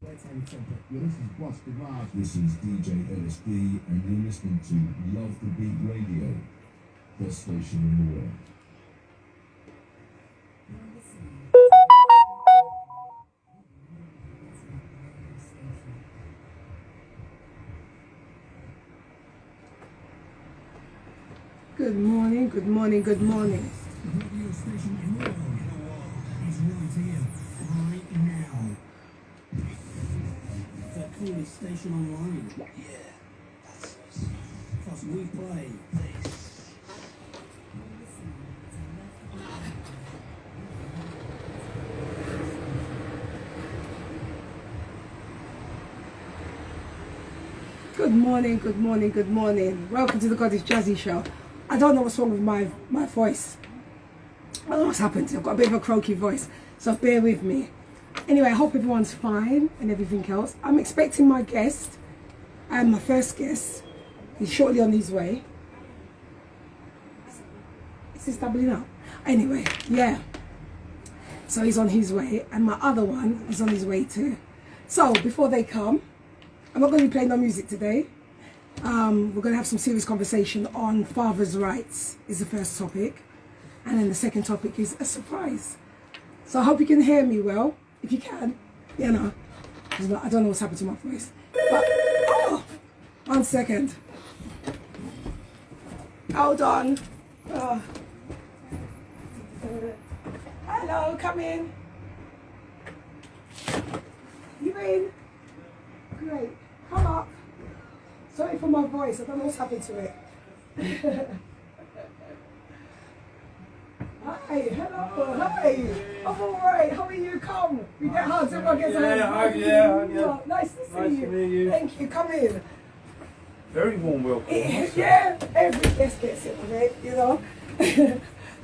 This is DJ LSD, and you're listening to Love the Beat Radio, best station in the world. Good morning, good morning, good morning. The radio station in the world is right here, right now. The coolest station online. Yeah, that's us. Plus we play this. Good morning, good morning, good morning. Welcome to the Goddess Jazzy Show. I don't know what's wrong with my voice. I don't know what's happened. I've got a bit of a croaky voice, so bear with me. Anyway, I hope everyone's fine and everything else. I'm expecting my guest, my first guest. He's shortly on his way. Is he doubling up? Anyway, yeah. So he's on his way, and my other one is on his way too. So before they come, I'm not going to be playing no music today. We're going to have some serious conversation on father's rights is the first topic, and then the second topic is a surprise. So I hope you can hear me well. If you can, you know, I don't know what's happened to my voice. But, oh, 1 second. Hold on. Hello, come in. You in? Great. Come up. Sorry for my voice. I don't know what's happened to it. Hi, hello, hi. I'm all right. How are you? Come. We get hugs. Everyone gets a hug. Yeah. Nice to see you. Thank you. Come in. Very warm welcome. Yeah, every guest gets it, okay? You know.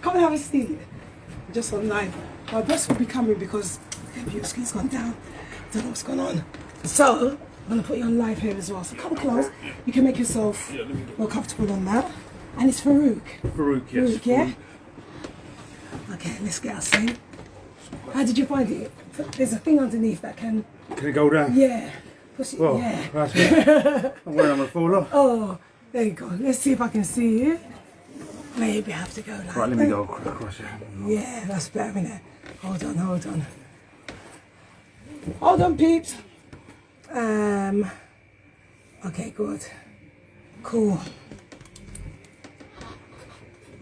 Come and have a seat. Just online. My boss will be coming because your skin's gone down. Don't know what's going on. So I'm gonna put you on live here as well. So come close. You can make yourself more comfortable on that. And it's Farouk. Farouk, yes. Farouk, yeah? Okay, let's get our seat. How did you find it? There's a thing underneath that can... Can it go down? Yeah. Push it, Well, yeah. that's it. I'm wearing on the fall off. Oh, there you go. Let's see if I can see you. Maybe I have to go like Right, let me go across it. Yeah, that's better, isn't it? Hold on. Hold on, peeps. Okay, good. Cool.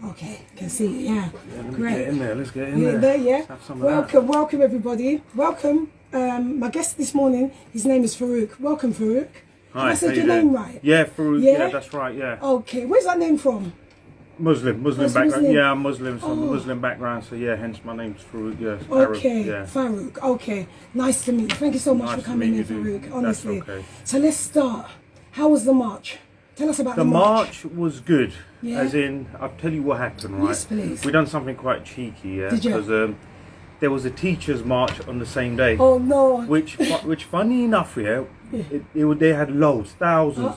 Okay, can see you, yeah. Let me Great. get in there, let's get in there. Yeah. Let's have some of that. Welcome everybody. Welcome. My guest this morning, his name is Farouk. Welcome, Farouk. Hi, Have I said how your you name doing? right? Yeah, Farouk, Yeah? yeah, that's right, yeah. Okay, where's that name from? Muslim Muslim. background. Yeah, I'm Muslim, so I'm a Oh. Muslim background, so yeah, hence my name's Farouk, yes. Arab, Okay, yeah. Farouk. Okay, nice to meet you. Thank you so much Nice for to coming in, meet you, dude. Farouk. Honestly. That's okay. So let's start. How was the march? Tell us about The the march. march was good, Yeah. as in, I'll tell you what happened, right? Yes, please. We done something quite cheeky, yeah? Did you? Because there was a teachers' march on the same day. Oh no. Which funny enough, yeah, they had loads, thousands,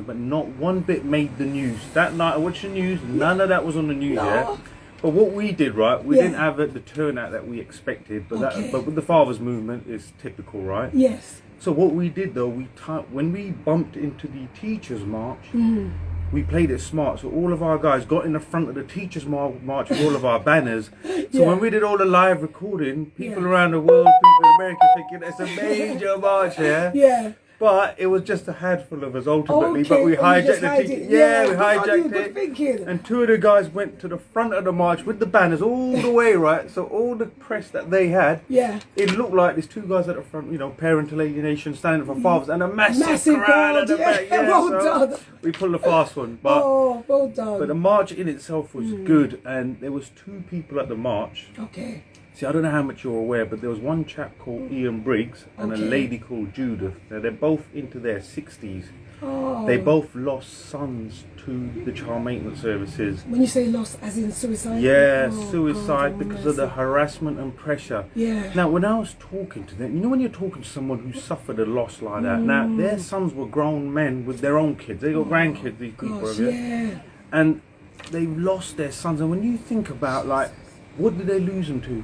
but not one bit made the news. That night I watched the news, none of that was on the news, No. yeah. But what we did, right, we Yeah. didn't have the turnout that we expected, but Okay. but with the Fathers movement, it's typical, right? Yes. So what we did though, when we bumped into the teachers' march, we played it smart. So all of our guys got in the front of the teachers' march with all of our banners. So Yeah. when we did all the live recording, people Yeah. around the world, people in America thinking it's a major march, yeah? Yeah. But it was just a handful of us ultimately. Okay, But we well, you just hijacked the hijacked it. yeah, we Good on you, hijacked good it. thinking. And two of the guys went to the front of the march with the banners all the way, right? So all the press that they had, Yeah. it looked like there's two guys at the front, you know, parental alienation, standing for fathers, and a massive crowd crowd, at the yeah. back. Yeah, Well so done. we pulled a fast one, but Oh, well done. but the march in itself was good, and there was two people at the march. Okay. See, I don't know how much you're aware, but there was one chap called Ian Briggs and Okay. a lady called Judith. Now they're both into their 60s. Oh. They both lost sons to the child maintenance services. When you say lost, as in suicide? Yeah, Oh, suicide God, because of the mercy. harassment and pressure. Yeah. Now, when I was talking to them, you know when you're talking to someone who suffered a loss like that, now their sons were grown men with their own kids. They got grandkids, these people, Gosh, yeah? yeah. And they've lost their sons. And when you think about, like, what did they lose them to?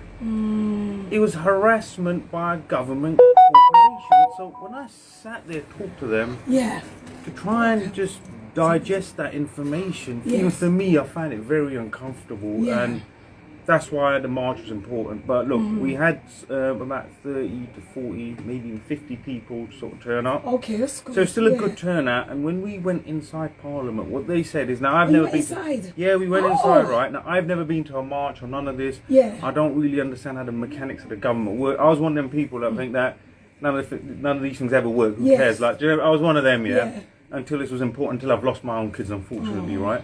It was harassment by a government corporation. So when I sat there, talked to them, Yeah. to try and just digest that information, even Yes. for me, I found it very uncomfortable, Yeah. and that's why the march was important. But look, we had about 30 to 40, maybe even 50 people sort of turn up. Okay, that's good. So it's still a Yeah. good turnout. And when we went inside Parliament, what they said is, now I've Oh, you never went been. inside? Yeah, we went Oh. inside, right? Now I've never been to a march or none of this. Yeah. I don't really understand how the mechanics of the government work. I was one of them people that think that none of these things ever work. Who Yes. cares? Like, do you know, I was one of them, yeah. Yeah. Until this was important, until I've lost my own kids, unfortunately, right?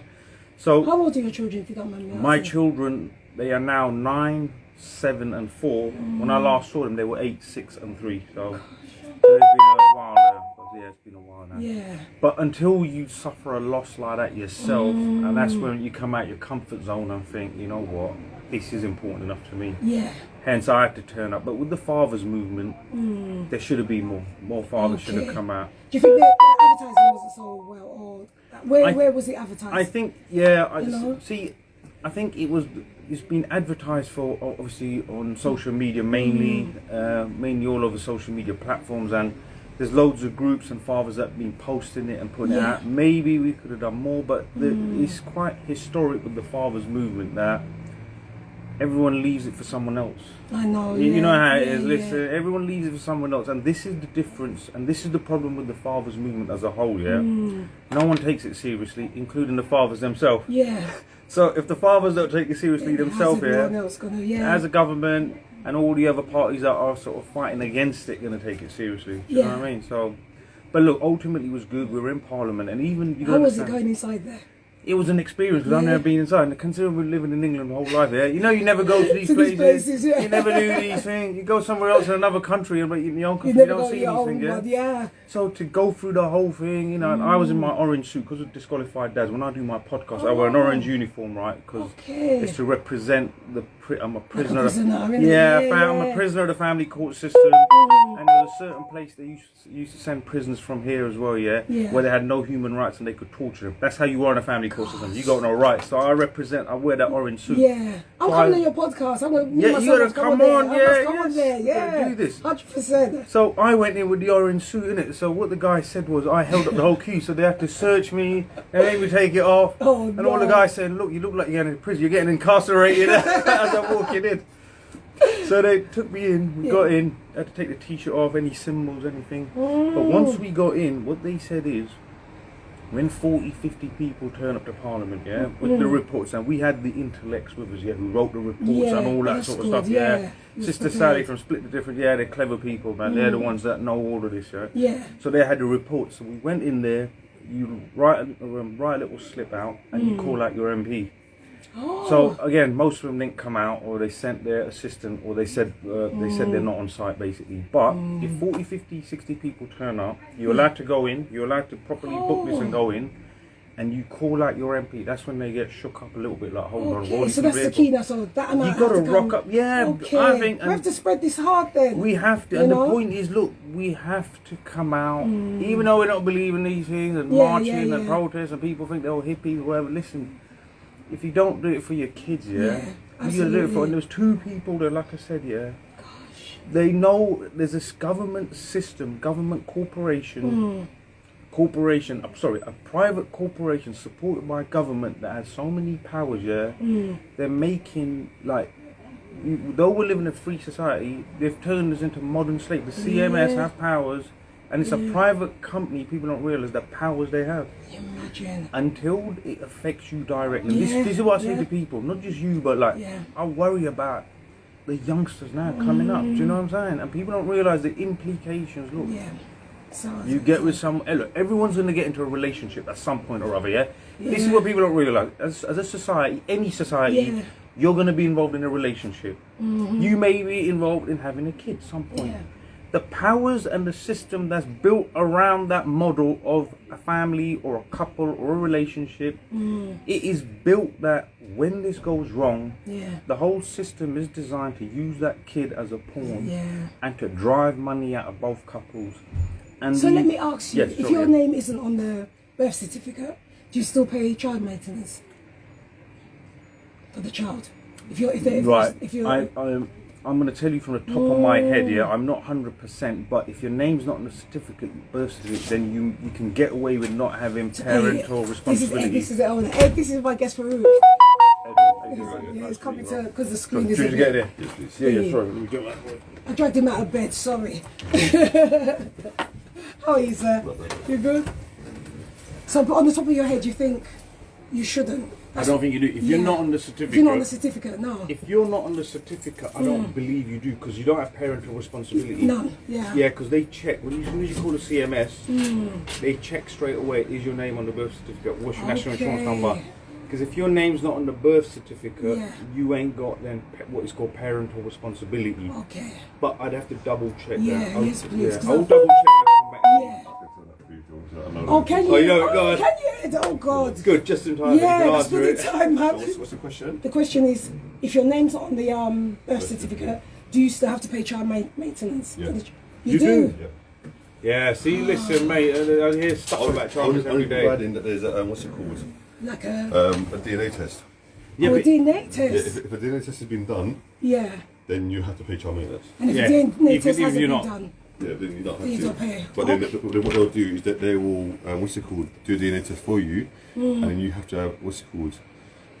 So How old are your children, if you don't mind me my asking? children, they are now 9, 7, and 4. When I last saw them, they were 8, 6, and 3. So it's been a while now. Yeah, it's been a while now. Yeah. But until you suffer a loss like that yourself, and that's when you come out your comfort zone and think, you know what, this is important enough to me. Yeah. Hence, I had to turn up. But with the fathers movement, there should have been more. More fathers should have Okay. come out. Do you think the advertising wasn't so well, or where was it advertised? I think, yeah. You know? I think it's been advertised for, obviously, on social media mainly, mainly all over social media platforms, and there's loads of groups and fathers that have been posting it and putting it Yeah. out. Maybe we could have done more, but it's quite historic with the fathers movement that everyone leaves it for someone else. I know. You know how it yeah, is. yeah. Listen, everyone leaves it for someone else, and this is the difference, and this is the problem with the fathers movement as a whole. Yeah, no one takes it seriously, including the fathers themselves. Yeah. So if the fathers don't take it seriously themselves, How's everyone else gonna, as a government and all the other parties that are sort of fighting against it, going to take it seriously. Do you know what I mean? So, but look, ultimately it was good. We were in Parliament, and even you How was it understand, going inside there? it was an experience because I've never been inside. And considering we're living in England my whole life, yeah, you know, you never go to these To these places. places, yeah. You never do these things. You go somewhere else in another country, but in your own You country, you never don't got see your these own things. Yeah? one, yeah. So to go through the whole thing, you know, and I was in my orange suit because of disqualified dads. When I do my podcast, I wear an orange uniform, right? Because it's to represent I'm a prisoner. I'm a prisoner of the family court system. And there's a certain place they used to send prisoners from here as well, yeah, where they had no human rights and they could torture them. That's how you are in a family court system. You got no rights. So I wear that orange suit. Yeah. I'm coming on your podcast. I'm going to you gotta come on, come on there, yeah. Do this. 100%. So I went in with the orange suit in it. So what the guy said was I held up the whole queue, so they had to search me, they made me take it off. Oh, and all the guys said, look, you look like you're getting in prison, you're getting incarcerated as I'm walking in. So they took me in, we got in, had to take the t-shirt off, any symbols, anything. But once we got in, what they said is, when 40, 50 people turn up to Parliament, yeah, with the reports, and we had the intellects with us, yeah, who wrote the reports and all that sort of stuff, yeah. Sister Sally from Split the Difference, yeah, they're clever people, man. They're the ones that know all of this, right? Yeah. So they had the reports. So we went in there, you write a little slip out, and you call out your MP. Oh. So again, most of them didn't come out, or they sent their assistant, or they said they're not on site, basically. But if 40, 50, 60 people turn up, you're allowed to go in, you're allowed to properly book this and go in, and you call out your MP. That's when they get shook up a little bit, like, hold on, Okay, so that's the key now. So that amount you got to have rock come. up, yeah. Okay. I think we have to spread this hard then. we have to, and the point is, look, we have to come out, even though we don't believe in these things and marching and protests, and people think they're all hippies or whatever. Listen, if you don't do it for your kids, you gotta do it for. And there's two people that, like I said, they know there's this government system, government corporation. A private corporation supported by government that has so many powers, they're making, like, though we're living in a free society, they've turned us into modern slaves. The CMS have powers, and it's a private company. People don't realise the powers they have. Imagine. Until it affects you directly. This is what I say to people, not just you, but like, I worry about the youngsters now coming up. Do you know what I'm saying? And people don't realise the implications. Look. You get with look, everyone's going to get into a relationship at some point or other, This is what people don't realise. As a society, any society, you're going to be involved in a relationship. You may be involved in having a kid at some point. The powers and the system that's built around that model of a family or a couple or a relationship, it is built that when this goes wrong, the whole system is designed to use that kid as a pawn and to drive money out of both couples. And so let me ask you, if your name isn't on the birth certificate, do you still pay child maintenance for the child? I'm going to tell you from the top of my head, yeah, I'm not 100%, but if your name's not on the certificate, birth certificate, then you can get away with not having parental responsibility. This is Ed, this is my guest farouk. Yeah, it's coming to, because the screen is. Did you get there? Yeah, sorry. Let me get that. I dragged him out of bed, sorry. How are you, sir? You good? So, but on the top of your head, you think you shouldn't? I don't think you do. If you're not on the certificate. If you're not on the certificate, no. If you're not on the certificate, I don't believe you do, because you don't have parental responsibility. None, yeah. Yeah, because they check, as soon as you call the CMS, they check straight away, is your name on the birth certificate, what's your national insurance number? Because if your name's not on the birth certificate, you ain't got then what is called parental responsibility. Okay. But I'd have to double check that. Yes, please. I'll double check that and come back. Yeah. Oh, can you? Oh, yeah, Can you? Oh, God. Good, just in time. Yeah, just in time, man. What's the question? The question is, if your name's not on the birth certificate, do you still have to pay child maintenance? Yeah. You do? Yeah, see, listen, mate, I hear stuff about child every day. Providing that there's a, what's it called? Like a DNA test. Yeah, a but DNA test? Yeah, if a DNA test has been done, then you have to pay child maintenance. And if a DNA test hasn't been done? Yeah, then you don't have You to. don't pay. But then what they'll do is that they will, what's it called, do a DNA test for you, and then you have to have, what's it called,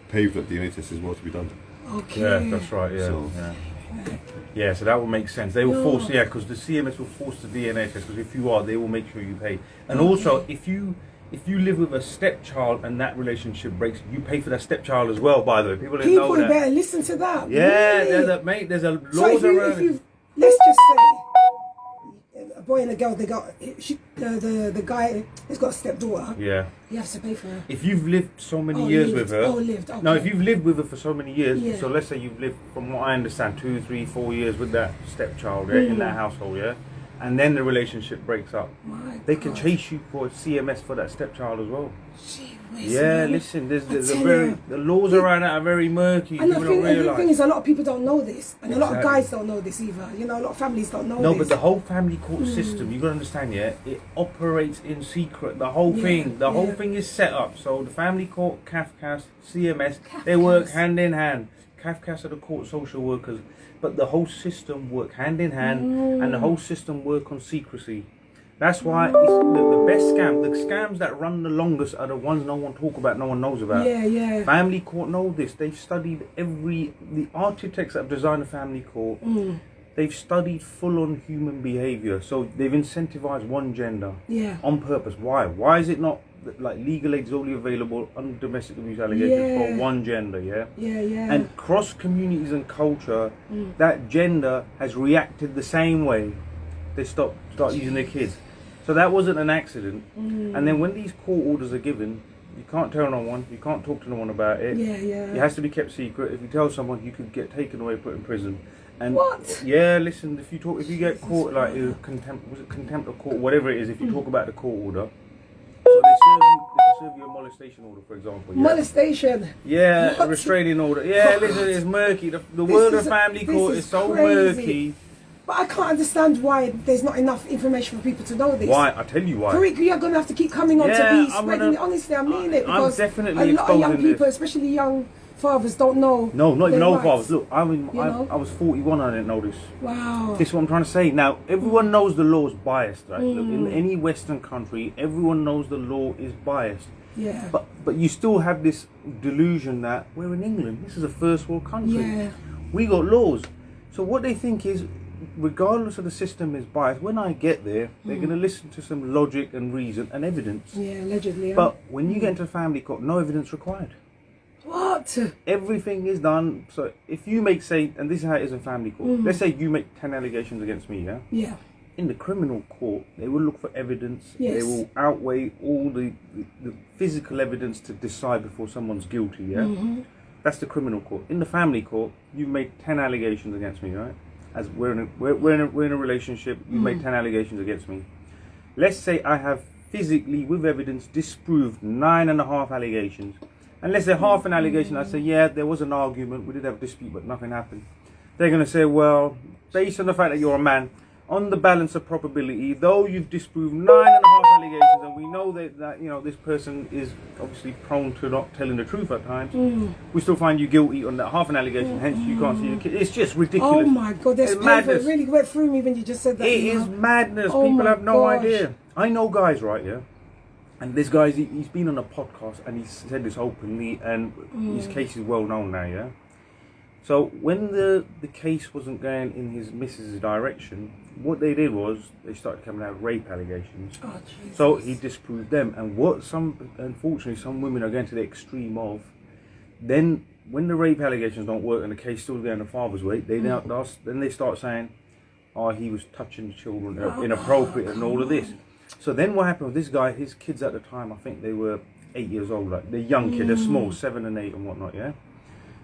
pay for that DNA test as well to be done. Okay. Yeah, that's right, yeah, so that will make sense. They will force, because the CMS will force the DNA test, because if you are, they will make sure you pay. And also, if you live with a stepchild and that relationship breaks, you pay for that stepchild as well, by the way. People don't know that. Better listen to that. Yeah, really? there's a laws so around. Let's just say, a boy and a girl, the guy has got a stepdaughter. Yeah. He has to pay for her. If you've lived so many years with her. Okay. No, if you've lived with her for so many years, so let's say you've lived, from what I understand, 2, 3, 4 years with that stepchild in that household, and then the relationship breaks up. They can chase you for CMS for that stepchild as well. Listen, the laws around that are very murky. And people don't realise. The thing is, a lot of people don't know this, and a lot of guys don't know this either. You know, a lot of families don't know this. No, but the whole family court system, you got to understand, it operates in secret. The whole thing, the whole thing is set up. So the family court, CAFCAS, CMS, they work hand in hand. CAFCAS are the court social workers, but the whole system work hand in hand, and the whole system work on secrecy. That's why it's the best scam. The scams that run the longest are the ones no one talk about, no one knows about. Family court know this. They've studied the architects that have designed the family court. They've studied full-on human behaviour. So they've incentivized one gender on purpose. Why? Why is it not like legal aid is only available on domestic abuse allegations for one gender? And cross communities and culture, that gender has reacted the same way. They start using their kids. So that wasn't an accident. And then when these court orders are given, you can't tell no one, you can't talk to no one about it. It has to be kept secret. If you tell someone, you could get taken away, put in prison. And yeah, listen, if you get caught like contempt of court, whatever it is, if you talk about the court order, so they serve you a molestation order, for example. Molestation. Yeah, a restraining order. Yeah, listen, it's murky. The world of family court is so murky. But I can't understand why there's not enough information for people to know this. Why? I'll tell you why. Farouk, you're going to have to keep coming on to be spreading it. Honestly, I mean it. Because a lot of young people, especially young fathers, don't know. No, not even old fathers. Look, I was 41 and I didn't know this. Wow. This is what I'm trying to say. Now, everyone knows the law is biased, right? Look, in any Western country, everyone knows the law is biased. Yeah. But you still have this delusion that we're in England. This is a first world country. Yeah. We got laws. So what they think is, regardless of the system is biased, when I get there, they're going to listen to some logic and reason and evidence. Yeah, allegedly. But when you get into family court, no evidence required. What? Everything is done. So if you make, say, and this is how it is in family court, let's say you make 10 allegations against me, Yeah. In the criminal court, they will look for evidence. Yes. They will outweigh all the physical evidence to decide before someone's guilty, That's the criminal court. In the family court, you made 10 allegations against me, right? As we're in a relationship, you made 10 allegations against me. Let's say I have physically, with evidence, disproved 9.5 allegations. And let's say half an allegation, I say, yeah, there was an argument, we did have a dispute, but nothing happened. They're going to say, well, based on the fact that you're a man, on the balance of probability, though you've disproved 9.5 allegations, and we know that you know this person is obviously prone to not telling the truth at times, we still find you guilty on that half an allegation. Hence, you can't see your kid. It's just ridiculous. Oh my God, this paper really went through me when you just said that. It is madness. People have no idea. I know guys, right? Yeah. And this guy's he's been on a podcast and he's said this openly, and his case is well known now. Yeah. So when the case wasn't going in his missus' direction, what they did was they started coming out with rape allegations. Oh, Jesus. So he disproved them, and unfortunately some women are going to the extreme of, then when the rape allegations don't work and the case still going the father's way, then they start saying, oh, he was touching the children, inappropriate, and all of this. So then what happened with this guy, his kids at the time, I think they were 8 years old, like they're young kids, they're small, 7 and 8 and whatnot, yeah?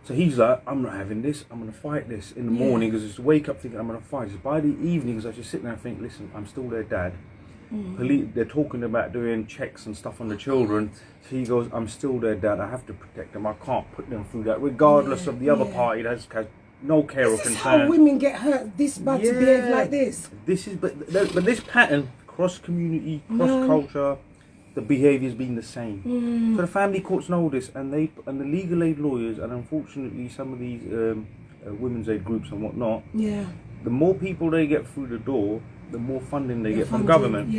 So he's like, I'm not having this, I'm going to fight this in the morning, because just wake up thinking I'm going to fight this. By the evenings, I just sit there and think, listen, I'm still their dad. They're talking about doing checks and stuff on the children. So he goes, I'm still their dad, I have to protect them, I can't put them through that, regardless of the other party that has no care or concern. This is how women get hurt this bad to behave like this. This is, but this pattern, cross-community, cross-culture, the behaviour's been the same. So the family courts know this, and the legal aid lawyers, and unfortunately some of these women's aid groups and whatnot, the more people they get through the door, the more funding they get from government.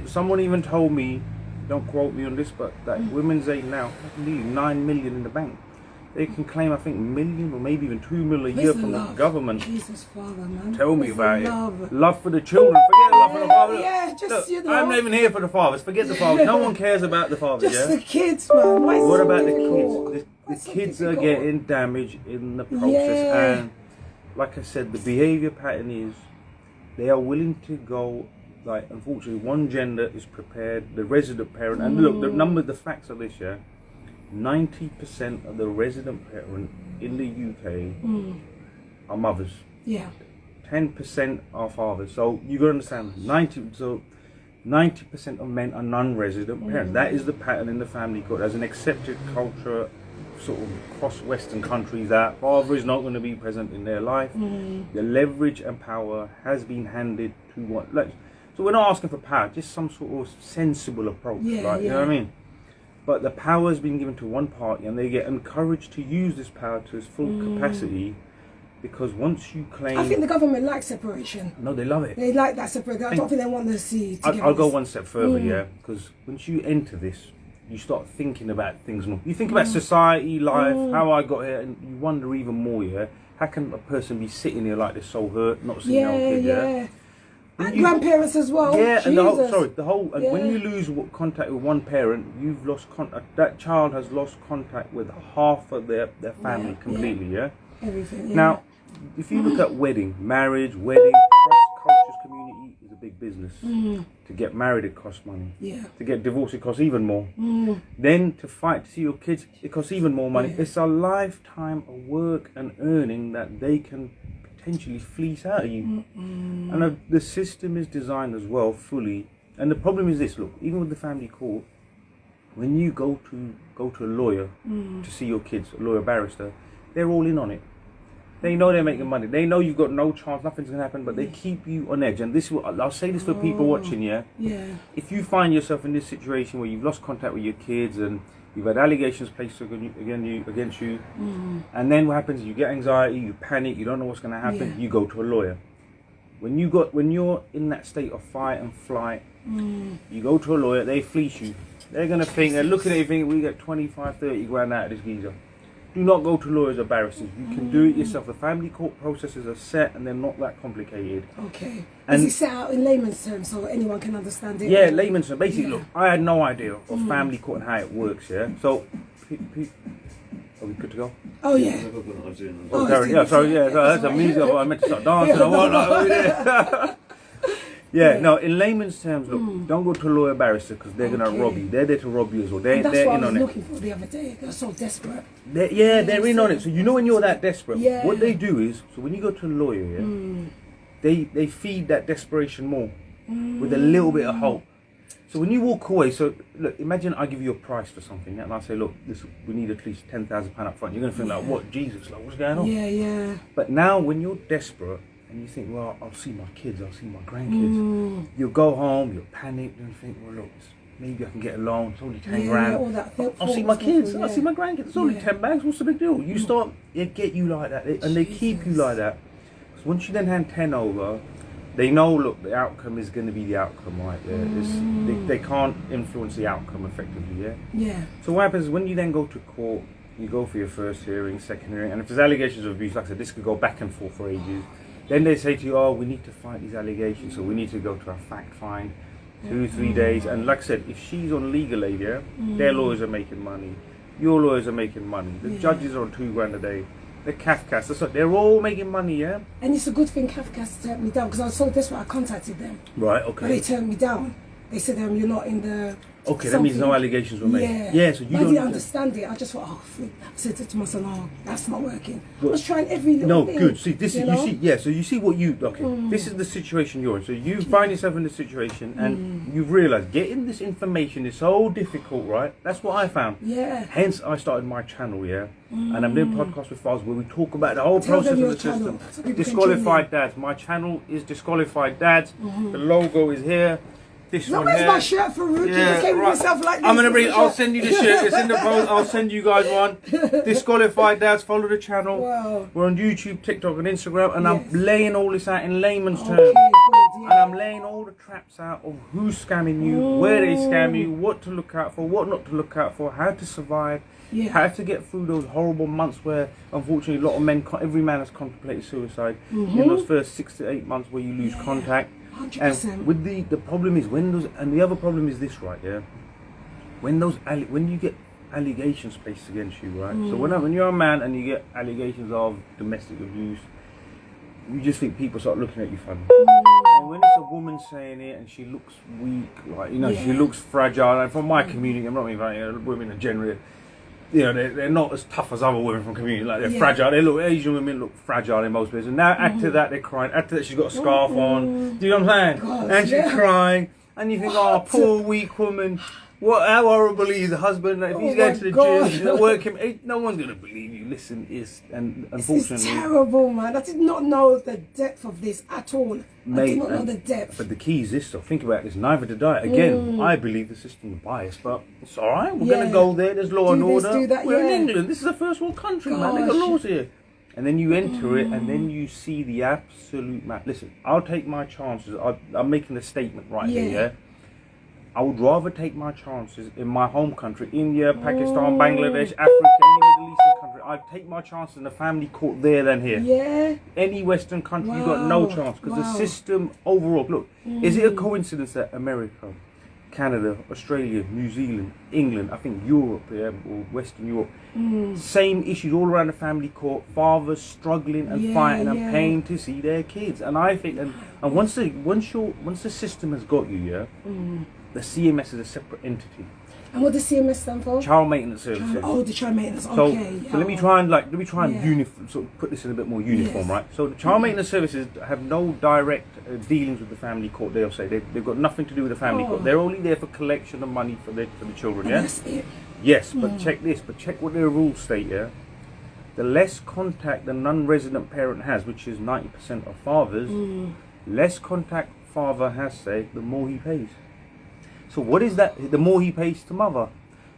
Someone even told me, don't quote me on this, but that women's aid now has nearly 9 million in the bank. They can claim, I think, million or maybe even 2 million a year from the government. Jesus, Father, man. Tell me about it. Love for the children. Forget the love for the father. Yeah, just, look, you know. I'm not even here for the fathers. Forget the fathers. No one cares about the fathers, just the kids, man. What about the kids? The kids are getting damaged in the process. And like I said, the behaviour pattern is they are willing to go, like, unfortunately, one gender is prepared, the resident parent. And look, the facts of this, 90% of the resident parent in the UK are mothers. 10% are fathers. So you got to understand, 90% of men are non-resident parents. That is the pattern in the family court. As an accepted culture, sort of across Western countries, that father is not going to be present in their life. The leverage and power has been handed to one. Like, so we're not asking for power, just some sort of sensible approach. You know what I mean? But the power has been given to one party, and they get encouraged to use this power to its full capacity, because once you claim... I think the government likes separation. No, they love it. They like that separation. I don't think they want to see together. I'll go one step further, because once you enter this, you start thinking about things more. You think about society, life, how I got here, and you wonder even more, how can a person be sitting here like this, so hurt, not seeing their kid, and grandparents as well. And when you lose contact with one parent, you've lost contact. That child has lost contact with half of their family completely. Everything. Now, if you look at marriage, cross-cultures community is a big business. To get married, it costs money. To get divorced, it costs even more. Then to fight to see your kids, it costs even more money. It's a lifetime of work and earning that they can potentially fleece out of you. And the system is designed as well fully. And the problem is this, look, even with the family court, when you go to a lawyer to see your kids, a lawyer, barrister, they're all in on it. They know they're making money. They know you've got no chance, nothing's going to happen, but they keep you on edge. And this, I'll say this for people watching, if you find yourself in this situation where you've lost contact with your kids and you've had allegations placed against you, and then what happens? You get anxiety, you panic, you don't know what's going to happen. You go to a lawyer. When you're in that state of fight and flight, you go to a lawyer. They fleece you. They're going to think, they're looking at you thinking, we get 25, 30 grand out of this geezer. Do not go to lawyers or barristers. You can do it yourself. The family court processes are set and they're not that complicated. Okay. And is it set out in layman's terms so anyone can understand it? Yeah, layman's terms. Basically, look, I had no idea of family court and how it works, So, are we good to go? Oh, yeah. So that's a music. I meant to start dancing or whatnot. No, in layman's terms, look, don't go to a lawyer or barrister because they're going to rob you. They're there to rob you as well. They're in on it. That's what I was looking for the other day. They're so desperate. They're in on it. So you know when you're that desperate, what they do is, so when you go to a lawyer, they feed that desperation more with a little bit of hope. So when you walk away, so look, imagine I give you a price for something and I say, look, we need at least £10,000 up front. You're going to think like, what, Jesus, like, what's going on? Yeah. But now when you're desperate, and you think, well, I'll see my kids, I'll see my grandkids. You'll go home, you'll panic and think, well, look, maybe I can get a loan, it's only 10 grand. All that I'll see my kids, I'll see my grandkids, it's only 10 bags, what's the big deal? You start, it get you like that, and they keep you like that. So once you then hand 10 over, they know, look, the outcome is going to be the outcome, right? Yeah, they can't influence the outcome effectively, yeah? Yeah. So what happens is when you then go to court, you go for your first hearing, second hearing, and if there's allegations of abuse, like I said, this could go back and forth for ages. Then they say to you, oh, we need to fight these allegations, so we need to go to a fact find, 2-3 days. And like I said, if she's on legal aid, yeah, their lawyers are making money, your lawyers are making money, the judges are on 2 grand a day, the Kafkas, they're all making money, yeah? And it's a good thing Kafkas turned me down, because I was so desperate, I contacted them. Right, okay. But they turned me down. They said, you're not in the... Okay, that means no allegations were made. Yeah, so you I don't didn't understand it. I just thought, I said to my son, oh, that's not working. Well, I was trying every little thing. No, good. See, this is, you see, yeah, so you see what you, okay, this is the situation you're in. So you find yourself in this situation and you've realised getting this information is so difficult, right? That's what I found. Yeah. Hence, I started my channel, yeah? And I'm doing podcasts with files where we talk about the whole process of the system. Disqualified Dads. My channel is Disqualified Dads. The logo is here. This No, one where's here. my shirt for Rookie? Yeah, You came with right. yourself like this. I'm gonna bring. I'll send you the shirt. It's in the post. I'll send you guys one. Disqualified Dads. Follow the channel. Wow. We're on YouTube, TikTok, and Instagram, and Yes. I'm laying all this out in layman's Okay, terms. good, And yeah. I'm laying all the traps out of who's scamming you, where they scam you, what to look out for, what not to look out for, how to survive, Yeah. how to get through those horrible months where, unfortunately, a lot of men, every man has contemplated suicide in those first 6 to 8 months where you lose contact. 100%. And with the problem is when those, and the other problem is this, right? Yeah, when you get allegations placed against you, right? So when you're a man and you get allegations of domestic abuse, you just think people start looking at you funny. And when it's a woman saying it and she looks weak, like, you know, she looks fragile, and from my community, I'm not even like, women are generally, you know, they're not as tough as other women from community, like they're fragile. They look, Asian women look fragile in most places. And now add to that, they're crying. Add to that, she's got a scarf on. Do you know what I'm saying? God, And she's crying. And you think, oh, poor weak woman. How horrible is the husband? If he's going to the gym, he's not working. No one's going to believe you. Listen, and unfortunately, It's terrible, man. I did not know the depth of this at all. I did not know the depth. But the key is this, though. Think about this. Neither did I. Again, I believe the system is biased, but it's all right. We're going to go there. There's law and order. Do that, We're in England. This is a first world country, man. They've got laws here. And then you enter it, and then you see the absolute map. Listen, I'll take my chances. I'm making a statement right here, yeah? I would rather take my chances in my home country, India, Pakistan, Bangladesh, Africa, any Middle Eastern country. I'd take my chances in the family court there than here. Yeah. Any Western country, you've got no chance. Because the system overall, look, is it a coincidence that America, Canada, Australia, New Zealand, England, I think Europe, or Western Europe, same issues all around the family court, fathers struggling and fighting and paying to see their kids. And I think, and once the system has got you, the CMS is a separate entity. And what does CMS stand for? Child Maintenance Services. Oh, the child maintenance. So, Okay. so let me try and sort of put this in a bit more uniform, right? So the Child Maintenance Services have no direct dealings with the family court. They'll say they've got nothing to do with the family court. They're only there for collection of money for the children. Yeah. That's it. Yes, but check this. But check what their rules state. Yeah. The less contact the non-resident parent has, which is 90% of fathers, less contact father has, say, the more he pays. So what is that? The more he pays to mother.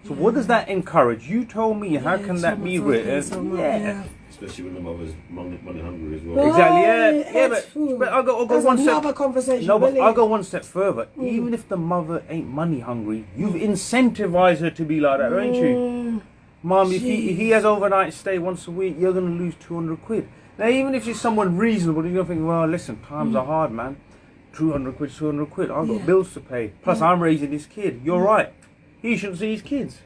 So what does that encourage? You told me, how can that be written? Yeah. Especially when the mother's money hungry as well. Exactly, yeah. But I'll go one step. Another conversation. No, but really. I'll go one step further. Even if the mother ain't money hungry, you've incentivized her to be like that, ain't you? Mum, if he has overnight stay once a week, you're going to lose 200 quid. Now, even if it's someone reasonable, you're going to think, well, listen, times are hard, man. 200 quid, 200 quid. I've got bills to pay. Plus, I'm raising this kid. You're right. He shouldn't see his kids.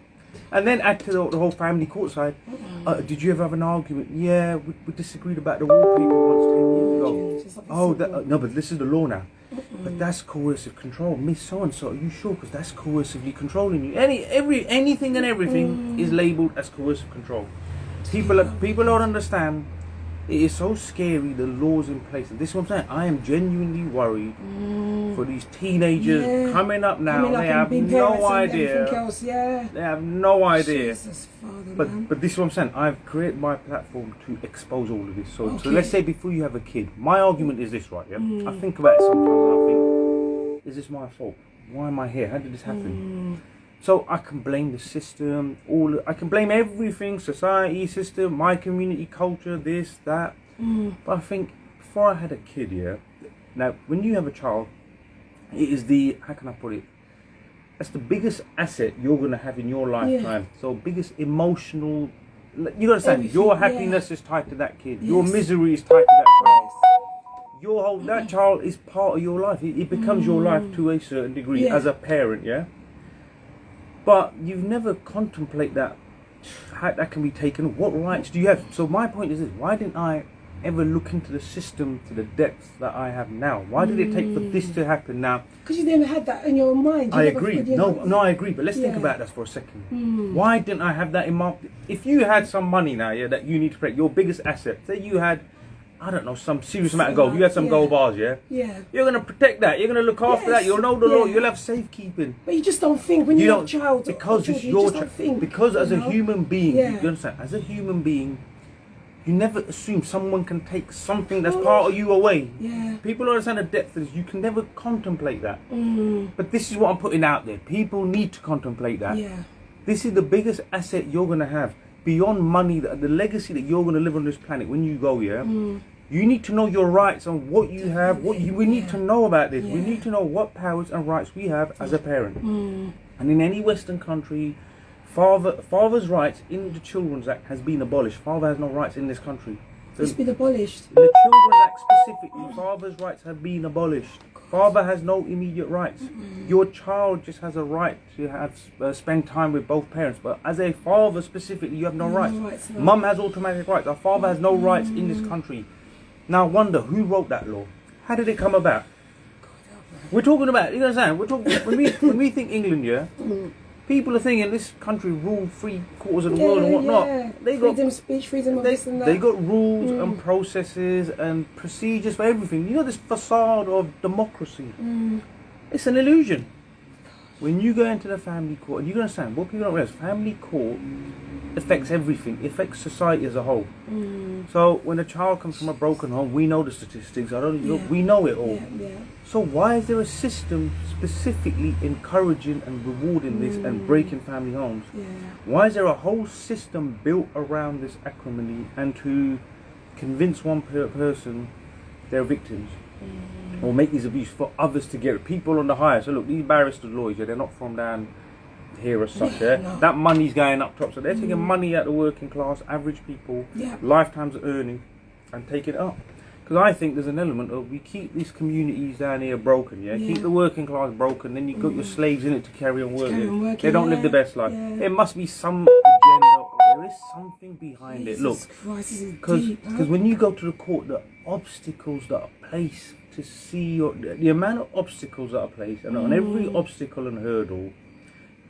And then add to the whole family court side. Did you ever have an argument? Yeah, we disagreed about the wallpaper once 10 years ago. Oh, no, but this is the law now. But that's coercive control. Miss so-and-so, are you sure? Because that's coercively controlling you. Anything and everything is labelled as coercive control. People don't understand It is so scary, the laws in place. And this is what I'm saying. I am genuinely worried for these teenagers coming up now. They have no idea. They have no idea. Jesus, Father, but this is what I'm saying. I've created my platform to expose all of this. So let's say before you have a kid, my argument is this, right? Yeah, I think about it sometimes and I think, is this my fault? Why am I here? How did this happen? So I can blame the system, I can blame everything, society, system, my community, culture, this, that. But I think before I had a kid, now when you have a child, it is how can I put it? That's the biggest asset you're going to have in your lifetime. So biggest emotional, you got to understand, your happiness is tied to that kid. Your misery is tied to that child. That child is part of your life. It becomes your life to a certain degree as a parent, But you've never contemplate that, how that can be taken. What rights do you have? So my point is this: why didn't I ever look into the system to the depth that I have now? Why did it take for this to happen now? Because you never had that in your mind. I agree. No, I agree. But let's think about that for a second. Why didn't I have that in my? If you had some money now, that you need to protect, your biggest asset. Say you had, I don't know, some serious amount of gold. You had some gold bars, You're going to protect that. You're going to look after that. You'll know the law. You'll have safekeeping. But you just don't think when you have a child. Because it's your child. Because as a human being, you understand, as a human being, you never assume someone can take something that's part of you away. People don't understand the depth of this. You can never contemplate that. But this is what I'm putting out there. People need to contemplate that. This is the biggest asset you're going to have. Beyond money, the legacy that you're going to live on this planet when you go, you need to know your rights and what you have. We need to know about this. We need to know what powers and rights we have as a parent. And in any Western country, father's rights in the Children's Act has been abolished. Father has no rights in this country. It's been abolished. In the Children's Act specifically, father's rights have been abolished. Father has no immediate rights. Your child just has a right to have spend time with both parents. But as a father specifically, you have no rights. Mum has automatic rights. Our father has no rights in this country. Now I wonder, who wrote that law? How did it come about? We're talking about, you understand? We're talking when we think England, people are thinking this country ruled 3/4 of the world and whatnot. They got freedom of speech, freedom of this and that. They got rules and processes and procedures for everything. You know, this facade of democracy. It's an illusion. When you go into the family court, and you understand what people don't realize, family court affects everything. It affects society as a whole. So when a child comes from a broken home, we know the statistics. We know it all. So why is there a system specifically encouraging and rewarding this and breaking family homes? Why is there a whole system built around this acrimony and to convince one person they're victims? Or make these abuse for others to get people on the higher. So look, these barrister lawyers, they're not from down here as such. That money's going up top, so they're taking money out of the working class, average people, lifetimes of earning, and taking it up. Because I think there's an element of, we keep these communities down here broken, keep the working class broken, then you've got your slaves in it to carry on working. They don't live the best life. There must be some agenda, there is something behind it. Look, because when you go to the court, the obstacles that are placed to see the amount of obstacles that are placed, and on every obstacle and hurdle,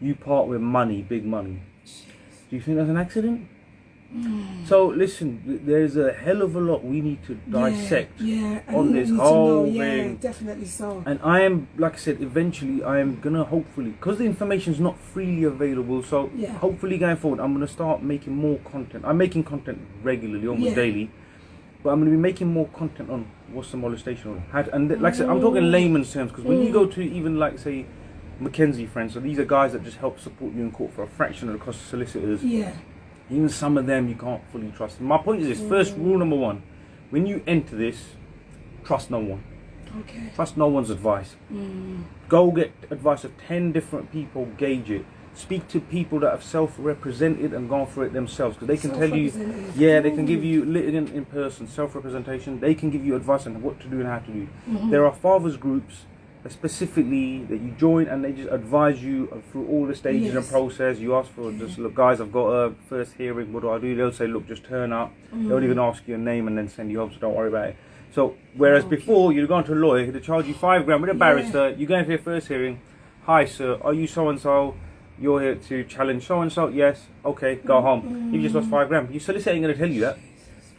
you part with money, big money. Do you think that's an accident? So listen, there's a hell of a lot we need to dissect on this whole thing. Definitely so. And I am, like I said, eventually I am gonna hopefully, because the information is not freely available, so hopefully going forward I'm gonna start making more content. I'm making content regularly, almost daily, but I'm gonna be making more content on what's the molestation order. And like I said, I'm talking layman's terms, because when you go to even like say Mackenzie friends, so these are guys that just help support you in court for a fraction of the cost of solicitors. Even some of them you can't fully trust. My point is this: first rule number one, when you enter this, trust no one. Trust no one's advice. Go get advice of 10 different people, gauge it. Speak to people that have self-represented and gone through it themselves, because they can tell you, they can give you litigant in person, self-representation. They can give you advice on what to do and how to do. There are fathers groups specifically that you join, and they just advise you through all the stages and process. You ask for just, look guys, I've got a first hearing, what do I do? They'll say, look, just turn up. They don't even ask you your name and then send you home, so don't worry about it. So whereas before you'd go to a lawyer, they'd charge you $5,000 with a barrister. You go in for your first hearing. Hi sir, are you so and so? You're here to challenge so and so? Yes. Okay, go home. You just lost $5,000. Your solicitor ain't going to tell you that.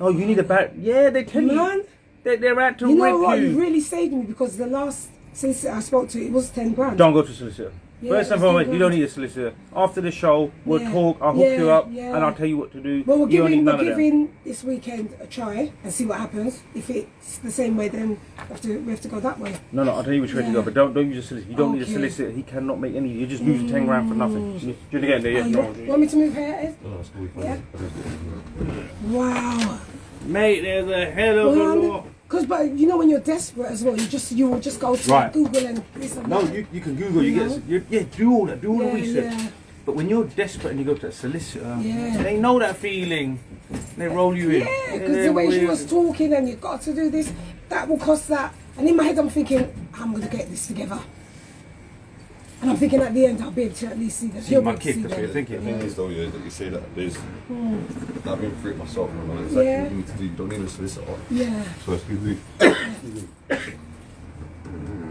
Oh, you need a bat. Yeah, they tell Man. you. They're out to You know rip what? you. You really saved me because the last solicitor I spoke to, it was 10 grand. Don't go to solicitor. Yeah, First and it's foremost, too you don't grand. need a solicitor. After the show, we'll Yeah. talk. I'll hook you up, Yeah. and I'll tell you what to do. Well, we're you don't need giving, none of them. this weekend a try and see what happens. If it's the same way, then we have to go that way. No, I'll tell you which way to Yeah. go, but don't use a solicitor. You don't need a Okay. solicitor. He cannot make any. You just lose 10 grand for nothing. Do you get there? Oh, Yes, you no. want me to move here, Ed? No, it's cool. Yeah. Wow. Mate, there's a hell of a lot. Because, but you know, when you're desperate as well, you will just go to Right. Google and this and No, that. you can Google. You You know? get do all that. Do all the Yeah, research. yeah. But when you're desperate and you go to a solicitor, Yeah. they know that feeling. They roll you in. Yeah, because the way she was talking and you've got to do this, that will cost that. And in my head, I'm thinking, I'm going to get this together. And I'm thinking at the end, I'll be able to at least see that. See my kid, that's what you're The thinking. thing is, though, yeah, that you say that there's. I've been through it myself, and I know exactly Yeah. what you need to do. You don't need a solicitor. Yeah. So excuse me.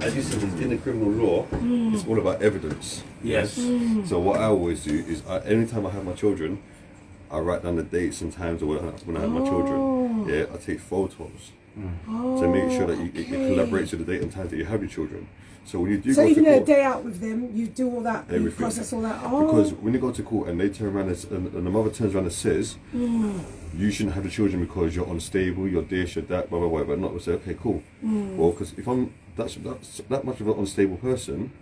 As you said, in the criminal law, it's all about evidence. Yes. So what I always do is, anytime I have my children, I write down the dates and times of when I have my children. Yeah, I take photos to make sure that it collaborates with the date and times that you have your children. So when you do So go even to a court, day out with them, you do all that, you Everything. process all that. Oh. because when you go to court and they turn around and the mother turns around and says, you shouldn't have the children because you're unstable, you're this, you're that, blah blah blah, but not to say, okay, cool. Well, because if I'm that's that much of an unstable person,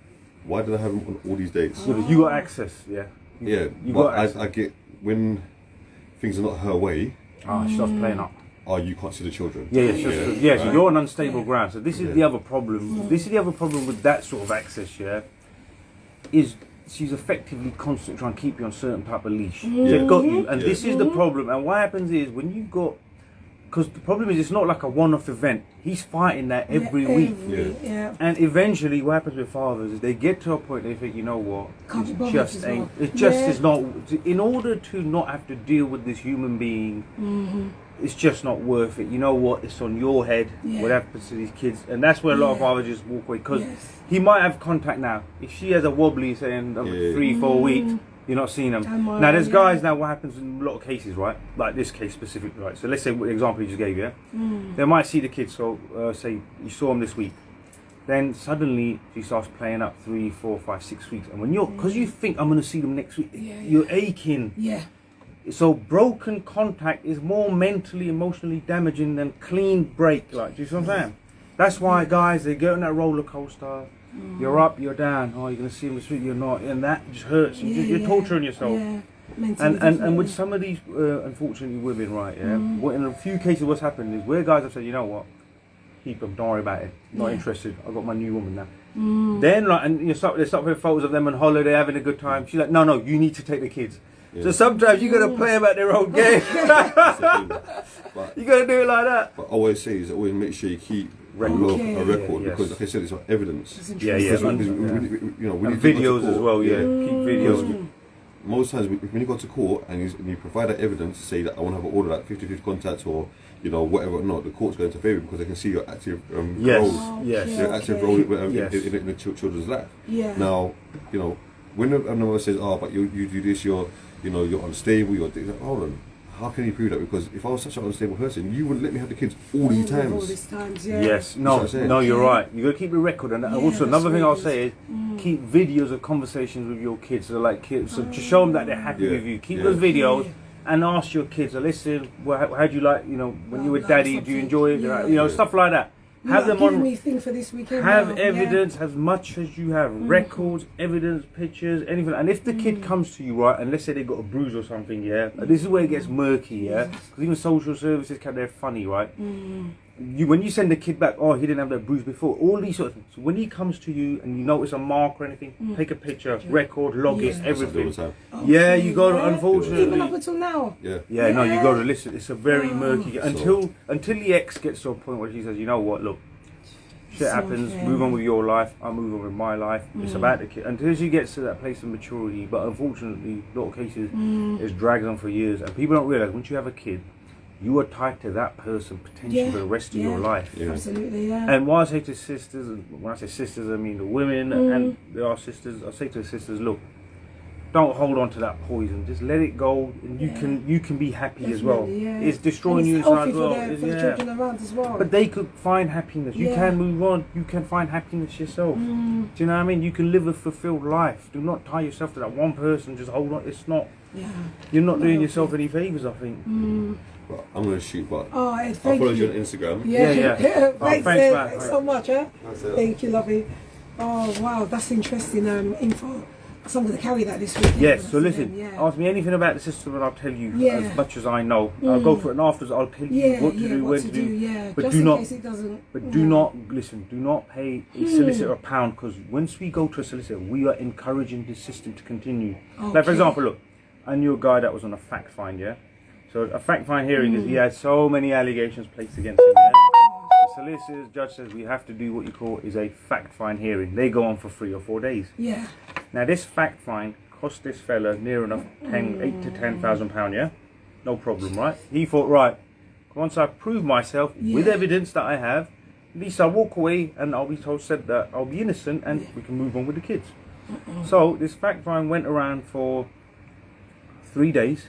why did I have them on all these dates? So you got access, yeah. Yeah, You but got access. I get when things are not her way. She starts playing up. Oh, you can't see the children. Yeah, so you're on unstable ground. So this is Yeah. the other problem. This is the other problem with that sort of access, yeah. Is she's effectively constantly trying to keep you on a certain type of leash. They've got you, and this is the problem. And what happens is when you got, because the problem is it's not like a one-off event. He's fighting that every week. Yeah. And eventually, what happens with fathers is they get to a point they think, you know what, Can't be it bothered just as ain't. well. It just Yeah. is not. In order to not have to deal with this human being, it's just not worth it. You know what? It's on your head. Yeah. What happens to these kids, and that's where a lot of Yeah. fathers just walk away because Yes. he might have contact now. If she has a wobbly saying of 3-4 weeks, you're not seeing them. Now there's guys now. What happens in a lot of cases, right? Like this case specifically, right? So let's say the example you just gave, yeah. They might see the kids. So say you saw them this week, then suddenly she starts playing up 3, 4, 5, 6 weeks, and when because you think I'm going to see them next week, Yeah, you're aching. Yeah. So broken contact is more mentally, emotionally damaging than clean break. Like, do you see what I'm saying? That's why guys, they get on that roller coaster. You're up, you're down. Oh, you're gonna see them this week. You're not, and that just hurts. You're torturing yourself. Yeah. Mentally, And with some of these, unfortunately, women, right? Yeah. What in a few cases, what's happened is where guys have said, you know what, keep them. Don't worry about it. Not interested. I've got my new woman now. Then like, and they start with photos of them on holiday having a good time. She's like, no, you need to take the kids. So sometimes you gotta play them at their own game. But You gotta do it like that. I always say is always make sure you keep a Okay. record Yeah, because, yes. like I said, it's about evidence. Yeah. Because we And you know, when you do go to videos as court, well. Yeah. Keep videos. Most times when you go to court and you provide that evidence to say that I want to have an order like 50-50 contacts or whatever or not, the court's going to favour because they can see your active Yes. role, Yes. your active Okay. role Yes. in the children's life. Yeah. Now, when another says, "Oh, but you do this, you're unstable," you're like, hold on. How can you prove that? Because if I was such an unstable person, you wouldn't let me have the kids all these All times. these times, yeah. Yes, That's what I'm saying. no, you're right. You got to keep a record, and Yeah, also that's another thing I'll really say is keep videos of conversations with your kids. So like kids, so to show them that they're happy Yeah, with you. Keep yeah. those videos Yeah. and ask your kids. Listen, how do you like? When you were Like daddy, do you something. enjoy it? Yeah. Stuff like that. You Have lot them giving on. me thing for this weekend. Have now. evidence as much as you have. Records, evidence, pictures, anything. And if the kid comes to you, right, and let's say they got a bruise or something, yeah, this is where it gets murky, yeah, because even social services they're funny, right? When you send the kid back, oh, he didn't have that bruise before. All these sort of things. So when he comes to you and you notice a mark or anything, take a picture, record, log it, Yeah. everything. All the time. Yeah, you got to, Yeah. unfortunately. Even up until now. Yeah. Yeah, no, you Yeah. got to listen. It's a very murky until the ex gets to a point where she says, you know what, look, shit So happens. fair. Move on with your life. I move on with my life. It's about the kid until she gets to that place of maturity. But unfortunately, a lot of cases, it drags on for years, and people don't realize once you have a kid, you are tied to that person potentially Yeah. for the rest of your life. Yeah. Absolutely, yeah. And what I say to sisters, and when I say sisters, I mean the women, and there are sisters. I say to the sisters, look, don't hold on to that poison. Just let it go, and you can be happy as well. Yeah. It's destroying and you it's inside as healthy well. for the children around as well. But they could find happiness. You can move on. You can find happiness yourself. Do you know what I mean? You can live a fulfilled life. Do not tie yourself to that one person. Just hold on. It's not. Yeah. You're not doing yourself any favors, I think. Well, I'm going to shoot, but oh, I'll follow you on Instagram. Yeah. Thanks, thanks so much. That's it. Thank you, lovey. Oh, wow, that's interesting info. So I'm going to carry that this week. Yes, so listen, ask me anything about the system and I'll tell you as much as I know. I'll go for it, and afterwards I'll tell you what to do, when to do. But just do in not, case it doesn't. but do not, listen, do not pay a solicitor a pound, because once we go to a solicitor, we are encouraging the system to continue. Okay. Like, for example, look, I knew a guy that was on a fact find, So a fact find hearing is he had so many allegations placed against him, The solicitor's judge says we have to do what you call is a fact find hearing. They go on for 3 or 4 days. Now this fact find cost this fella near enough 8 to 10,000 pound, no problem, right? He thought, right, once I prove myself with evidence that I have, at least I'll walk away and I'll be said that I'll be innocent and we can move on with the kids. So this fact find went around for 3 days.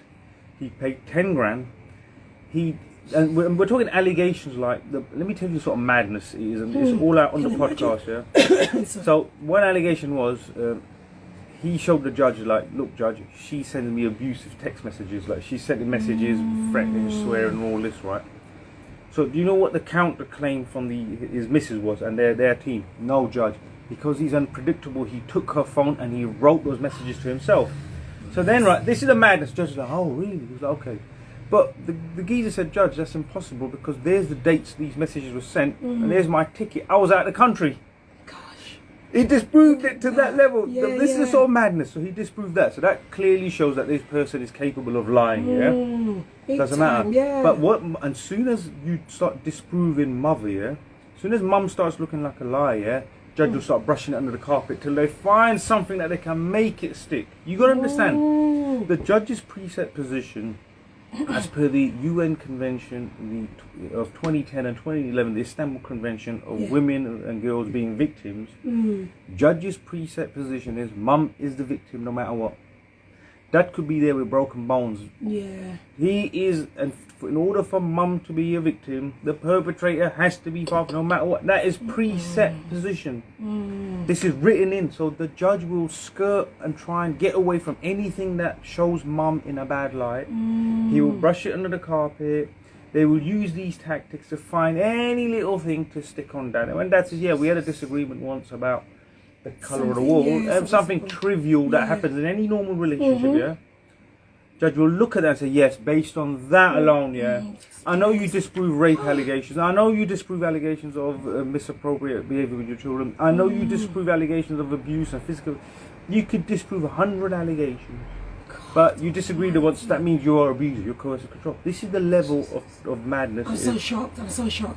He paid 10 grand. And we're talking allegations like, let me tell you the sort of madness it is, and it's all out on the podcast, So one allegation was, he showed the judge, like, look judge, she's sending me abusive text messages, like she's sending messages, threatening, swearing and all this, right? So do you know what the counter claim from his missus was and their team? No judge, because he's unpredictable, he took her phone and he wrote those messages to himself. So then, right, this is a madness. Judge is like, oh really? He was like, okay. But the geezer said, judge, that's impossible, because there's the dates these messages were sent, and there's my ticket. I was out of the country. Gosh. He disproved it to that level. This is the sort of madness. So he disproved that. So that clearly shows that this person is capable of lying, Doesn't matter. But and soon as you start disproving mother, as soon as mum starts looking like a lie, judge will start brushing it under the carpet till they find something that they can make it stick. You got to understand, the judge's preset position, as per the UN Convention of 2010 and 2011, the Istanbul Convention of women and girls being victims, judge's preset position is mum is the victim no matter what. That could be there with broken bones. He is, and in order for mum to be a victim, the perpetrator has to be father no matter what. That is preset position. This is written in, so the judge will skirt and try and get away from anything that shows mum in a bad light. He will brush it under the carpet. They will use these tactics to find any little thing to stick on dad. And dad says, we had a disagreement once about the colour of the wall, something trivial that happens in any normal relationship, Judge will look at that and say, yes, based on that alone, I know you disprove rape allegations. I know you disprove allegations of misappropriate behaviour with your children. I know you disprove allegations of abuse and physical. You could disprove 100 allegations. But you disagree to once, that means you are abuser, you're coercive control. This is the level of madness. I'm so shocked.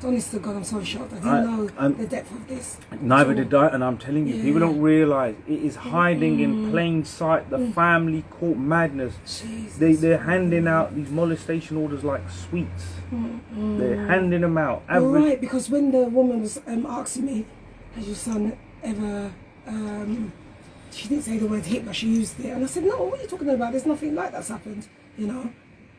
Honest to God, I'm so shocked. I didn't know the depth of this. Neither did I, and I'm telling you, people don't realise it is hiding in plain sight, the family court madness. They're handing out these molestation orders like sweets. They're handing them out. You're right, because when the woman was asking me, has your son ever... she didn't say the word hit, but she used it. And I said, no, what are you talking about? There's nothing like that's happened, She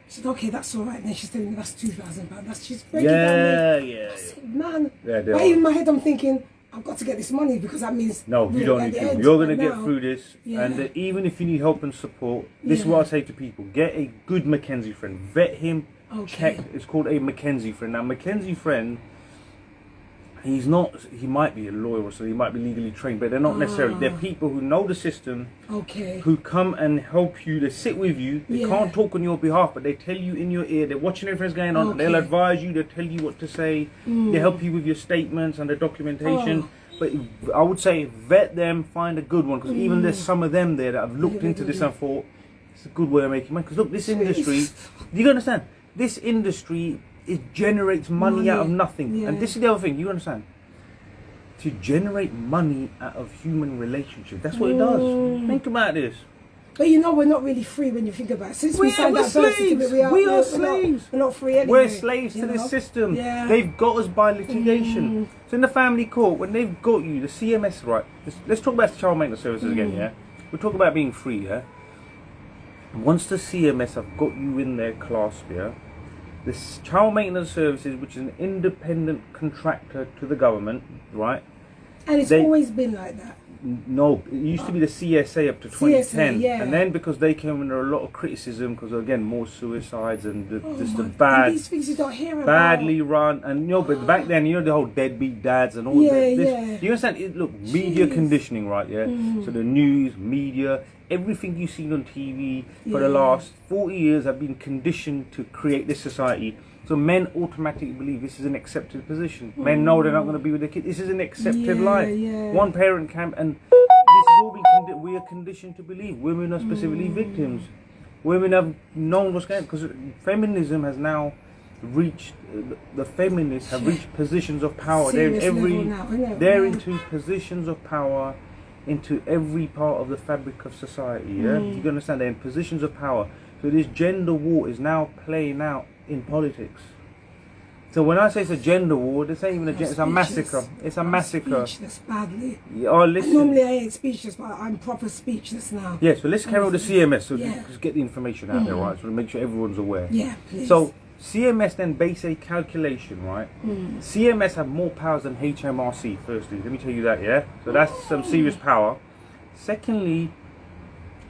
said, okay, that's all right. And then she's telling me that's £2,000. She's breaking down me. I said, man. But in my head, I'm thinking, I've got to get this money, because that means... No, you don't need to. You're going to get through this. And even if you need help and support, this is what I say to people. Get a good Mackenzie friend. Vet him. Check. It's called a Mackenzie friend. Now, Mackenzie friend... he might be a lawyer or so, he might be legally trained, but they're not necessarily. They're people who know the system, who come and help you, they sit with you, they can't talk on your behalf, but they tell you in your ear, they're watching everything's going on, they'll advise you, they'll tell you what to say, they help you with your statements and the documentation. But I would say vet them, find a good one, because even there's some of them there that have looked into this and thought, it's a good way of making money. Because look, this industry, you understand, this industry, it generates money out of nothing. And this is the other thing, you understand? To generate money out of human relationships. That's what it does. Think about this. But we're not really free when you think about it. Since we signed that birth certificate, we are slaves. We're not free anyway. We're slaves to this system. They've got us by litigation. So in the family court, when they've got you, the CMS, right? Let's talk about child maintenance services again, We'll talk about being free, once the CMS have got you in their clasp, yeah, this child maintenance services, which is an independent contractor to the government, right? And it's always been like that. No, it used to be the CSA up to 2010, CSA, yeah. and then because they came under a lot of criticism, because again more suicides and just the and these things you don't hear about. badly run, and you know, but back then, you know, the whole deadbeat dads and all this. Do you understand? Look, media conditioning, right? Yeah. So the news, media, everything you've seen on TV for the last 40 years have been conditioned to create this society. So men automatically believe this is an accepted position. Men know they're not going to be with their kids. This is an accepted life. One parent can, and this has all been we are conditioned to believe. Women are specifically victims. Women have known what's going on, because feminism has now reached. The feminists have reached positions of power. They're into positions of power, into every part of the fabric of society. Yeah, you can understand. They're in positions of power. So this gender war is now playing out in politics. So when I say it's a gender war, this ain't even a gender, it's a massacre. It's a massacre. Speechless badly. Oh, listen. Normally I ain't speechless, but I'm proper speechless now. Yeah, so let's carry on with the CMS, so just get the information out there, right? So to make sure everyone's aware. Yeah, please. So CMS then base a calculation, right? CMS have more powers than HMRC, firstly. Let me tell you that, yeah? So that's some serious power. Secondly,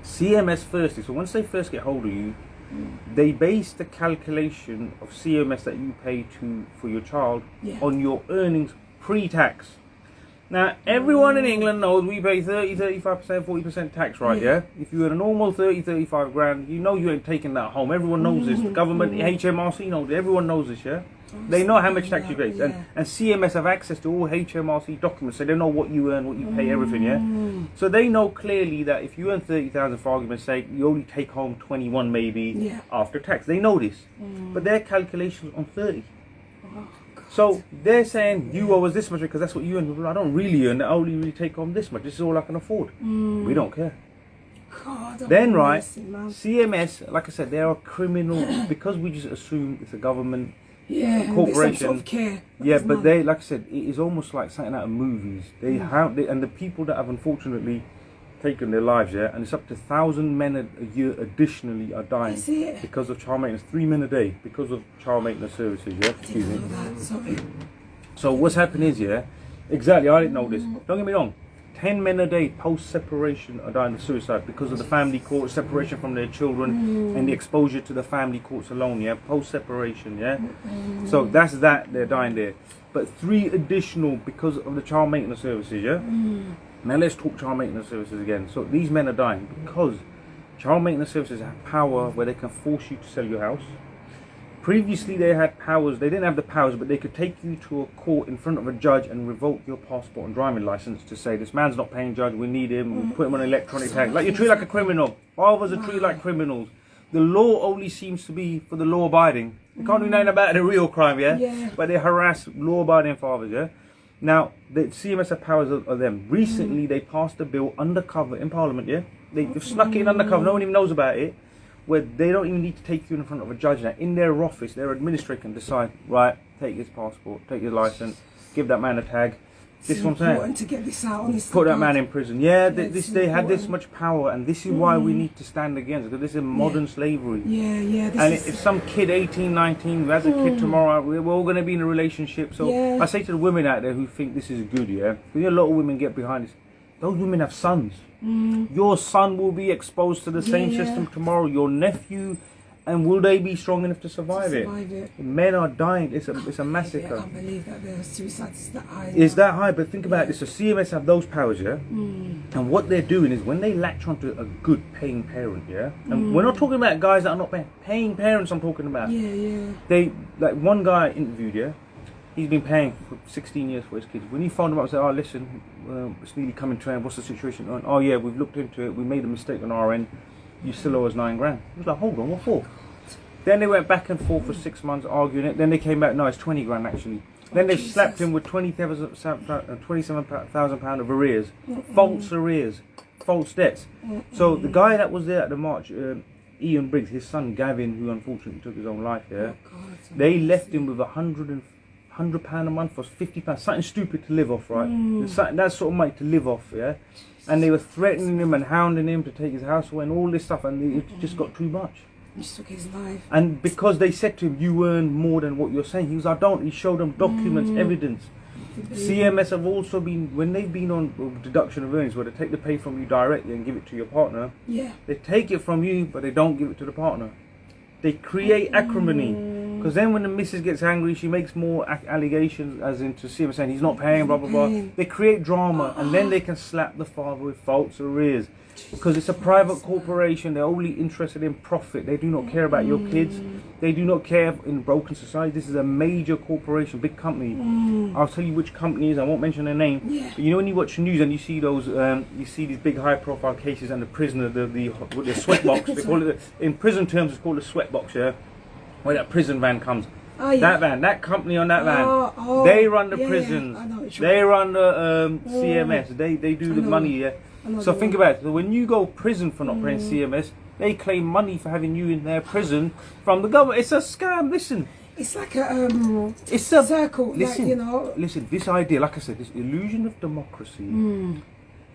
CMS firstly, so once they first get hold of you, they base the calculation of CMS that you pay for your child on your earnings pre-tax. Now, everyone in England knows we pay 30, 35%, 40% tax, right, yeah? If you had a normal 30, 35 grand, you know you ain't taking that home. Everyone knows this. The government, HMRC knows it. Everyone knows this, yeah? They know how much tax you pay. And CMS have access to all HMRC documents, so they know what you earn, what you pay, everything, yeah? So they know clearly that if you earn 30,000, for argument's sake, you only take home 21 maybe after tax. They know this. But their calculations on 30. So they're saying you owe us this much because that's what you earn. I don't really earn that. I only really take home this much. This is all I can afford. We don't care. God, then right, CMS, like I said, they are criminal because we just assume it's a government corporation. Sort of care. But they, like I said, it is almost like something out of movies. They have, and the people that have unfortunately taken their lives, and it's up to 1,000 men a year additionally are dying because of child maintenance. 3 men a day because of child maintenance services. Excuse me. Sorry. So what's happening is, exactly, I didn't know this. Don't get me wrong. 10 men a day post-separation are dying of suicide because of the family court, separation from their children, and the exposure to the family courts alone, post-separation, So that's that, they're dying there. But 3 additional because of the child maintenance services, Now let's talk child maintenance services again. So these men are dying because child maintenance services have power where they can force you to sell your house. Previously they had powers, they didn't have the powers, but they could take you to a court in front of a judge and revoke your passport and driving license to say this man's not paying, judge, we need him, we'll put him on electronic tag. Like you treat like a criminal. Fathers are treated like criminals. The law only seems to be for the law abiding. They can't do nothing about the real crime, but they harass law abiding fathers, Now, the CMS have powers of them. Recently, they passed a bill undercover in Parliament, They've snuck it in undercover, no one even knows about it, where they don't even need to take you in front of a judge now. In their office, their administrator can decide, right, take his passport, take his license, give that man a tag. This is what I'm saying. To get this out, put that man in prison. They had this much power, and this is why we need to stand against it, because this is modern slavery. And if some kid, 18, 19, who has a kid tomorrow, we're all going to be in a relationship. So I say to the women out there who think this is good, because a lot of women get behind this. Those women have sons. Your son will be exposed to the same system tomorrow. Your nephew, and will they be strong enough to survive it? Men are dying. It's a massacre. I can't believe that the suicide is that high. It's that high, but think about this. So CMS have those powers, and what they're doing is when they latch onto a good paying parent, and we're not talking about guys that are not paying parents. I'm talking about. They, like one guy I interviewed, he's been paying for 16 years for his kids. When he phoned him up and said, oh, listen, it's nearly coming to end, what's the situation? Oh, yeah, we've looked into it, we made a mistake on our end, you still owe us 9 grand. He was like, hold on, what for? Then they went back and forth for 6 months arguing it, then they came back, no, it's 20 grand actually. Then they slapped him with £27,000 of arrears, false arrears, false debts. So the guy that was there at the march, Ian Briggs, his son Gavin, who unfortunately took his own life, they left him with £100 a month or £50, something stupid to live off, right? That's sort of money to live off, and they were threatening him and hounding him to take his house away and all this stuff, and it just got too much. He took his life. And because they said to him, you earn more than what you're saying, he was, I don't. He showed them documents, evidence. CMS have also been, when they've been on deduction of earnings, where they take the pay from you directly and give it to your partner, they take it from you, but they don't give it to the partner. They create acrimony. Because then when the missus gets angry, she makes more allegations, as into CMS saying he's not paying, blah, blah, blah. They create drama, and then they can slap the father with false arrears. Because it's a private corporation, they're only interested in profit. They do not care about your kids. They do not care in broken society. This is a major corporation, big company. I'll tell you which company it is. I won't mention their name. But you know when you watch the news and you see those, you see these big high-profile cases and the prisoner, the sweatbox. They call it in prison terms. It's called a sweatbox. Yeah, where that prison van comes. That van, that company on that van, they run the prisons. They run the CMS. They do the money. Yeah. So think about it. So when you go prison for not paying CMS, they claim money for having you in their prison from the government. It's a scam. Listen, it's like a circle. Listen, like, you know. Listen. This idea, like I said, this illusion of democracy. You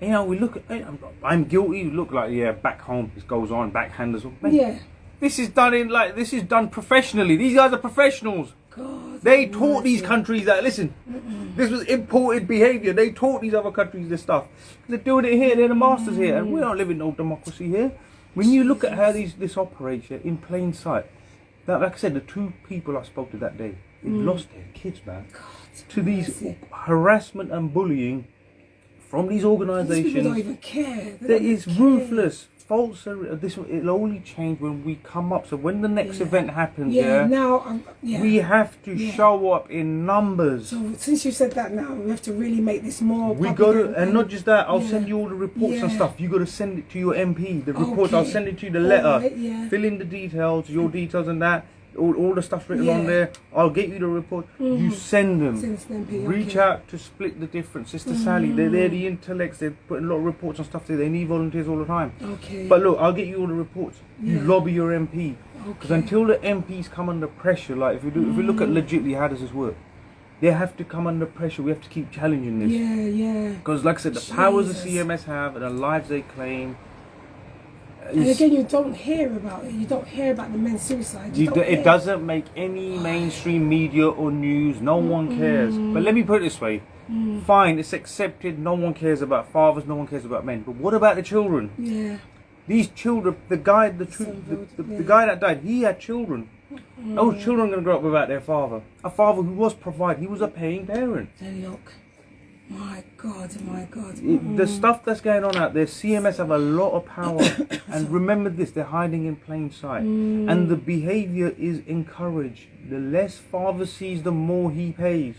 know, we look at. I'm guilty. Look like back home this goes on. Backhanders. This is done professionally. These guys are professionals. God, they taught these countries that, listen, this was imported behaviour. They taught these other countries this stuff. They're doing it here, they're the masters here, and we don't live in no democracy here. When you look at how this operates here, in plain sight, that, like I said, the two people I spoke to that day, they lost their kids, man, to these harassment and bullying from these organisations. These people don't even care. That is ruthless. False. It'll only change when we come up. So when the next event happens, we have to show up in numbers. So since you said that, now we have to really make this more. We got to, and not just that. I'll send you all the reports and stuff. You got to send it to your MP. The reports. I'll send it to you. The letter. Fill in the details, your details, and that. All the stuff written on there. I'll get you the report. You send them. Reach out to split the difference. Sister Sally, they're the intellects. They're putting a lot of reports and stuff there. They need volunteers all the time. But look, I'll get you all the reports. You lobby your MP. Because until the MPs come under pressure, like if we look at legitly, how does this work? They have to come under pressure. We have to keep challenging this. Because like I said, the powers the CMS have and the lives they claim. And again, you don't hear about it. You don't hear about the men's suicide. It doesn't make any mainstream media or news. No one cares. But let me put it this way. Fine, it's accepted. No one cares about fathers. No one cares about men. But what about the children? These children, the guy that died, he had children. Those children are going to grow up without their father. A father who was provided. He was a paying parent. And look. My God. The stuff that's going on out there, CMS have a lot of power. And remember this, they're hiding in plain sight. And the behaviour is encouraged. The less father sees, the more he pays.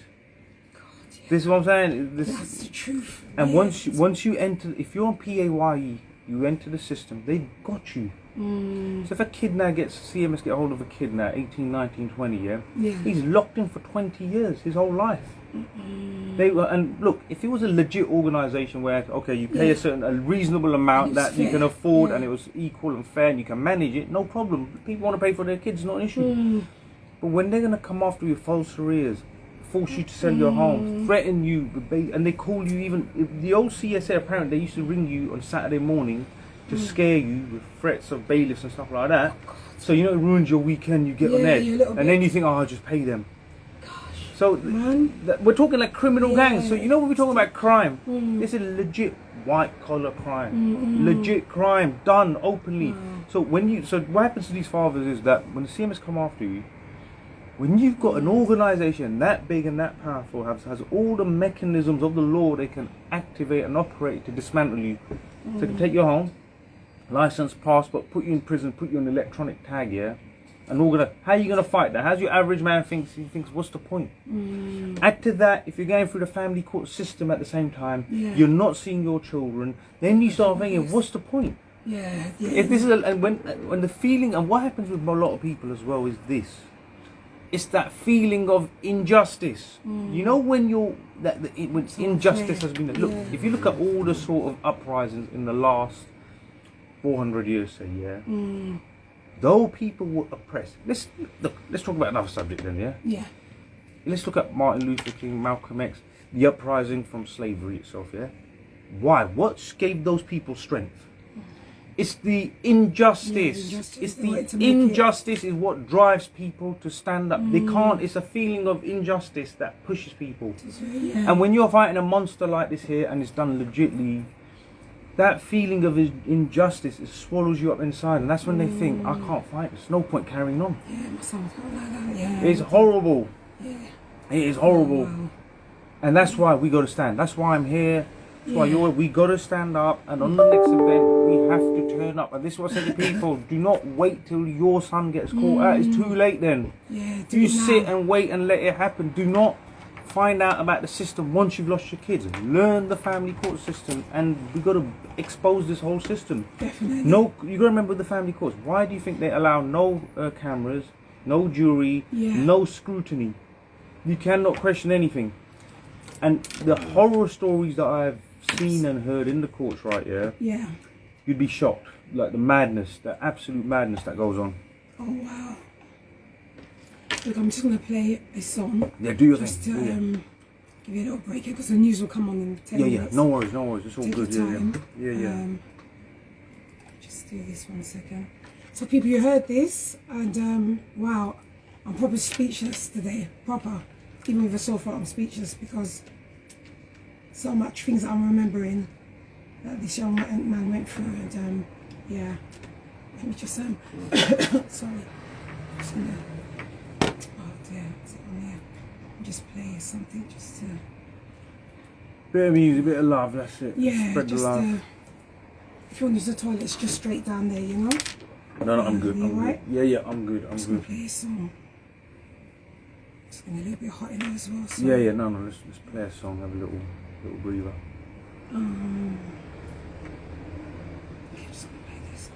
God, this is what I'm saying. That's the truth. And once you enter, if you're on PAYE, you enter the system, they've got you. So if a kid now CMS get hold of a kid now, 18, 19, 20, he's locked in for 20 years, his whole life. And look, if it was a legit organisation where you pay a reasonable amount that you can afford and it was equal and fair and you can manage it, no problem. People want to pay for their kids, not an issue. But when they're going to come after you with false arrears, force you to sell your home, threaten you, and they call you even the old CSA, apparently they used to ring you on Saturday morning to scare you with threats of bailiffs and stuff like that. So it ruins your weekend, you get on edge, and then you think, I'll just pay them. So we're talking like criminal gangs. So when we're talking about crime, this is legit white collar crime, legit crime done openly. So what happens to these fathers is that when the CMS come after you, when you've got an organisation that big and that powerful, has all the mechanisms of the law they can activate and operate to dismantle you, so they can take your home, license, passport, put you in prison, put you on electronic tag, and how are you gonna fight that? How's your average man thinks? He thinks, what's the point? Add to that, if you're going through the family court system at the same time, you're not seeing your children, then you start thinking, what's the point? If this is when the feeling, and what happens with a lot of people as well is this. It's that feeling of injustice. When injustice has been. Look, if you look at all the sort of uprisings in the last 400 years, say, though people were oppressed. Let's talk about another subject then, Let's look at Martin Luther King, Malcolm X, the uprising from slavery itself, Why? What gave those people strength? It's the injustice. It's the injustice is what drives people to stand up. They can't. It's a feeling of injustice that pushes people. And when you're fighting a monster like this here, and it's done legitly, that feeling of injustice, it swallows you up inside, and that's when they think, I can't fight. There's no point carrying on. Yeah, my son felt like that. Yeah. It's horrible. Yeah. It is horrible. Wow. And that's why we got to stand. That's why I'm here. That's why we got to stand up. And on the next event, we have to turn up. And this is what I say to people: do not wait till your son gets caught out. It's too late then. Yeah. You sit and wait and let it happen. Do not find out about the system once you've lost your kids. Learn the family court system, and we got to expose this whole system. Definitely. No, you got to remember the family courts. Why do you think they allow no cameras, no jury, no scrutiny? You cannot question anything. And the horror stories that I've seen and heard in the courts, right? Yeah. You'd be shocked, like the madness, the absolute madness that goes on. Oh wow. Look, I'm just gonna play a song. Yeah, do your just thing. To give you a little break here, because the news will come on in 10 minutes. No worries. It's all Take good. your time. Yeah. Just do this 1 second. So people, you heard this, and wow, I'm proper speechless today. Proper. Even with a sore throat, I'm speechless because so much things that I'm remembering that this young man went through, and yeah. Let me just sorry. Just gonna, oh dear, is it on there? Just play something just to. Bit of music, bit of love. That's it. Yeah, Spread just the love. if you want to use the toilet, it's just straight down there, you know. No, I'm good. You I'm right? good. Yeah, I'm good. I'm Just good. gonna play a song. It's getting a little bit hot in here as well. So. Yeah. No. Let's play a song. Have a little breather. Okay, just gonna play this.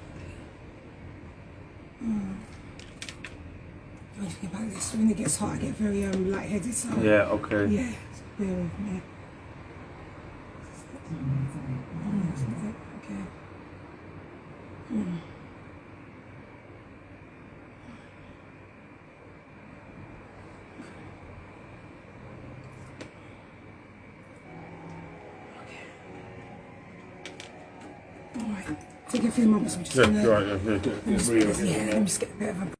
Don't think about this. When it gets hot, I get very lightheaded. So Yeah. Okay. yeah, so bear with me. Okay. Alright, take a few moments. I'm just gonna, Right. let me just get a bit of a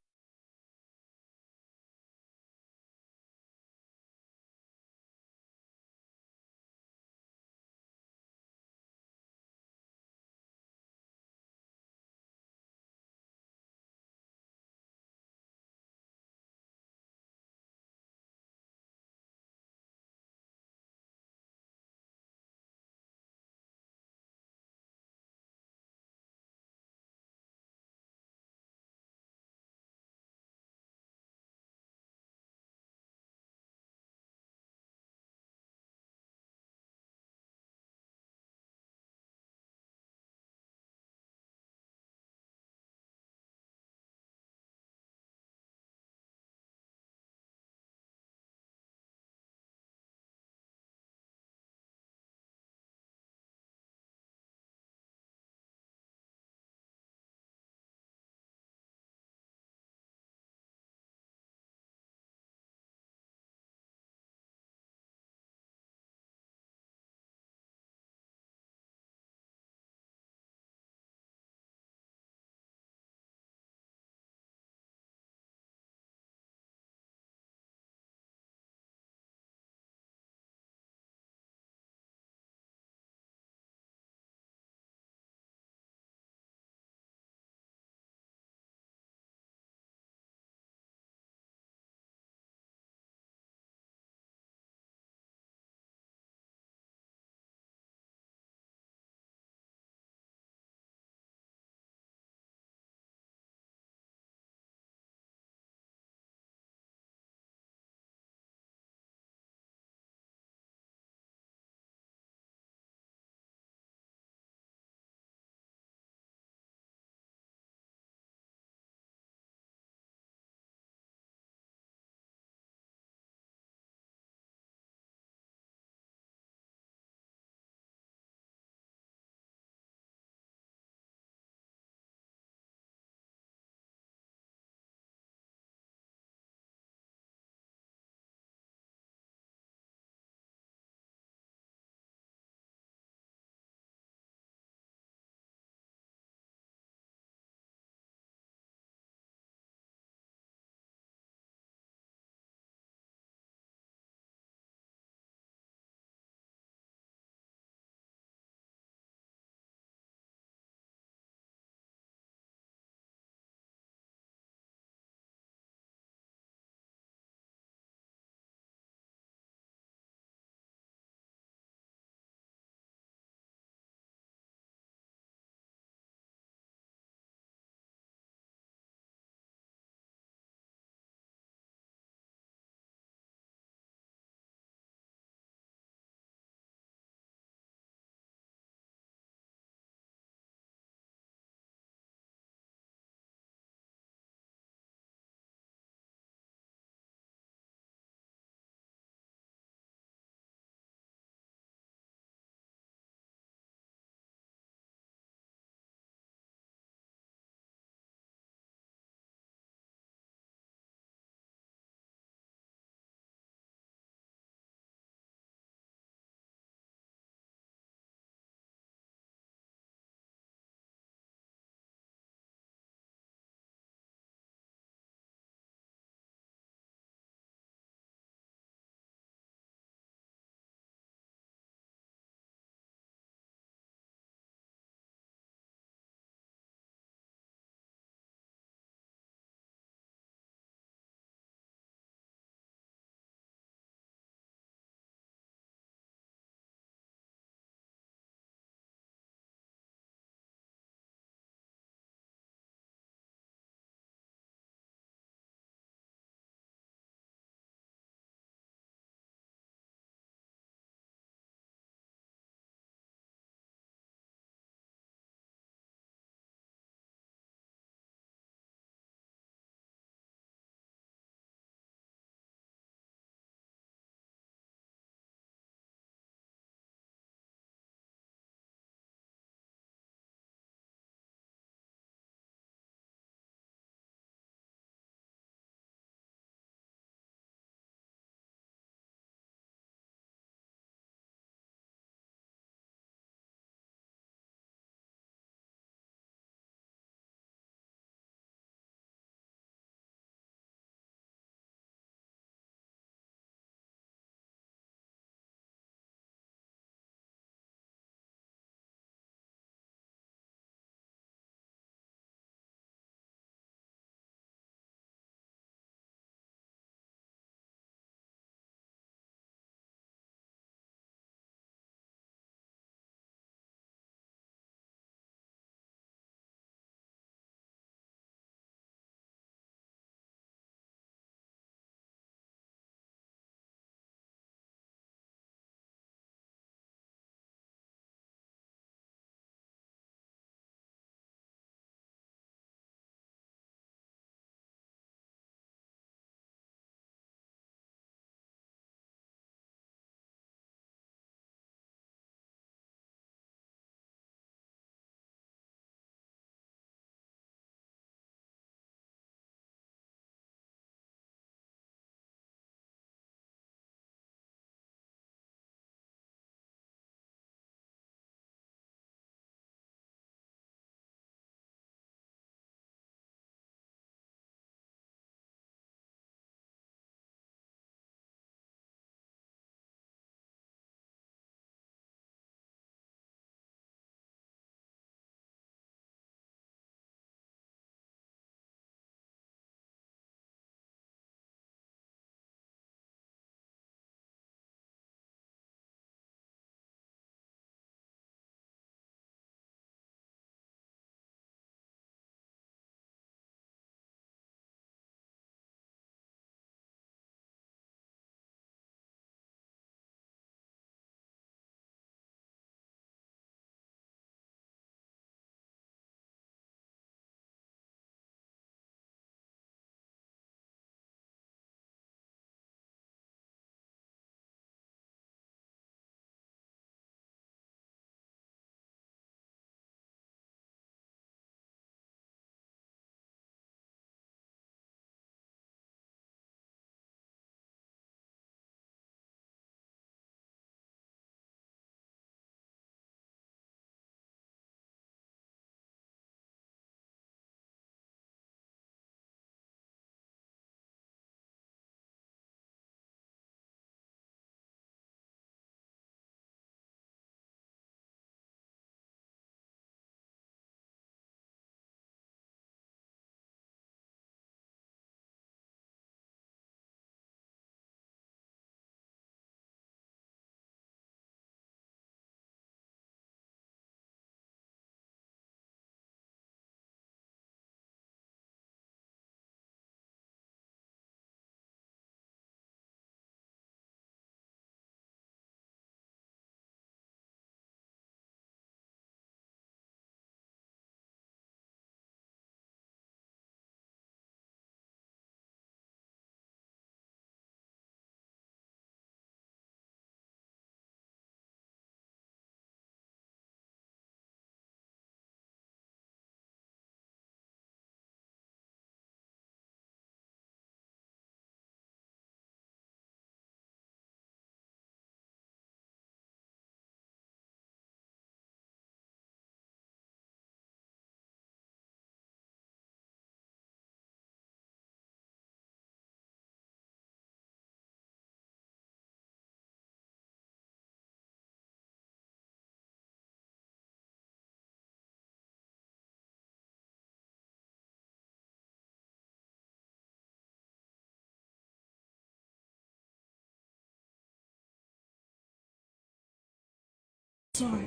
Sorry,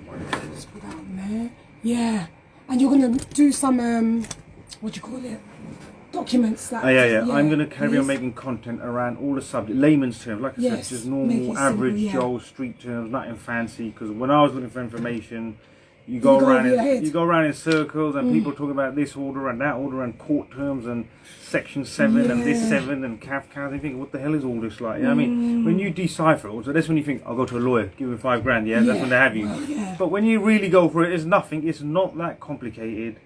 just put that on there. Yeah, and you're gonna do some what do you call it? Documents that. Yeah. I'm going to carry on making content around all the subject, layman's terms, like I said, just normal, average Joe street terms, nothing fancy. Because when I was looking for information, you go around in circles, and people talk about this order and that order and court terms and section 7 and this 7 and CAF, you think, what the hell is all this like? You know what I mean? When you decipher it, so that's when you think, I'll go to a lawyer, give him $5,000, that's when they have you. But when you really go for it, it's nothing, it's not that complicated.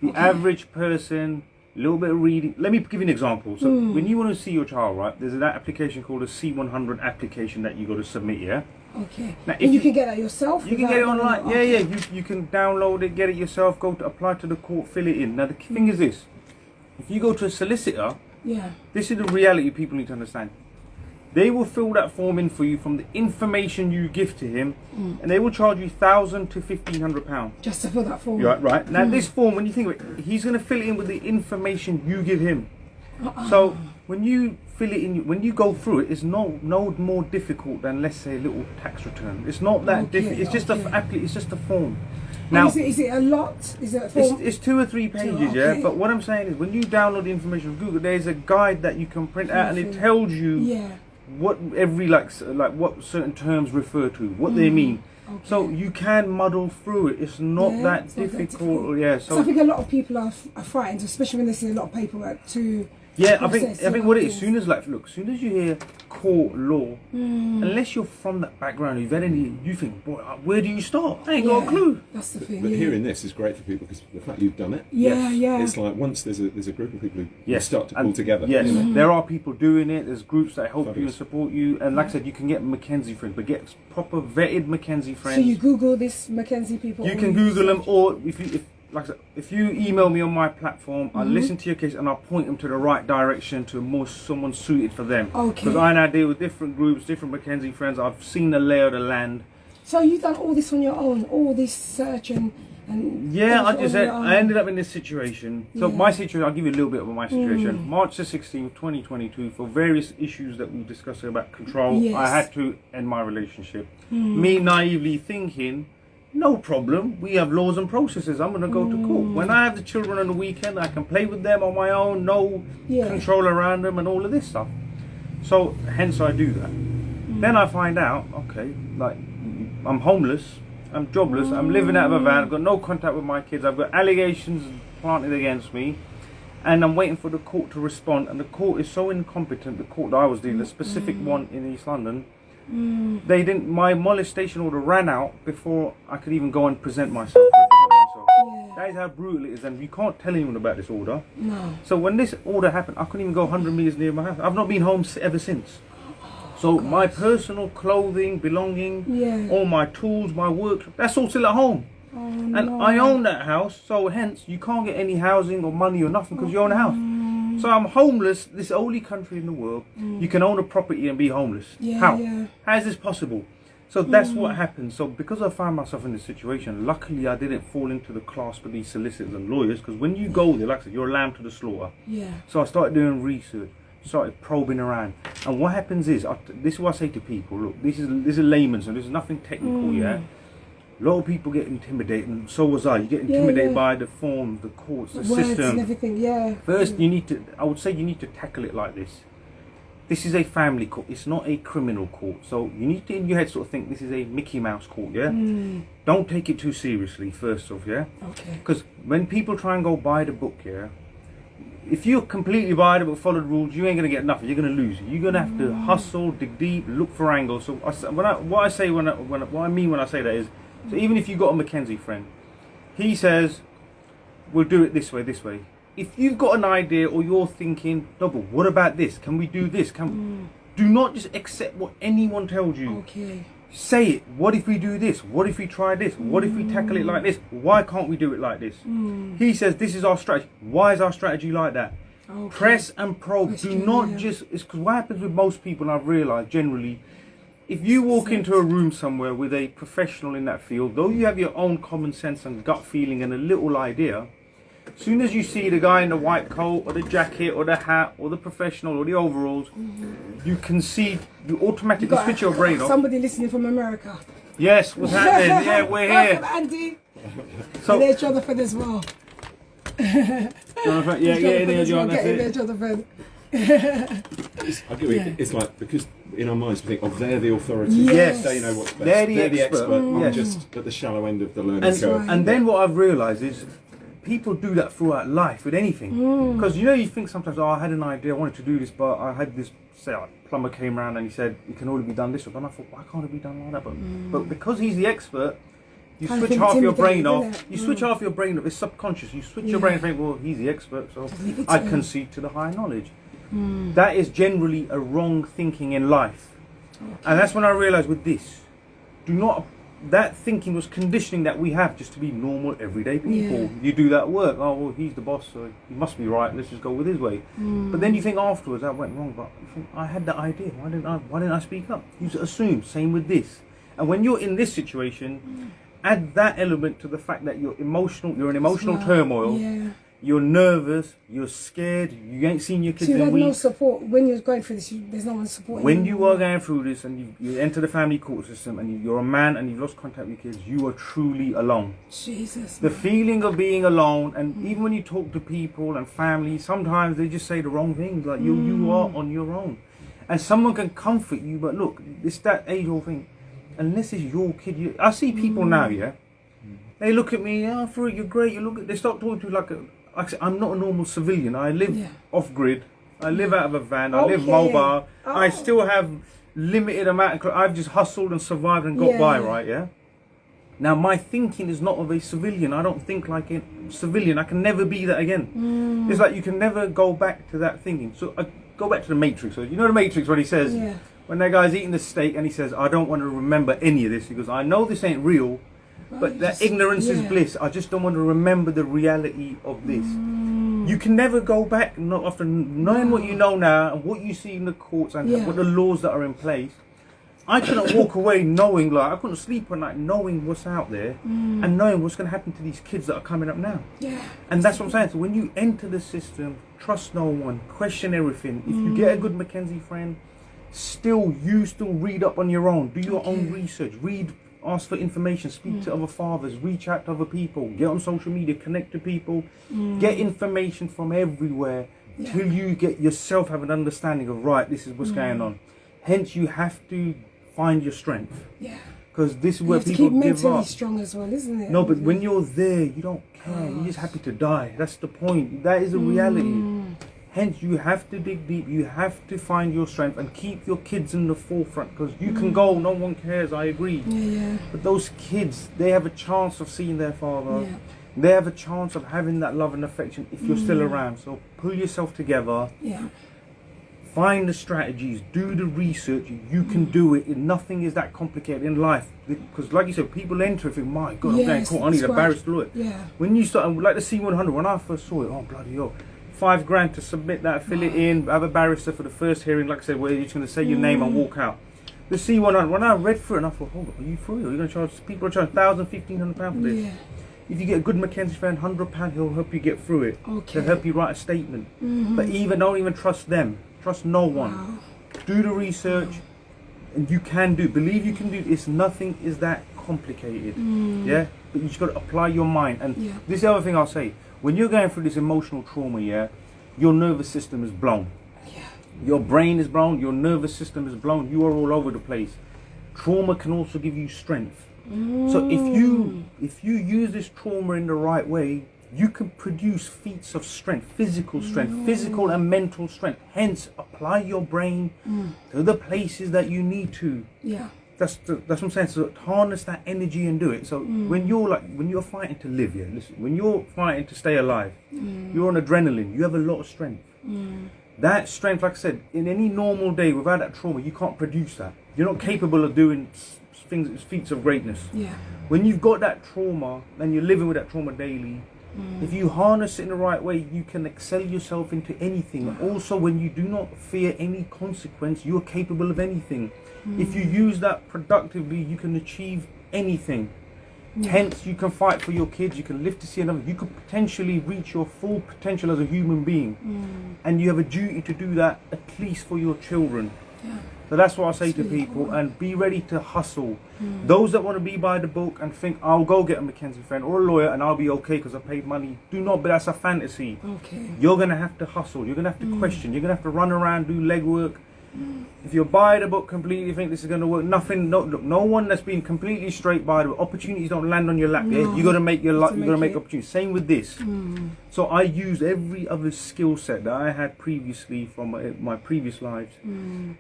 The average person, a little bit of reading. Let me give you an example. So when you want to see your child, right, there's that application called a C100 application that you got to submit, yeah? Okay. Now, and you can get that yourself? You can get it online. Yeah. You can download it, get it yourself, go to apply to the court, fill it in. Now the thing is this, if you go to a solicitor, this is the reality people need to understand. They will fill that form in for you from the information you give to him, and they will charge you £1,000 to £1,500. Just to fill that form. Right. Now this form, when you think of it, he's going to fill it in with the information you give him. So when you fill it in, when you go through it, it's no more difficult than, let's say, a little tax return. It's not that difficult. It's just it's just a form. Now, is it a lot? Is it a form? It's 2 or 3 pages, yeah. But what I'm saying is, when you download the information from Google, there's a guide that you can print out, and it tells you what every like what certain terms refer to, what they mean. So you can muddle through it. It's not that difficult. Yeah. So I think a lot of people are frightened, especially when they see a lot of paperwork to. Yeah, I think what it is, soon as you hear court law, unless you're from that background, you've had any, you think, boy, where do you start? I ain't got a clue. That's the thing. But hearing this is great for people because the fact you've done it. It's like once there's a group of people who start to pull together. Yes, there are people doing it. There's groups that help you and support you, and like I said, you can get Mackenzie friends, but get proper vetted Mackenzie friends. So you Google this Mackenzie people. You can Google them, or like I said, if you email me on my platform, I'll listen to your case and I'll point them to the right direction to someone suited for them. Because I now deal with different groups, different Mackenzie friends. I've seen the lay of the land. So you've done all this on your own, all this search and yeah, I ended up in this situation. So my situation, I'll give you a little bit of my situation. March the 16th, 2022, for various issues that we discussed about control, I had to end my relationship. Me naively thinking, no problem, we have laws and processes, I'm going to go to court. When I have the children on the weekend, I can play with them on my own, no control around them and all of this stuff. So hence I do that. Then I find out, okay, like I'm homeless, I'm jobless, I'm living out of a van, I've got no contact with my kids, I've got allegations planted against me, and I'm waiting for the court to respond, and the court is so incompetent, the court that I was dealing, the specific one in East London, they didn't, my molestation order ran out before I could even go and present myself. That is how brutal it is, and you can't tell anyone about this order. So when this order happened, I couldn't even go 100 meters near my house. I've not been home ever since. So my personal clothing, belonging, all my tools, my work, that's all still at home. And I own that house, so hence you can't get any housing or money or nothing because you own a house. So I'm homeless, this only country in the world, you can own a property and be homeless. How? How is this possible? So that's what happened. So because I found myself in this situation, luckily I didn't fall into the clasp of these solicitors and lawyers, because when you go there, like I said, you're a lamb to the slaughter. So I started doing research, started probing around. And what happens is, this is what I say to people, look, this is layman, so this is nothing technical, A lot of people get intimidated, and so was I. You get intimidated by the forms, the courts, the system. And everything, First, I would say you need to tackle it like this. This is a family court. It's not a criminal court. So you need to, in your head, sort of think this is a Mickey Mouse court, Don't take it too seriously, first off, Because when people try and go by the book, if you completely buy the book, follow the rules, you ain't going to get nothing. You're going to lose. You're going to have to hustle, dig deep, look for angles. So what I mean when I say that is, so even if you've got a Mackenzie friend, he says, we'll do it this way. If you've got an idea or you're thinking, no, but what about this? Can we do this? Do not just accept what anyone tells you. Say it. What if we do this? What if we try this? What if we tackle it like this? Why can't we do it like this? He says, this is our strategy. Why is our strategy like that? Press and probe. Do not just, it's because what happens with most people, and I've realised generally, if you walk into a room somewhere with a professional in that field, though you have your own common sense and gut feeling and a little idea, as soon as you see the guy in the white coat or the jacket or the hat or the professional or the overalls, you can see, you automatically switch your brain off. Somebody listening from America. Yes, what's happening? Yeah, we're here. Welcome, Andy. So, And there's Jonathan as well. Jonathan, yeah, there, John, that's Get in there, it. Jonathan. I get it. It's like, because in our minds we think, oh, they're the authority. Yes. They know what's best. They're the the expert. expert. Yeah. I'm just at the shallow end of the learning And, curve. and then what I've realised is people do that throughout life with anything. Because you think sometimes, oh, I had an idea, I wanted to do this, but I had this, say, like, plumber came around and he said, it can only be done this way. And I thought, why can't it be done like that? But because he's the expert, you Kind of switch half your brain intimidating, off. isn't it? You switch half your brain off. It's subconscious. You switch your brain and think, well, he's the expert, so leave it to I him. concede to the higher knowledge. That is generally a wrong thinking in life. And that's when I realised with this, that thinking was conditioning that we have just to be normal, everyday people. Yeah. You do that at work, oh, well, he's the boss, so he must be right, let's just go with his way. But then you think afterwards, that went wrong, but you think, I had that idea, why didn't I speak up? You just assume, same with this. And when you're in this situation, add that element to the fact that you're in emotional turmoil, you're nervous, you're scared, you ain't seen your kids So you in had no weeks. support when you're going through this. There's no one supporting When you. you are going through this and you enter the family court system and you're a man and you've lost contact with your kids, you are truly alone. Jesus. The feeling of being alone, and even when you talk to people and family, sometimes they just say the wrong things, like you are on your own. And someone can comfort you, but look, it's that age-old thing. Unless it's your kid, I see people now, yeah, they look at me, oh, Farouk, you're great, they start talking to you like I said, I'm not a normal civilian. I live off-grid. I live out of a van. I live mobile. I still have limited amount of... I've just hustled and survived and got by, right, yeah? Now, my thinking is not of a civilian. I don't think like a civilian. I can never be that again. It's like you can never go back to that thinking. So I go back to the Matrix. So you know the Matrix when he says... When that guy's eating the steak and he says, I don't want to remember any of this. He goes, I know this ain't real. But that ignorance is bliss. I just don't want to remember the reality of this. You can never go back, not after knowing what you know now and what you see in the courts and what the laws that are in place. I couldn't walk away knowing, like, I couldn't sleep at night knowing what's out there and knowing what's going to happen to these kids that are coming up now. And that's what I'm saying. So when you enter the system, trust no one, question everything. If you get a good Mackenzie friend, still read up on your own, do your own research, ask for information, speak to other fathers, reach out to other people, get on social media, connect to people, get information from everywhere till you get yourself have an understanding of, right, this is what's going on. Hence you have to find your strength. Because this is where people keep give mentally up. strong as well, isn't it? No, but when you're there, you don't care. You're just happy to die. That's the point. That is a reality. Hence, you have to dig deep. You have to find your strength and keep your kids in the forefront. Because you can go, no one cares, I agree. But those kids, they have a chance of seeing their father. They have a chance of having that love and affection if you're still around. So pull yourself together. Find the strategies. Do the research. You can do it. Nothing is that complicated in life. Because like you said, people enter and think, my God, I'm going court. I need a barrister lawyer. When you start, like the C100, when I first saw it, oh, bloody hell. $5,000 to submit that, fill it in, have a barrister for the first hearing, like I said, where you're just going to say your name and walk out. The C100, when I read through it, and I thought, hold on, are you for real? You're going to charge, people are charging £1,000, £1,500 for this. If you get a good Mackenzie friend, £100, he'll help you get through it. He'll help you write a statement. But don't even trust them. Trust no one. Do the research, and you can do, believe you can do this. Nothing is that complicated. Yeah? But you just got to apply your mind. And this is the other thing I'll say. When you're going through this emotional trauma, your nervous system is blown. Your brain is blown, your nervous system is blown, you are all over the place. Trauma can also give you strength. So if you use this trauma in the right way, you can produce feats of strength, physical and mental strength. Hence, apply your brain to the places that you need to. That's what I'm saying. So harness that energy and do it. So when you're fighting to live, listen, when you're fighting to stay alive, you're on adrenaline. You have a lot of strength. That strength, like I said, in any normal day without that trauma, you can't produce that. You're not capable of doing feats of greatness. When you've got that trauma and you're living with that trauma daily, if you harness it in the right way, you can excel yourself into anything. Also, when you do not fear any consequence, you're capable of anything. If you use that productively, you can achieve anything. Hence, you can fight for your kids, you can live to see another, you could potentially reach your full potential as a human being. And you have a duty to do that at least for your children. So that's what I say to people, and be ready to hustle. Those that want to be by the book and think, I'll go get a Mackenzie friend or a lawyer and I'll be okay because I paid money, do not, but that's a fantasy. Okay. You're going to have to hustle, you're going to have to question, you're going to have to run around, do legwork. If you buy the book completely, think this is going to work, no one that's been completely straight by the book, opportunities don't land on your lap, yeah? You got to make your luck, you got to make opportunities. Same with this. So I used every other skill set that I had previously from my previous lives.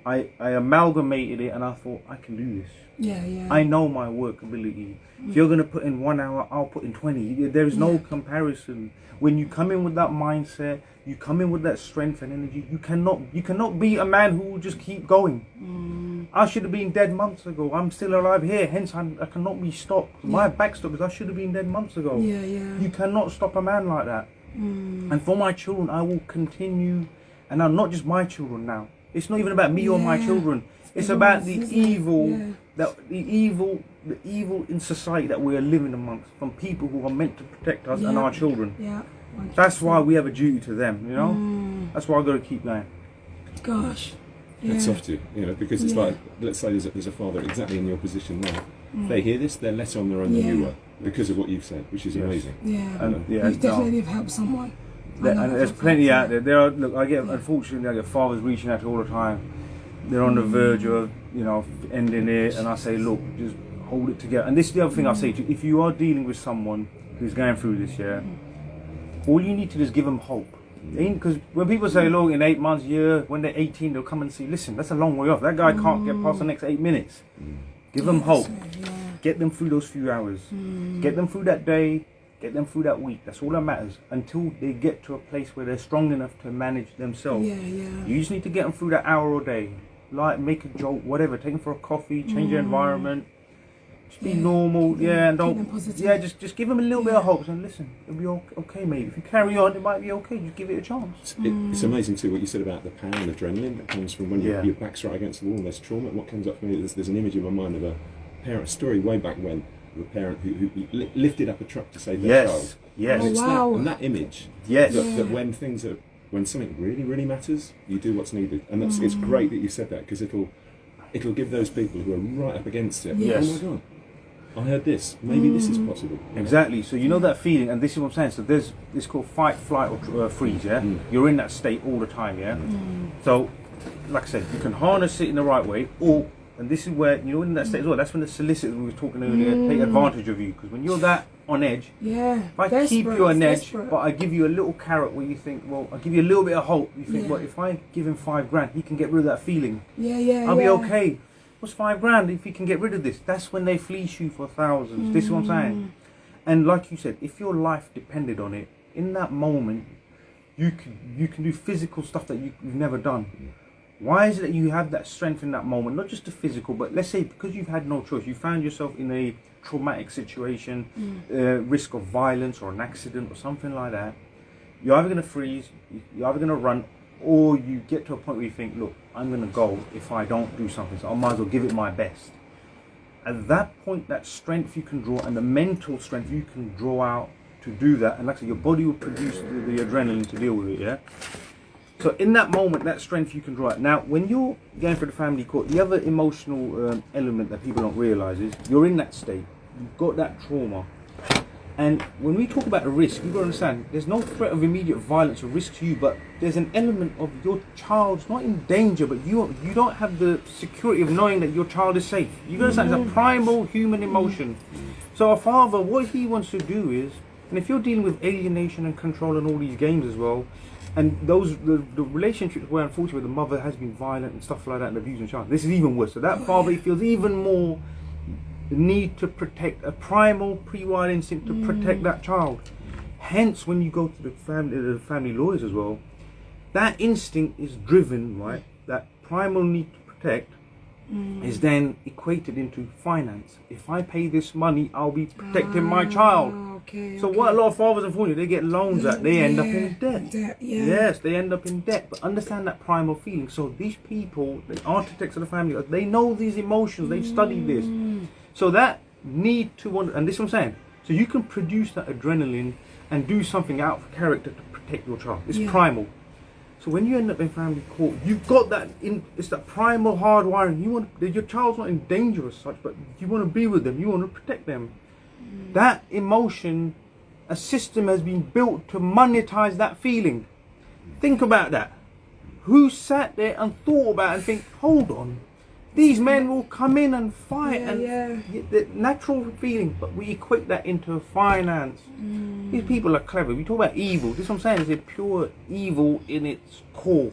I amalgamated it and I thought, I can do this. Yeah. I know my work ability. If you're going to put in 1 hour, I'll put in 20. There's no comparison. When you come in with that mindset, you come in with that strength and energy, you cannot be a man who will just keep going. I should have been dead months ago. I'm still alive here, hence I cannot be stopped. My back's stopped because I should have been dead months ago. You cannot stop a man like that. And for my children, I will continue, and I'm not just my children now. It's not even about me or my children. It's about the evil, the evil in society that we are living amongst, from people who are meant to protect us and our children. That's why we have a duty to them, you know. That's why I've got to keep going. Gosh. It's off to you, you know, because it's like, let's say there's a father exactly in your position now. They hear this, they're less on their own than you were because of what you've said, which is amazing. You definitely have helped someone. And there's plenty out there. Unfortunately, I get fathers reaching out all the time. They're on the verge of, you know, ending it, and I say, look, just hold it together. And this is the other thing I say to you: if you are dealing with someone who's going through this, all you need to do is give them hope. Because when people say, look, in 8 months, year, when they're 18, they'll come and see. Listen, that's a long way off. That guy can't get past the next 8 minutes. Give them hope. Get them through those few hours. Get them through that day. Get them through that week. That's all that matters, until they get to a place where they're strong enough to manage themselves. You just need to get them through that hour or day. Like, make a joke, whatever. Take them for a coffee, change their environment. Just be normal, and don't. Just give them a little bit of hope. And listen, it'll be okay, mate. If you carry on, it might be okay. Just give it a chance. It's amazing too what you said about the power and adrenaline that comes from when your back's right against the wall and there's trauma. And what comes up for me is there's an image in my mind of a parent story way back when, of a parent who lifted up a truck to save their child. And that image. That when things are, when something really, really matters, you do what's needed. And that's it's great that you said that, because it'll give those people who are right up against it. Oh my God, I heard this. Maybe this is possible. Exactly. So you know that feeling, and this is what I'm saying. So there's this called fight, flight, or freeze. You're in that state all the time. So, like I said, you can harness it in the right way, and this is where you're in that state as well. That's when the solicitors we were talking earlier take advantage of you, because when you're that on edge, if I keep you on edge, but I give you a little carrot where you think, well, I give you a little bit of hope. You think, well, if I give him $5,000, he can get rid of that feeling. I'll be okay. What's $5,000 if he can get rid of this? That's when they fleece you for thousands. This is what I'm saying. And like you said, if your life depended on it, in that moment, you can do physical stuff that you've never done. Why is it that you have that strength in that moment? Not just the physical, but let's say because you've had no choice, you found yourself in a traumatic situation, risk of violence or an accident or something like that. You're either going to freeze, you're either going to run, or you get to a point where you think, look, I'm going to go if I don't do something, so I might as well give it my best. At that point, that strength you can draw, and the mental strength you can draw out to do that, and like I said, your body will produce the adrenaline to deal with it, So in that moment, that strength you can draw out. Now, when you're going for the family court, the other emotional element that people don't realise is you're in that state. You've got that trauma. And when we talk about the risk, you've got to understand, there's no threat of immediate violence or risk to you, but there's an element of your child's not in danger, but you don't have the security of knowing that your child is safe. You've got to understand, it's a primal human emotion. So a father, what he wants to do is, and if you're dealing with alienation and control and all these games as well, and the relationships where unfortunately the mother has been violent and stuff like that and abusing the child, this is even worse. So that father, he feels even more the need to protect, a primal pre-wired instinct to protect that child. Hence, when you go to the family lawyers as well, that instinct is driven, right? That primal need to protect is then equated into finance. If I pay this money, I'll be protecting my child. So what a lot of fathers, unfortunately, they get loans at, they end up in debt. Yes, they end up in debt. But understand that primal feeling. So these people, the architects of the family, they know these emotions. They've studied this. So that need to want, and this is what I'm saying. So you can produce that adrenaline and do something out of character to protect your child. It's primal. So when you end up in family court, you've got that it's that primal hardwiring. Your child's not in danger as such, but you want to be with them, you want to protect them. That emotion, a system has been built to monetize that feeling. Think about that. Who sat there and thought about it and think, hold on, these men will come in and fight the natural feeling, but we equate that into finance. These people are clever. We talk about evil. This is what I'm saying, it's a pure evil in its core.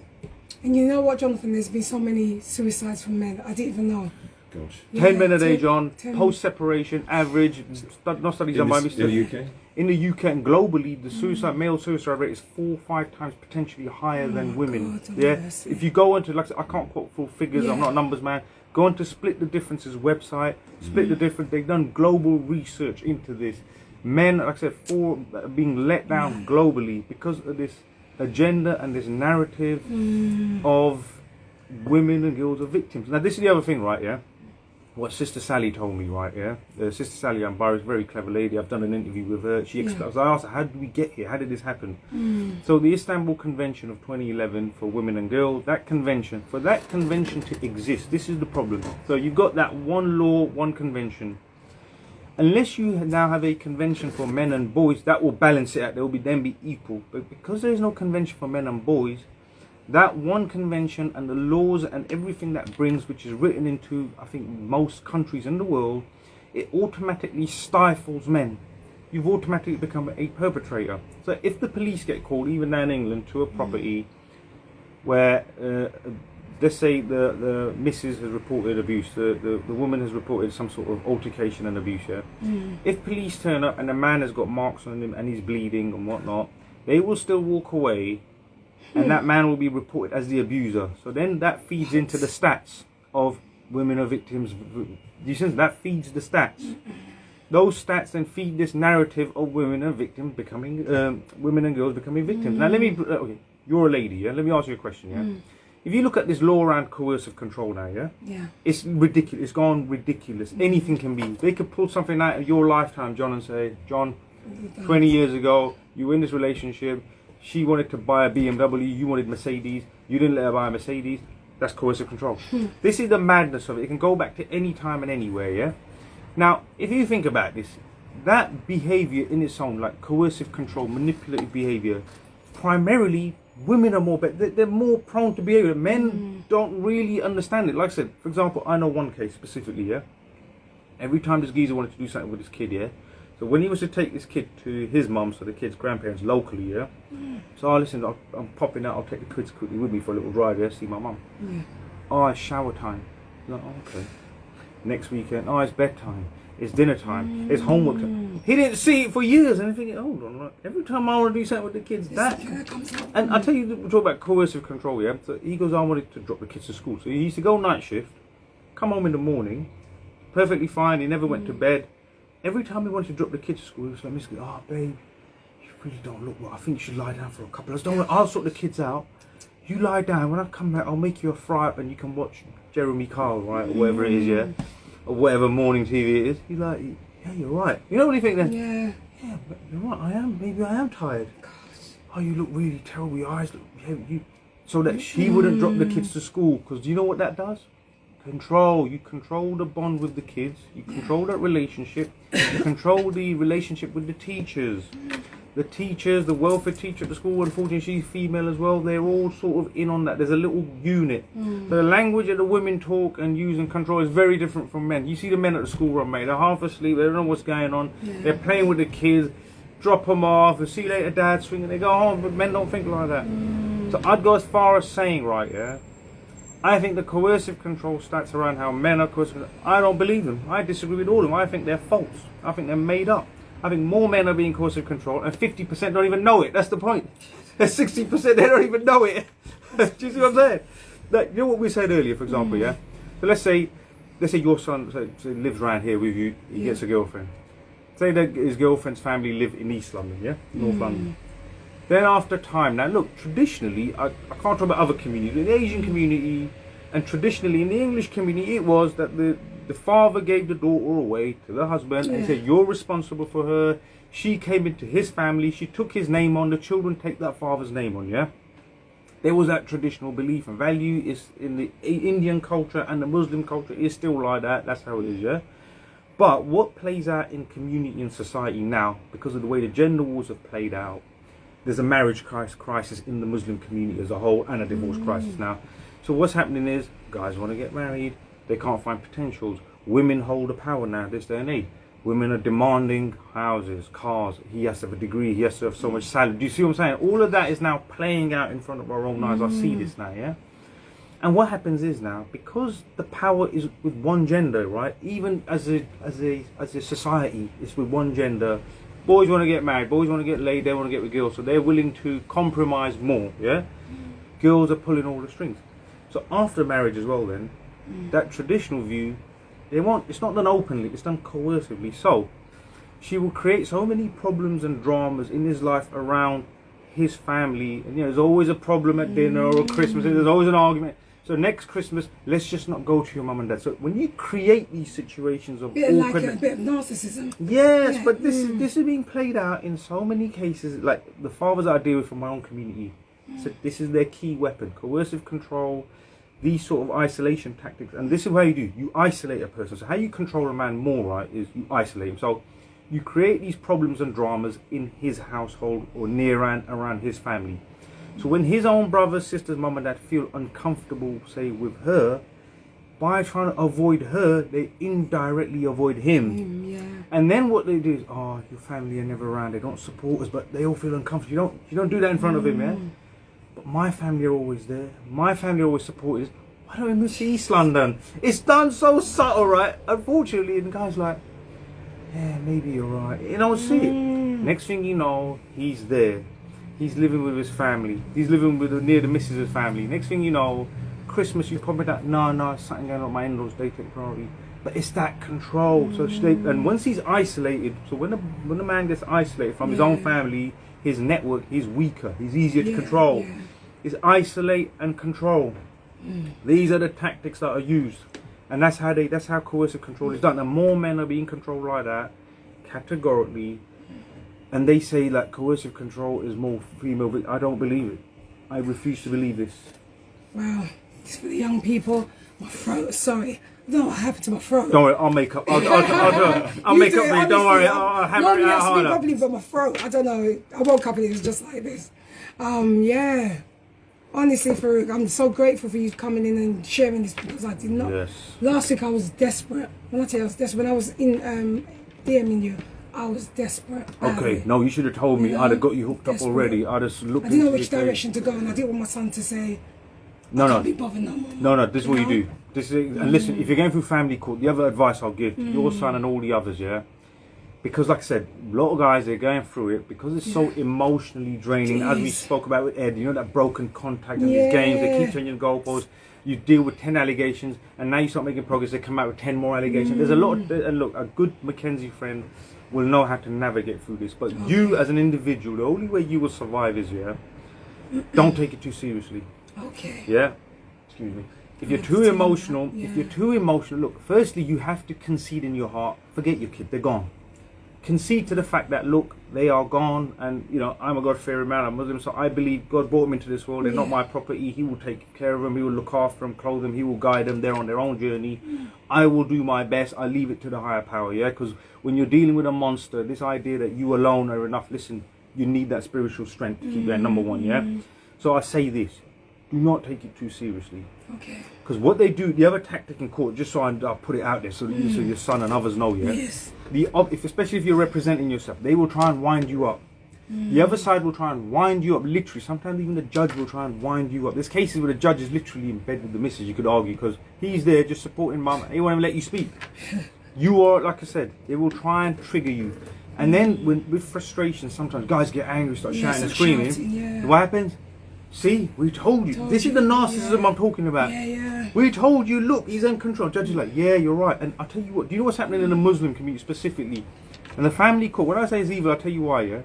And you know what, Jonathan, there's been so many suicides from men, I didn't even know. Gosh. 10 men a day, John, post-separation, average, not studies done by me. In the UK? In the UK and globally, the male suicide rate is 4 or 5 times potentially higher than women. God, If you go into, like I said, I can't quote full figures, I'm not a numbers man. Go on to Split the Difference's website, Split the Difference, they've done global research into this. Men, like I said, are being let down globally because of this agenda and this narrative of women and girls are victims. Now this is the other thing, right, yeah? What Sister Sally told me, right, yeah? Sister Sally Ambar is a very clever lady. I've done an interview with her. She explains, I asked her, how did we get here? How did this happen? So the Istanbul Convention of 2011 for women and girls, for that convention to exist, this is the problem. So you've got that one law, one convention. Unless you now have a convention for men and boys, that will balance it out. They will then be equal. But because there is no convention for men and boys, that one convention and the laws and everything that brings, which is written into, I think, most countries in the world, it automatically stifles men. You've automatically become a perpetrator. So if the police get called, even down in England, to a property where, let's say the missus has reported abuse, the woman has reported some sort of altercation and abuse, if police turn up and the man has got marks on him and he's bleeding and whatnot, they will still walk away. And that man will be reported as the abuser. So then that feeds into the stats of women are victims. You see, that feeds the stats. Those stats then feed this narrative of women and victims becoming, women and girls becoming victims. Now let me, okay, you're a lady, yeah? Let me ask you a question, yeah? If you look at this law around coercive control now, yeah? It's ridiculous. It's gone ridiculous. Anything can be. They could pull something out of your lifetime, John, and say, John, 20 years ago, you were in this relationship. She wanted to buy a BMW, you wanted Mercedes, you didn't let her buy a Mercedes. That's coercive control. This is the madness of it. It can go back to any time and anywhere, yeah? Now, if you think about this, that behavior in its own, like coercive control, manipulative behavior, primarily women are they're more prone to behavior. Men don't really understand it. Like I said, for example, I know one case specifically, yeah? Every time this geezer wanted to do something with his kid, yeah? So when he was to take this kid to his mum, so the kid's grandparents locally, yeah? So listen, I'm popping out, I'll take the kids quickly with me for a little drive, yeah, see my mum. Oh, it's shower time. Like, oh, okay. Next weekend, oh, it's bedtime. It's dinner time. It's homework time. He didn't see it for years, and I'm thinking, hold on, right? Every time I want to do something with the kids, that... And I tell you, we talk about coercive control, yeah? So he goes, I wanted to drop the kids to school. So he used to go night shift, come home in the morning, perfectly fine, he never went to bed. Every time he wanted to drop the kids to school, he was like, Miss, oh, babe, you really don't look well. I think you should lie down for a couple of hours. Don't worry, I'll sort the kids out. You lie down. When I come back, I'll make you a fry up and you can watch Jeremy Kyle, right, or whatever it is, yeah? Or whatever morning TV it is. He's like, yeah, you're right. You know what do you think then? Yeah, but you're right, I am. Maybe I am tired. Gosh. Oh, you look really terrible. Your eyes look... So that she wouldn't drop the kids to school. Because do you know what that does? Control. You control the bond with the kids. You control that relationship. You control the relationship with the teachers. The teachers, the welfare teacher at the school, unfortunately she's female as well, they're all sort of in on that. There's a little unit. So the language that the women talk and use and control is very different from men. You see the men at the school run, mate, they're half asleep, they don't know what's going on. They're playing with the kids, drop them off, and see you later dad, swing, and they go home, but men don't think like that. So I'd go as far as saying, right, yeah, I think the coercive control stats around how men are coercive, I don't believe them. I disagree with all of them. I think they're false. I think they're made up. I think more men are being coercive controlled, and 50% don't even know it. That's the point. There's 60% they don't even know it. Do you see what I'm saying? Like, you know what we said earlier, for example, yeah? So let's say your son say lives around here with you, he gets a girlfriend. Say that his girlfriend's family live in East London, yeah? North London. Then after time, now look, traditionally, I can't talk about other communities, in the Asian community, and traditionally in the English community, it was that the father gave the daughter away to the husband and said, you're responsible for her. She came into his family, she took his name on, the children take that father's name on, yeah? There was that traditional belief and value. Is in the Indian culture and the Muslim culture is still like that. That's how it is, yeah. But what plays out in community and society now, because of the way the gender wars have played out, there's a marriage crisis in the Muslim community as a whole and a divorce crisis now. So what's happening is guys want to get married, they can't find potentials. Women hold the power now this day and age. Women are demanding houses, cars. He has to have a degree. He has to have so much salary. Do you see what I'm saying? All of that is now playing out in front of our own eyes. I see this now, yeah? And what happens is now, because the power is with one gender, right? Even as a society, it's with one gender. Boys want to get married. Boys want to get laid. They want to get with girls. So they're willing to compromise more, yeah? Girls are pulling all the strings. So after marriage as well then, that traditional view, it's not done openly, it's done coercively. So she will create so many problems and dramas in his life around his family. And there's always a problem at dinner or Christmas, and there's always an argument. So next Christmas, let's just not go to your mum and dad. So when you create these situations of awkward, like a bit of narcissism. Yes, but this is being played out in so many cases. Like the fathers I deal with from my own community, so this is their key weapon: coercive control. These sort of isolation tactics, and this is what you do. You isolate a person. So how you control a man more, right, is you isolate him. So you create these problems and dramas in his household or near and around his family. So when his own brothers, sisters, mum and dad feel uncomfortable, say, with her, by trying to avoid her, they indirectly avoid him. Yeah. And then what they do is, oh, your family are never around, they don't support us, but they all feel uncomfortable. You don't do that in front of him, yeah? But my family are always there. My family are always supportive. Why don't we move to East London? It's done so subtle, right? Unfortunately, the guy's like, yeah, maybe you're right. See it. Next thing you know, he's there. He's living with his family. He's living with near the missus' family. Next thing you know, Christmas, you probably that, no, something going on my in-laws, they take priority. But it's that control. So and once he's isolated, so when the man gets isolated from his own family, his network, he's weaker, he's easier to control. Is isolate and control. These are the tactics that are used, and that's how coercive control is done. And more men are being controlled like that, categorically. And they say that coercive control is more female. But I don't believe it. I refuse to believe this. Wow, it's for the young people. My throat, sorry. I don't know what happened to my throat. Don't worry, I'll make up. I'll make up for you. Don't worry, I'll hammer it out harder. Probably, but my throat, I don't know. I woke up and it was just like this. Yeah. Honestly, Farouk, I'm so grateful for you coming in and sharing this, because I did not. Yes. Last week I was desperate. When I tell you I was desperate, when I was in DMing you, I was desperate. Okay, no, you should have told me. I'd have got you hooked up already. I'd have looked. I didn't know which direction to go, and I didn't want my son to say, No. can't be bothered no more. No, this is what you do. And listen, if you're going through family court, the other advice I'll give to your son and all the others, yeah? Because like I said, a lot of guys, they're going through it because it's so emotionally draining. As we spoke about with Ed, that broken contact in these games, they keep changing the goalposts. You deal with 10 allegations, and now you start making progress, they come out with 10 more allegations. There's a lot and look, a good Mackenzie friend will know how to navigate through this. But you as an individual, the only way you will survive is, don't take it too seriously. Okay. Yeah? Excuse me. If you're too emotional, look, firstly, you have to concede in your heart, forget your kid, they're gone. Concede to the fact that, look, they are gone, and, I'm a God-fearing man, I'm Muslim, so I believe God brought them into this world, they're not my property, He will take care of them, He will look after them, clothe them, He will guide them, they're on their own journey. I will do my best, I leave it to the higher power, yeah? Because when you're dealing with a monster, this idea that you alone are enough, listen, you need that spiritual strength to keep going, number one, yeah? So I say this, do not take it too seriously. Okay. Because what they do, the other tactic in court, just so I'll put it out there so your son and others know, yeah? Yes. Especially if you're representing yourself, they will try and wind you up. The other side will try and wind you up, literally. Sometimes even the judge will try and wind you up. There's cases where the judge is literally in bed with the missus, you could argue, because he's there just supporting mum. He won't even let you speak. You are, like I said, they will try and trigger you. And then with frustration, sometimes guys get angry, start shouting and screaming. What happens? See, we told you. This is the narcissism I'm talking about. We told you, look, he's in control. Judge is like, yeah, you're right. And I'll tell you what, do you know what's happening in the Muslim community specifically? And the family court, when I say it's evil, I'll tell you why, yeah?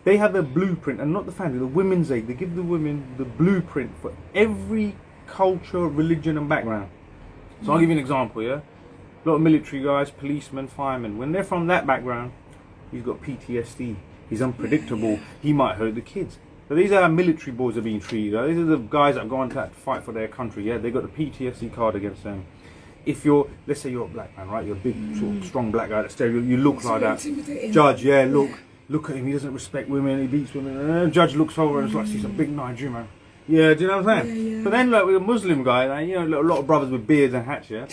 They have a blueprint, and not the family, the women's aid. They give the women the blueprint for every culture, religion, and background. So I'll give you an example, yeah? A lot of military guys, policemen, firemen, when they're from that background, he's got PTSD. He's unpredictable. He might hurt the kids. So these are how military boys are being treated. These are the guys that go on to fight for their country. Yeah, they got the PTSD card against them. If you're, let's say you're a black man, right? You're a big, sort of strong black guy. That you look like that. Judge, look at him. He doesn't respect women. He beats women. And then the judge looks over and it's like, he's a big Nigerian man. Yeah, do you know what I'm saying? Yeah. But then, like with a Muslim guy, like, you know, a lot of brothers with beards and hats, yeah.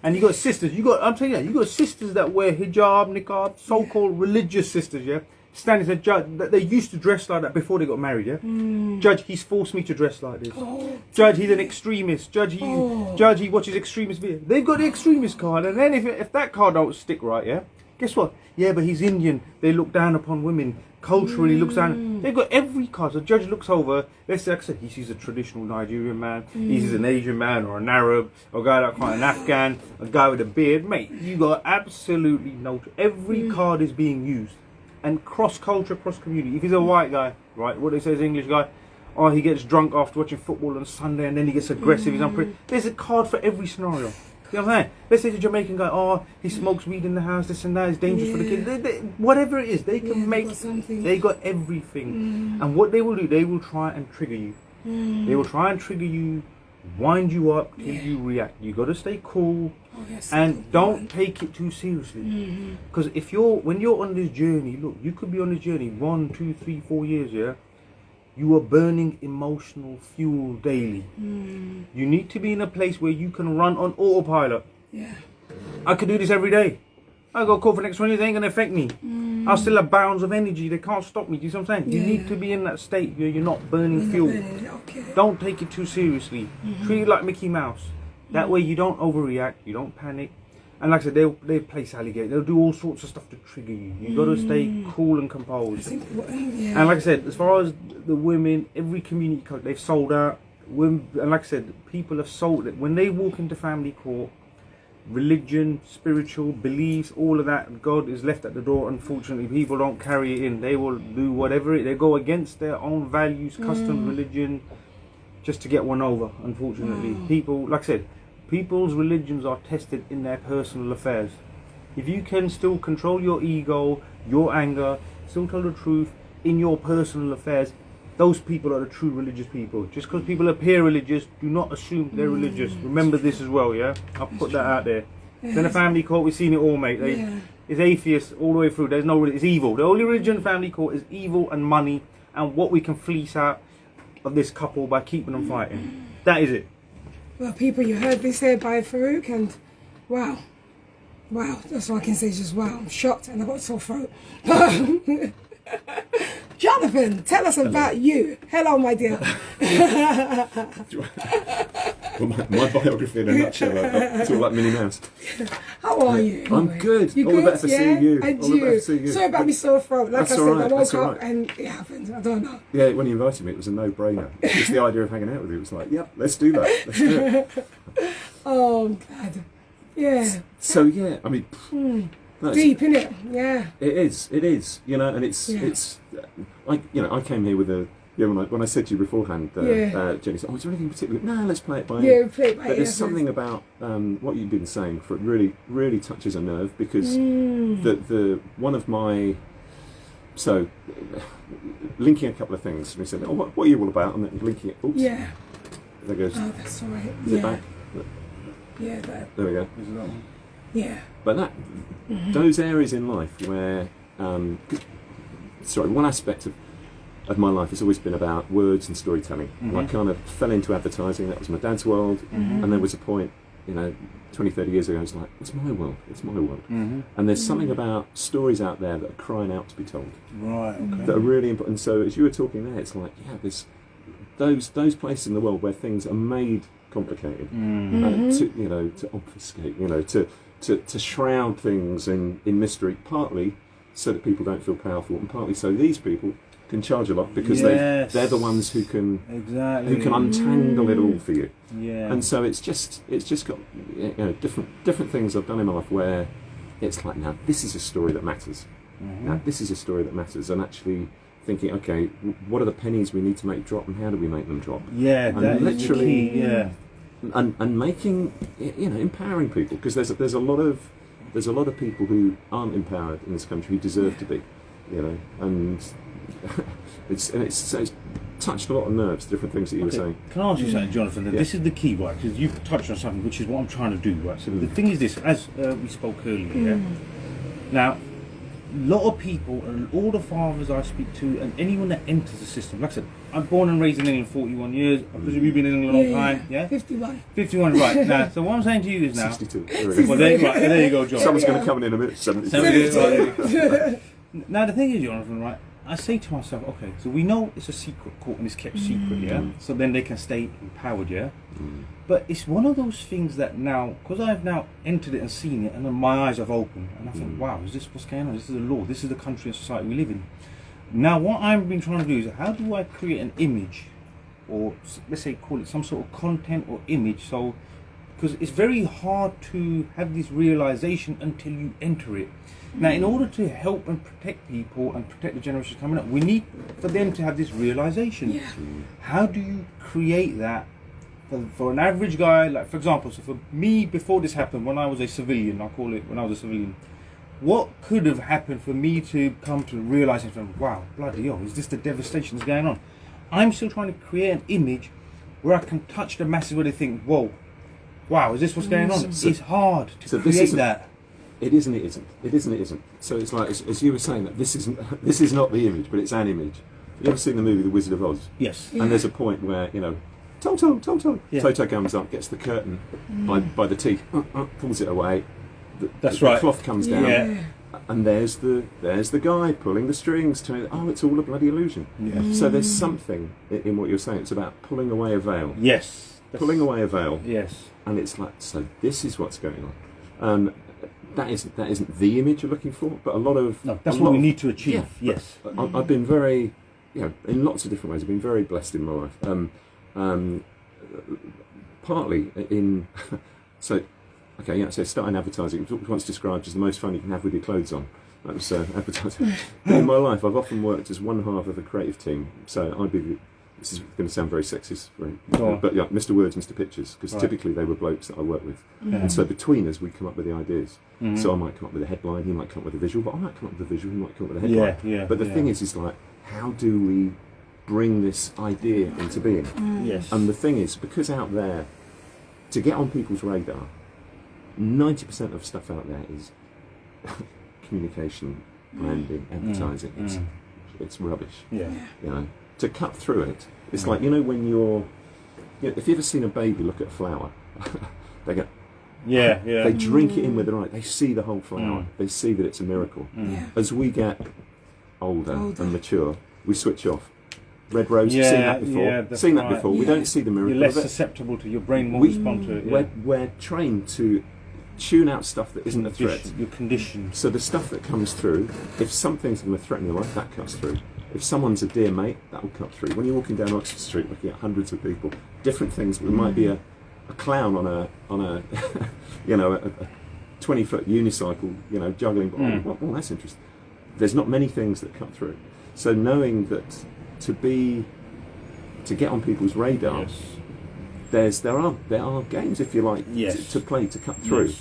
And you got sisters. I'm telling you, you got sisters that wear hijab, niqab, so-called religious sisters, yeah. Standing as a judge, that they used to dress like that before they got married, yeah. Judge, he's forced me to dress like this. Judge, he's an extremist. Judge, he watches extremist videos. They've got the extremist card, and then if that card don't stick right, yeah. Guess what? Yeah, but he's Indian. They look down upon women. Culturally looks down. They've got every card. So the judge looks over. Let's say, like I said, he sees a traditional Nigerian man. He sees an Asian man or an Arab or a guy like an Afghan, a guy with a beard. Mate, you got absolutely no. Every card is being used, and cross culture, cross community. If he's a white guy, right? What they say is English guy. Oh, he gets drunk after watching football on Sunday, and then he gets aggressive. He's unpretty. There's a card for every scenario. You know what I'm saying? Let's say the Jamaican guy, oh, he smokes weed in the house, this and that, is dangerous for the kids. Whatever it is, they can make, they got everything. And what they will do, they will try and trigger you. They will try and trigger you, wind you up till you react. You got to stay cool and don't take it too seriously. Because when you're on this journey, look, you could be on this journey 1, 2, 3, 4 years, yeah? You are burning emotional fuel daily. You need to be in a place where you can run on autopilot. Yeah. I could do this every day. I got called for the next 20 years, it ain't gonna affect me. I'll still have bounds of energy, they can't stop me. Do you see what I'm saying? You need to be in that state where you're not burning fuel. Don't take it too seriously. Treat it like Mickey Mouse. That way you don't overreact, you don't panic. And like I said, they'll place alligator. They'll do all sorts of stuff to trigger you. You got to stay cool and composed. And like I said, as far as the women, every community code, they've sold out. And like I said, people have sold it. When they walk into family court, religion, spiritual beliefs, all of that, God is left at the door. Unfortunately, people don't carry it in. They will do whatever they go against their own values, customs, religion, just to get one over. Unfortunately, people, like I said, people's religions are tested in their personal affairs. If you can still control your ego, your anger, still tell the truth in your personal affairs, those people are the true religious people. Just because people appear religious, do not assume they're religious. Remember this as well, yeah? I'll put that out there. In a family court, we've seen it all, mate. It's atheists all the way through. There's no religion. It's evil. The only religion in family court is evil and money and what we can fleece out of this couple by keeping them fighting. That is it. Well, people, you heard this here by Farouk, and wow, that's all I can say is just wow. I'm shocked, and I've got a sore throat. Jonathan, tell us about you. Hello, my dear. Well, my biography in a nutshell, it's all like Minnie Mouse. How are you? I'm good. You all good? the better for seeing you. And all the better for seeing you. Sorry about me sore throat. Like That's I said, all right. I woke That's all up right. and it happened. I don't know. Yeah, when you invited me, it was a no-brainer. Just the idea of hanging out with you was like, yep, let's do that. Let's do it. Oh, I'm glad. Yeah. So yeah, I mean, Deep, innit? Yeah. It is. You know, and it's. I came here with a. Yeah, when I said to you beforehand, Jenny said, "Oh, is there anything particular?" No, let's play it by ear. Yeah, play it by ear. But there's something about what you've been saying for it really touches a nerve because the one of my linking a couple of things. We said, "Oh, what are you all about?" And then linking it. Oops. Yeah. There goes. Oh, that's all right. Is it back? Yeah, that. There we go. Is it that one? Yeah. But those areas in life where, one aspect of my life has always been about words and storytelling. And I kind of fell into advertising. That was my dad's world. And there was a point, 20, 30 years ago, I was like, it's my world. And there's something about stories out there that are crying out to be told. Right, okay. That are really important. So as you were talking there, it's like, there's those places in the world where things are made complicated, to obfuscate, to shroud things in mystery, partly so that people don't feel powerful, and partly so these people can charge a lot because they're the ones who can untangle it all for you. Yeah. And so it's just got different things I've done in my life where it's like, now this is a story that matters. Now this is a story that matters, and actually thinking, okay, what are the pennies we need to make drop, and how do we make them drop? Yeah, and that literally, is the key, yeah. And making, empowering people, because there's a lot of people who aren't empowered in this country who deserve to be, and it's touched a lot of nerves, different things that you were saying. Can I ask you something, Jonathan? Yeah. This is the key, right? Because you've touched on something, which is what I'm trying to do, right? So the thing is this, as we spoke earlier, yeah? Now, a lot of people, and all the fathers I speak to, and anyone that enters the system, like I said, I'm born and raised in England 41 years. I presume you've been in England a long time, yeah? 51. 51, right. Now, so what I'm saying to you is now... 62. There we go. Well, there you go, John. Someone's going to come in a minute. 70. Now, the thing is, Jonathan, right? I say to myself, okay, so we know it's a secret court and it's kept secret, yeah? So then they can stay empowered, yeah? But it's one of those things that now, because I've now entered it and seen it, and then my eyes have opened, and I thought, wow, is this what's going on? This is the law, this is the country and society we live in. Now, what I've been trying to do is, how do I create an image, or let's say call it some sort of content or image, so, because it's very hard to have this realization until you enter it. Now, in order to help and protect people and protect the generations coming up, we need for them to have this realization. Yeah. How do you create that for an average guy? Like, for example, so for me, before this happened, when I was a civilian, I call it when I was a civilian, what could have happened for me to come to realizing from, wow, bloody hell, is this the devastation that's going on? I'm still trying to create an image where I can touch the masses where they think, whoa, wow, is this what's going on? It's hard to create that. It isn't, it isn't. It isn't, it isn't. So it's like, as you were saying, that this is not the image, but it's an image. Have you ever seen the movie The Wizard of Oz? Yes. And there's a point where, you know, Toto. Yeah. Toto comes up, gets the curtain by the teeth, pulls it away. That's the right. cloth comes down, Yeah. and there's the guy pulling the strings. It's all a bloody illusion. Yeah. So there's something in what you're saying. It's about pulling away a veil. Yes. Pulling away a veil. Yes. And it's like, so this is what's going on. That isn't the image you're looking for, but a lot of... No, that's what we need to achieve, yes. I've been very, in lots of different ways, I've been very blessed in my life. Partly in... so starting advertising, it was once described as the most fun you can have with your clothes on. That was advertising. In my life, I've often worked as one half of a creative team, so I'd be... This is going to sound very sexist, but yeah, Mr. Words, Mr. Pictures, because typically they were blokes that I work with. And so between us, we come up with the ideas. So I might come up with a headline, he might come up with a visual, but I might come up with a visual, he might come up with a headline. But the thing is like, how do we bring this idea into being? Yes. And the thing is, because out there, to get on people's radar, 90% of stuff out there is communication, branding, advertising. It's rubbish. Yeah. You know, to cut through it, it's like, you know, when if you've ever seen a baby look at a flower, they go, they drink it in with their eye, they see the whole flower, they see that it's a miracle. As we get older and mature, we switch off. Red rose, seen that before. We don't see the miracle. You're less of it. susceptible to, your brain won't respond to it. We're trained to tune out stuff that isn't a threat. You're conditioned. So the stuff that comes through, if something's going to threaten your life, that cuts through. If someone's a dear mate, that will cut through. When you're walking down Oxford Street looking at hundreds of people, different things, there might be a clown on a a 20-foot unicycle, juggling. Oh, that's interesting. There's not many things that cut through. So knowing that to get on people's radar, there are games, if you like, to play to cut through.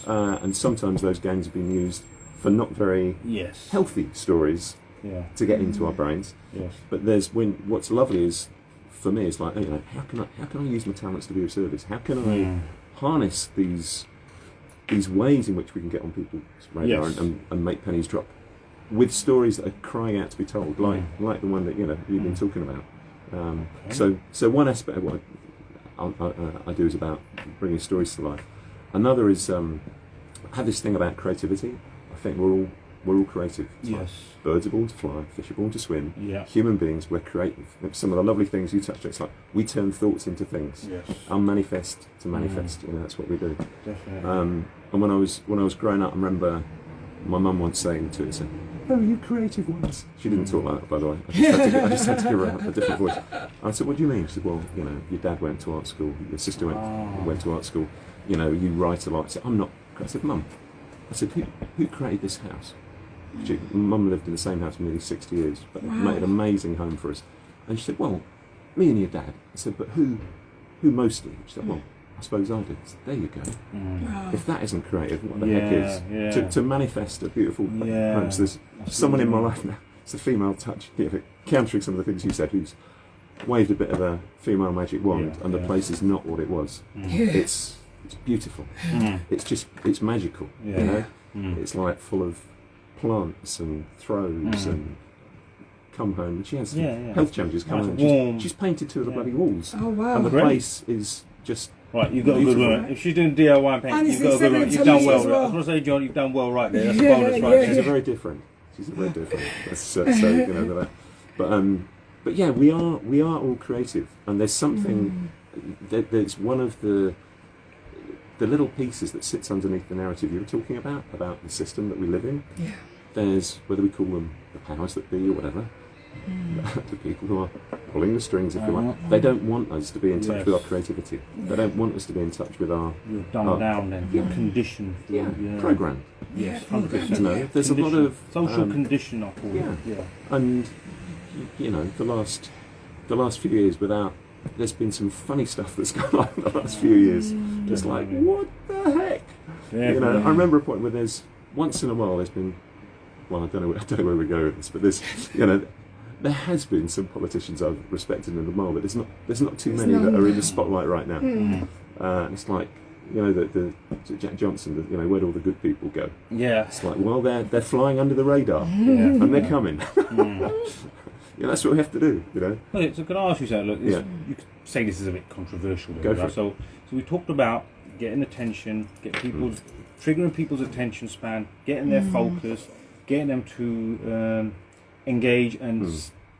And sometimes those games have been used for not very healthy stories to get into our brains. But what's lovely is, for me, is like, how can I use my talents to be of service? How can I harness these ways in which we can get on people's radar and make pennies drop with stories that are crying out to be told, like the one that you've been talking about. So one aspect of what I do is about bringing stories to life. Another is I have this thing about creativity. I think we're all creative. It's like birds are born to fly, fish are born to swim. Human beings, we're creative. Some of the lovely things you touched on, it's like we turn thoughts into things. Unmanifest to manifest. That's what we do. Definitely. And when I was growing up, I remember my mum once saying to it, "Oh, you creative ones." She didn't talk like that, by the way. I just had to give her a different voice. I said, "What do you mean?" She said, "Well, your dad went to art school, your sister went to art school. You write a lot." I said, "I'm not." I said, "Mum," I said, who created this house?" Mum lived in the same house for nearly 60 years, but made an amazing home for us. And she said, "Well, me and your dad." I said, "But who mostly?" She said, "Well, I suppose I did." I said, "There you go. If that isn't creative, what the heck is?" To manifest a beautiful home. So there's someone in my life now, it's a female touch, countering some of the things you said, who's waved a bit of a female magic wand, Yeah, and the yeah. place is not what it was. It's beautiful. It's magical. Yeah. You know, Mm. it's like full of plants and throws and come home. And she has health challenges. Come Nice, home. warm. She's painted 2 of the bloody walls. Oh, wow. And the Great. place is just. Right, you've got a good Beautiful. woman. If she's doing DIY paint, And you've it's got a good woman. You've excellent done to me well. as I well. was going to say, John, you've done well right there. That's Yeah, a bonus right yeah, She's there. a very different. She's a very different. That's, so you know that. But yeah, we are all creative, and there's something. There's one of the little pieces that sits underneath the narrative you were talking about the system that we live in. Yeah. There's, whether we call them the powers that be or whatever, the people who are pulling the strings, if you like, they don't want us to be in touch Yes. with our creativity. They don't want us to be in touch with our You're dumbed down then. You're conditioned. program. Yes, Yeah, 100%. You know, there's a lot of social condition, I call it. yeah. Yeah. And you know, the last few years, there's been some funny stuff that's gone on in the last few years. Just like, what the heck? Yeah, You know, I remember a point where there's once in a while there's been, well, I don't know where we go with this, but there's, you know, there has been some politicians I've respected and admired, but there's not too many that are in the spotlight right now. It's like, you know, the Jack Johnson, you know, where'd all the good people go? Yeah. It's like, well, they're flying under the radar, Yeah. and they're coming. Yeah, that's what we have to do, you know. Well, so can I ask you something? Look, Yeah. you could say this is a bit controversial. Go for right? it. So we talked about getting attention, triggering people's attention span, getting their focus, getting them to engage, and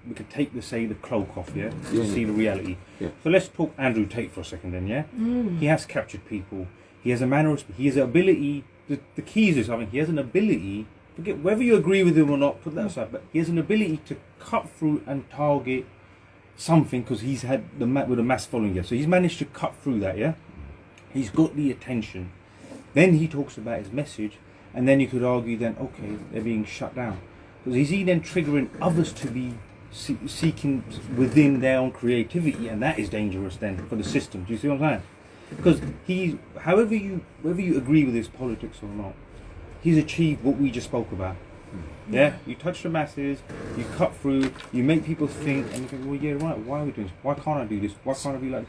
we could take the cloak off, Yeah. see the reality. Yeah. So let's talk Andrew Tate for a second, then. Yeah, he has captured people. He has a manner of speech. He has an ability. The key is this. I mean, he has an ability. Forget whether you agree with him or not. Put that aside. But he has an ability to cut through and target something because he's had with a mass following. Yeah. So he's managed to cut through that. Yeah. He's got the attention. Then he talks about his message, and then you could argue then, okay, they're being shut down. Because is he then triggering others to be seeking within their own creativity, and that is dangerous then for the system. Do you see what I'm saying? Because whether you agree with his politics or not, he's achieved what we just spoke about. Yeah, you touch the masses, you cut through, you make people think, and you think, well, yeah, right. Why are we doing this? Why can't I do this? Why can't I be like?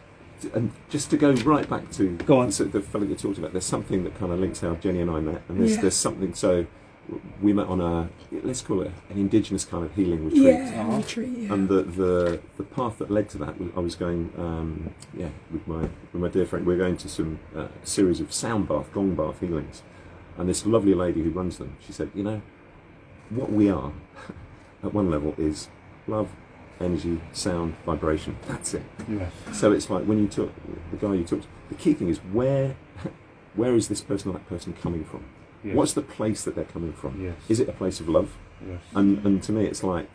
And just to go right back to Go on. the fellow you talked about, there's something that kind of links how Jenny and I met, and Yeah. there's something. So we met on let's call it an indigenous kind of healing retreat. Yeah, retreat. Yeah. And the path that led to that, I was going, with my dear friend. We're going to some series of sound bath, gong bath healings, and this lovely lady who runs them, she said, you know, what we are at one level is love, energy, sound, vibration. That's it. Yes. So it's like when you talk, the guy you talked, the key thing is where is this person or that person coming from? Yes. What's the place that they're coming from? Yes. Is it a place of love? Yes. And to me, it's like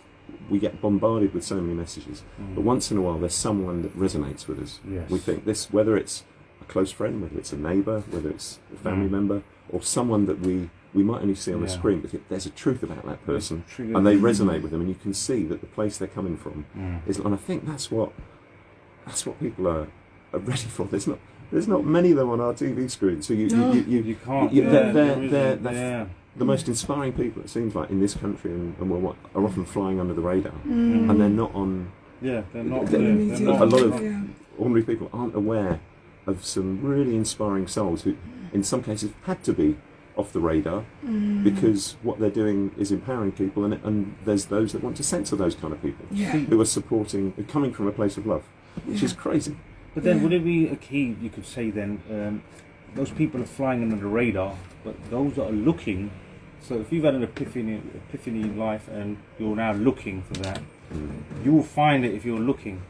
we get bombarded with so many messages, but once in a while, there's someone that resonates with us. Yes. We think this, whether it's a close friend, whether it's a neighbour, whether it's a family member, or someone that we might only see on the screen, but there's a truth about that person, and they resonate with them, and you can see that the place they're coming from is. And I think that's what people are ready for. There's not many of them on our TV screen, so you can't. they're the most inspiring people, it seems like, in this country, and are often flying under the radar, and they're not on. Yeah, they're not. They're They're a not. lot of ordinary people aren't aware of some really inspiring souls who, in some cases, had to be off the radar because what they're doing is empowering people, and there's those that want to censor those kind of people who are coming from a place of love, which is crazy. But then, would it be a key? You could say then, those people are flying under the radar, but those that are looking. So if you've had an epiphany in life, and you're now looking for that, you will find it if you're looking.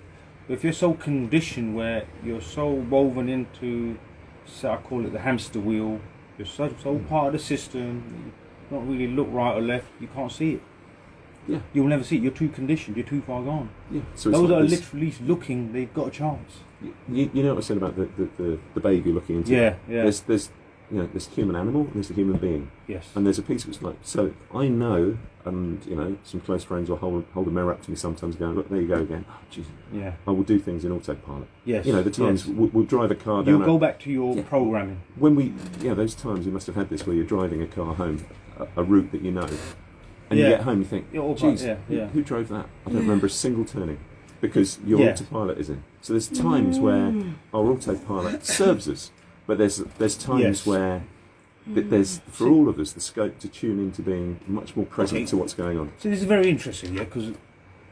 But if you're so conditioned where you're so woven into, so I call it the hamster wheel, you're so part of the system, you don't really look right or left, you can't see it. Yeah. You'll never see it. You're too conditioned. You're too far gone. Yeah. So it's those like that are this- literally looking, they've got a chance. You know what I said about the baby looking into. Yeah. There's human animal and there's the human being. Yes. And there's a piece which like, so I know, and some close friends will hold a mirror up to me sometimes, going, look, there you go again. Oh, geez. Yeah. I will do things in autopilot. Yes. The times yes. we'll drive a car down. You'll go back to your programming. When those times you must have had this where you're driving a car home, a route that you know, and you get home, you think, geez, who drove that? I don't remember a single turning. because your autopilot is in. So there's times where our autopilot serves us, but there's times where there's, for all of us, the scope to tune into being much more present to what's going on. So this is very interesting, because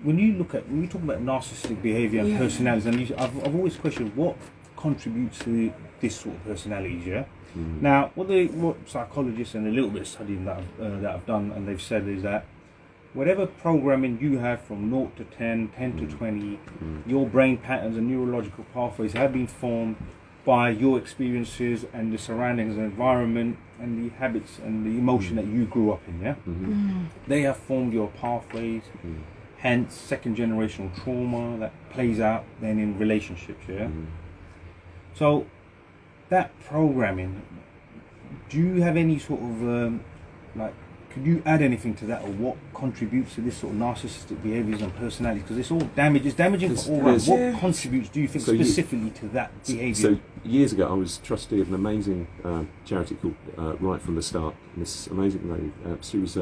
when you talk about narcissistic behaviour and personalities, and I've always questioned what contributes to this sort of personalities. Now, what psychologists and a little bit of studying that I've done, and they've said is that whatever programming you have from 0 to 10, 10 to 20, your brain patterns and neurological pathways have been formed by your experiences and the surroundings and environment and the habits and the emotion that you grew up in. They have formed your pathways, hence second generational trauma that plays out then in relationships. So that programming, do you have any sort of could you add anything to that, or what contributes to this sort of narcissistic behaviours and personalities? Because it's all damaging for all round. What contributes, do you think, specifically to that behaviour? So years ago, I was trustee of an amazing charity called Right From The Start. And this amazing lady, she was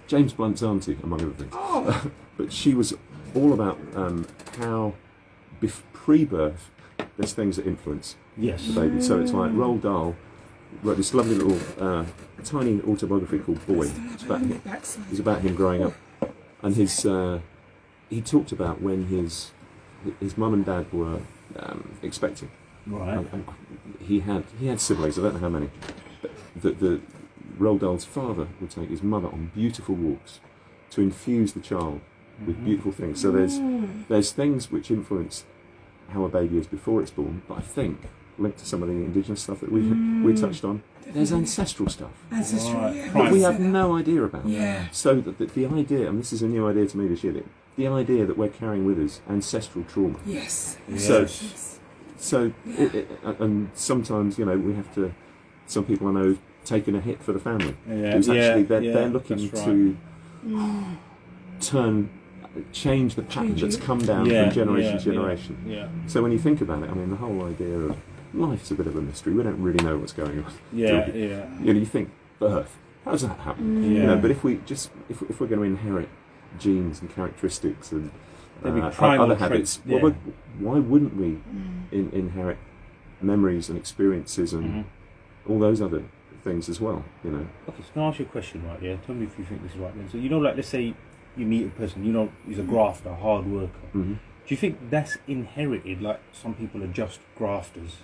James Blunt's auntie, among other things. But she was all about how pre-birth there's things that influence the baby. So it's like Roald Dahl wrote this lovely little tiny autobiography called Boy. It's about him growing up, and he talked about when his mum and dad were expecting. Right. And he had siblings. I don't know how many. But the Roald Dahl's father would take his mother on beautiful walks to infuse the child with beautiful things. So there's things which influence how a baby is before it's born, but I think linked to some of the indigenous stuff that we touched on, there's ancestral stuff. But we have no idea about. So the idea, and this is a new idea to me this year, the idea that we're carrying with us ancestral trauma. So and sometimes, you know, we have to, some people I know taking a hit for the family. It's actually they're looking to change the pattern that's come down from generation to generation. So when you think about it, I mean, the whole idea of life's a bit of a mystery. We don't really know what's going on. You know, you think birth. How does that happen? You know, but if we're going to inherit genes and characteristics and other habits, why wouldn't we inherit memories and experiences and all those other things as well? You know. Okay, so can I ask you a question, right? Yeah, tell me if you think this is right. Then, so you know, like let's say you meet a person, you know, he's a grafter, a hard worker. Do you think that's inherited? Like some people are just grafters,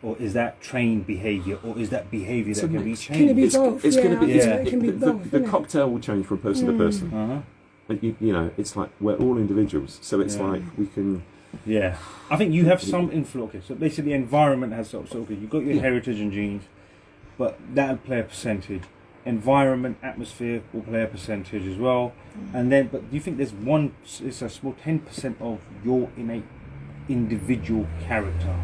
or is that trained behaviour, or is that behaviour that can be changed? Can it be both? It's going to be. It can be both. The cocktail will change from person to person. But you know, it's like we're all individuals, so it's like we can. Yeah, I think you have some influence. Okay, so basically, the environment has sort of. So okay, you've got your heritage and genes, but that'll play a percentage. Environment, atmosphere will play a percentage as well, and then. But do you think there's it's a small 10% of your innate individual character?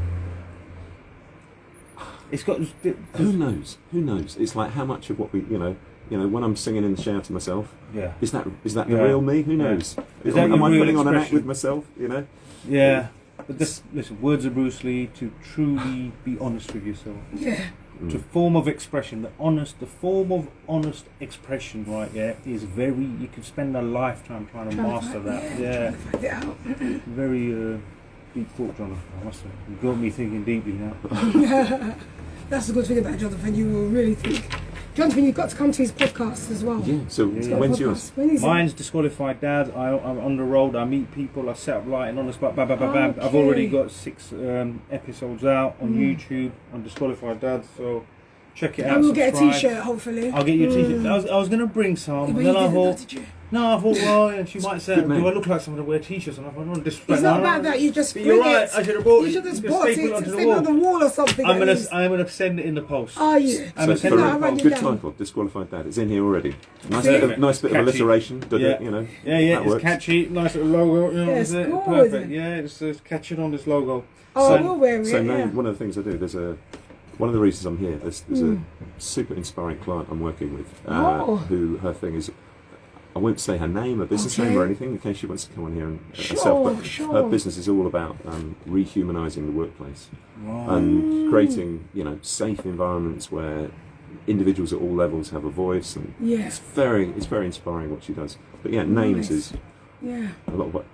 It's got. Who knows? Who knows? It's like how much of what we, you know, when I'm singing in the shower to myself. Is that the real me? Who knows? Am I putting on an act with myself? You know. Yeah. But listen, words of Bruce Lee, to truly be honest with yourself. The form of expression, the form of honest expression, right? Is very. You could spend a lifetime trying to master that. Very deep thought, Jonathan. I must say, you got me thinking deeply now. That's the good thing about Jonathan. You will really think. Jonathan, you've got to come to his podcast as well. Yeah. So when's yours? Mine's Disqualified Dad. I'm on the road. I meet people. I set up lighting on the spot. Bam, bam, bam, bam. I've already got 6 episodes out on YouTube on Disqualified Dad. So check it out. And we'll get a T-shirt, hopefully. I'll get you a T-shirt. I was going to bring some. Yeah, and then I thought, well, and she might say, do I look like someone to wear T-shirts? And I thought, no, it's not about that. You just bring you're right. I should have brought it. You should have bought staple it. onto Stick it on the wall or something. I'm gonna send it in the post. Are you? Good title, Disqualified Dad. It's in here already. Nice bit of alliteration. You know. Yeah. It's catchy. Nice little logo. You know, it's good. Perfect. Yeah, it's catching on this logo. We'll wear it. So now, one of the things I do, one of the reasons I'm here, there's a super inspiring client I'm working with, who her thing is, I won't say her name, her business name or anything, in case she wants to come on here and herself, but her business is all about rehumanising the workplace and creating, you know, safe environments where individuals at all levels have a voice, and it's very inspiring what she does. But names is a lot of what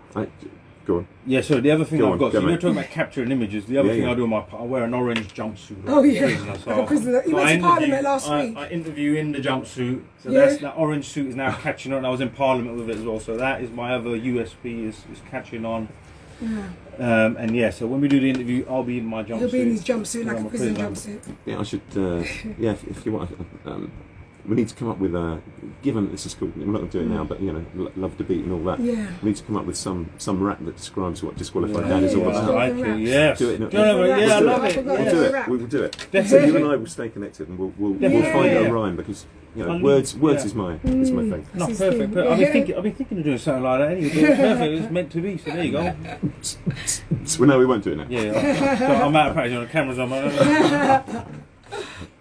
Go on. Yeah, so the other thing Go I've on, got, go so you're mate. talking about capturing images. The other Yeah, thing yeah. I do I wear an orange jumpsuit. Oh, yeah. Prisoner, Like a prisoner. He so went to I Parliament interview- last week. I interview in the jumpsuit, so Yeah. that orange suit is now catching on. And I was in Parliament with it as well, so that is my other USP is catching on. Yeah. And yeah, so when we do the interview, I'll be in my jumpsuit. He'll be in his jumpsuit, like I'm a a prison prisoner. jumpsuit. Yeah, I should. Yeah, if you want, we need to come up with given that this is called. We're not going to do it now, but you know, love to beat and all that. Yeah. We need to come up with some rap that describes what disqualified Yeah. dad is all Yeah. about. I like it, yes. Do it in a- Yeah, We'll I do love it. it. I forgot We'll to do it. rap. We will do it. Definitely. So you and I will stay connected, and we'll Yeah. find Yeah. a rhyme because you know Fun. words Yeah. is my thing. No, That's his perfect. thing. I've Yeah. been thinking of doing something like that anyway. But it's perfect. It's meant to be. So there you go. Well, no, we won't do it now. Yeah. So I'm out of practice on the cameras on.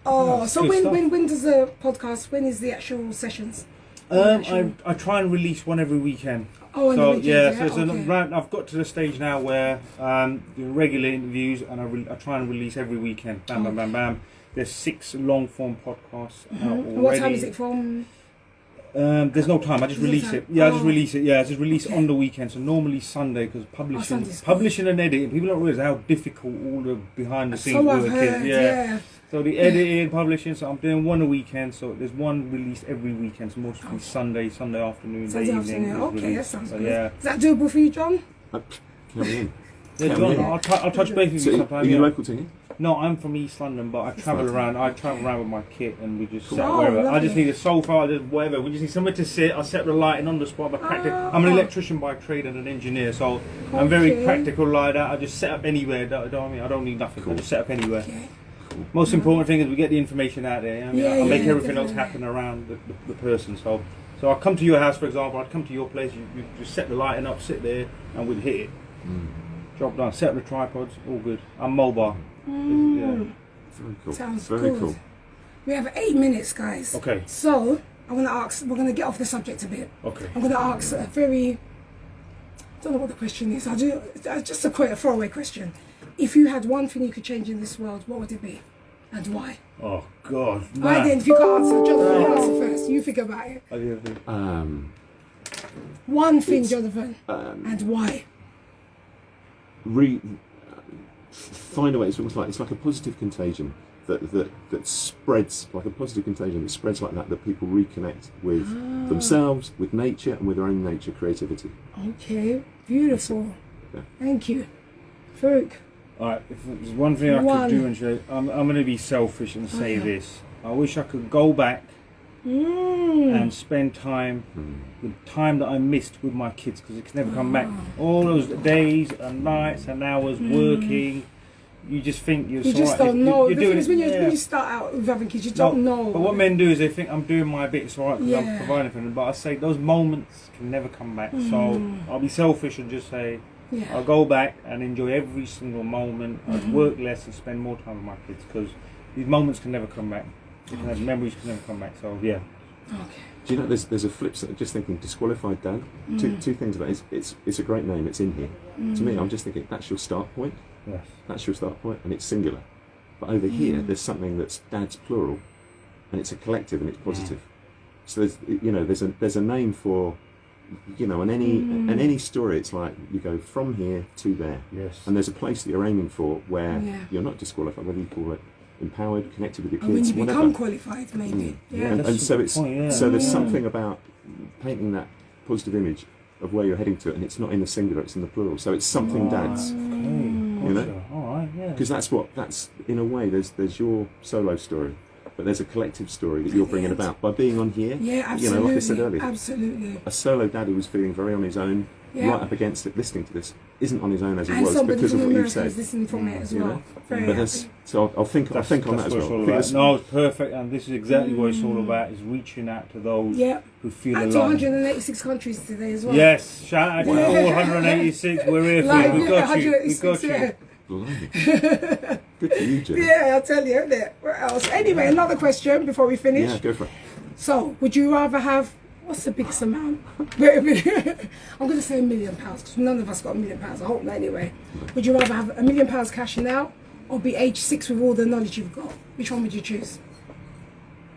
Oh, so Good stuff. when does the podcast? When is the actual sessions? I try and release one every weekend. Oh, and So the weekend, yeah, yeah, so it's okay. around, I've got to the stage now where doing regular interviews, and I try and release every weekend. Bam, bam, bam, bam. There's 6 long form podcasts out already. And what time is it from? There's no time. I just There's no release time. it. Yeah, I just Oh. release it. Yeah, I just release Okay. on the weekend. So normally Sunday, because Sunday's publishing and editing, people don't realize how difficult all the behind the scenes So I've work heard, is. yeah. So the editing, publishing. So I'm doing one a weekend. So there's one released every weekend. So mostly Sunday afternoon, Sunday day afternoon. evening. is Okay, that released. sounds So, good. yeah. Is that doable for you, John? Carry in. Yeah, Yeah, John, yeah. I'll touch base with So, you are sometime. you yeah. local to here? No, I'm from East London, but I travel right. around. I travel around with my kit, and we just sit Oh, wherever. I lovely. just need a sofa, I just whatever. We just need somewhere to sit. I set the lighting on the spot. I'm an electrician by trade and an engineer, so I'm very Okay. practical like that. I just set up anywhere. I don't need nothing. Cool. I just set up anywhere. Okay. Most important thing is we get the information out there. I mean, Yeah, I make yeah, everything else definitely. happen around the person. So I come to your house, for example. I'd come to your place. You just set the lighting up, sit there, and we'd hit it. Job done. Set up the tripods. All good. I'm mobile. Yeah. Very cool. Sounds Very good. cool. We have 8 minutes, guys. Okay. So I'm gonna ask. We're gonna get off the subject a bit. Okay. I'm gonna ask a very. Don't know what the question is. I'll do just a throwaway question. If you had one thing you could change in this world, what would it be, and why? Oh God. Right then, if you can't answer, Jonathan, you answer first. You think about it. One thing, Jonathan, and why? Find a way. It's almost like it's like a positive contagion that spreads, like a positive contagion that spreads like that. That people reconnect with themselves, with nature, and with their own nature creativity. Okay, beautiful. Yeah. Thank you, Farouk. Alright, if there's one thing I One. could do and show, I'm going to be selfish and say this. I wish I could go back and spend time, the time that I missed with my kids, because it can never come back. All those days and nights and hours working, you just think you're You just don't know. You're The doing thing is, it. when you start out with having kids, you don't know. But what men do is they think I'm doing my bit, it's alright because I'm Yeah. providing for them. But I say those moments can never come back. So I'll be selfish and just say, Yeah. I'll go back and enjoy every single moment. I'd work less and spend more time with my kids because these moments can never come back. Memories can never come back. So yeah. Okay. Do you know there's a flip side? Just thinking, disqualified dad. Two things about it. It's a great name. It's in here. To me, I'm just thinking that's your start point. Yes. That's your start point, and it's singular. But over here, there's something that's dad's plural, and it's a collective and it's positive. So there's a name for, in any story, it's like you go from here to there. Yes. And there's a place that you're aiming for where Yeah. you're not disqualified, whether you call it empowered, connected with your And when kids, you whatever. become qualified, maybe. Yeah. And That's so the it's point, yeah. so there's something about painting that positive image of where you're heading to, and it's not in the singular, it's in the plural. So it's something dad's, You know? Alright, yeah. because that's in a way there's your solo story, but there's a collective story that you're bringing about by being on here. Yeah, absolutely. Like I said earlier, Absolutely. a solo dad who was feeling very on his own, Yeah. right up against it, listening to this, isn't on his own as he And was somebody because from of what you've America is said. listening from it as You well. know? Very But happy. so I'll think on that as That's well. what it's I all think about. that's- No, it's perfect, and this is exactly what it's all about: is reaching out to those Yeah. who feel And to alone. 186 countries today as well. Yes, shout out to all 186. We're here for you. Live, We yeah, got you. We 186, got you. yeah. Blimey. Good for you, Jim. Yeah, I'll tell you, isn't it? What else? Anyway, another question before we finish. Yeah, go for it. So, would you rather have, what's the biggest amount? I'm going to say £1 million, because none of us got £1 million. I hope not anyway. Would you rather have £1 million cashing out, or be age 6 with all the knowledge you've got? Which one would you choose?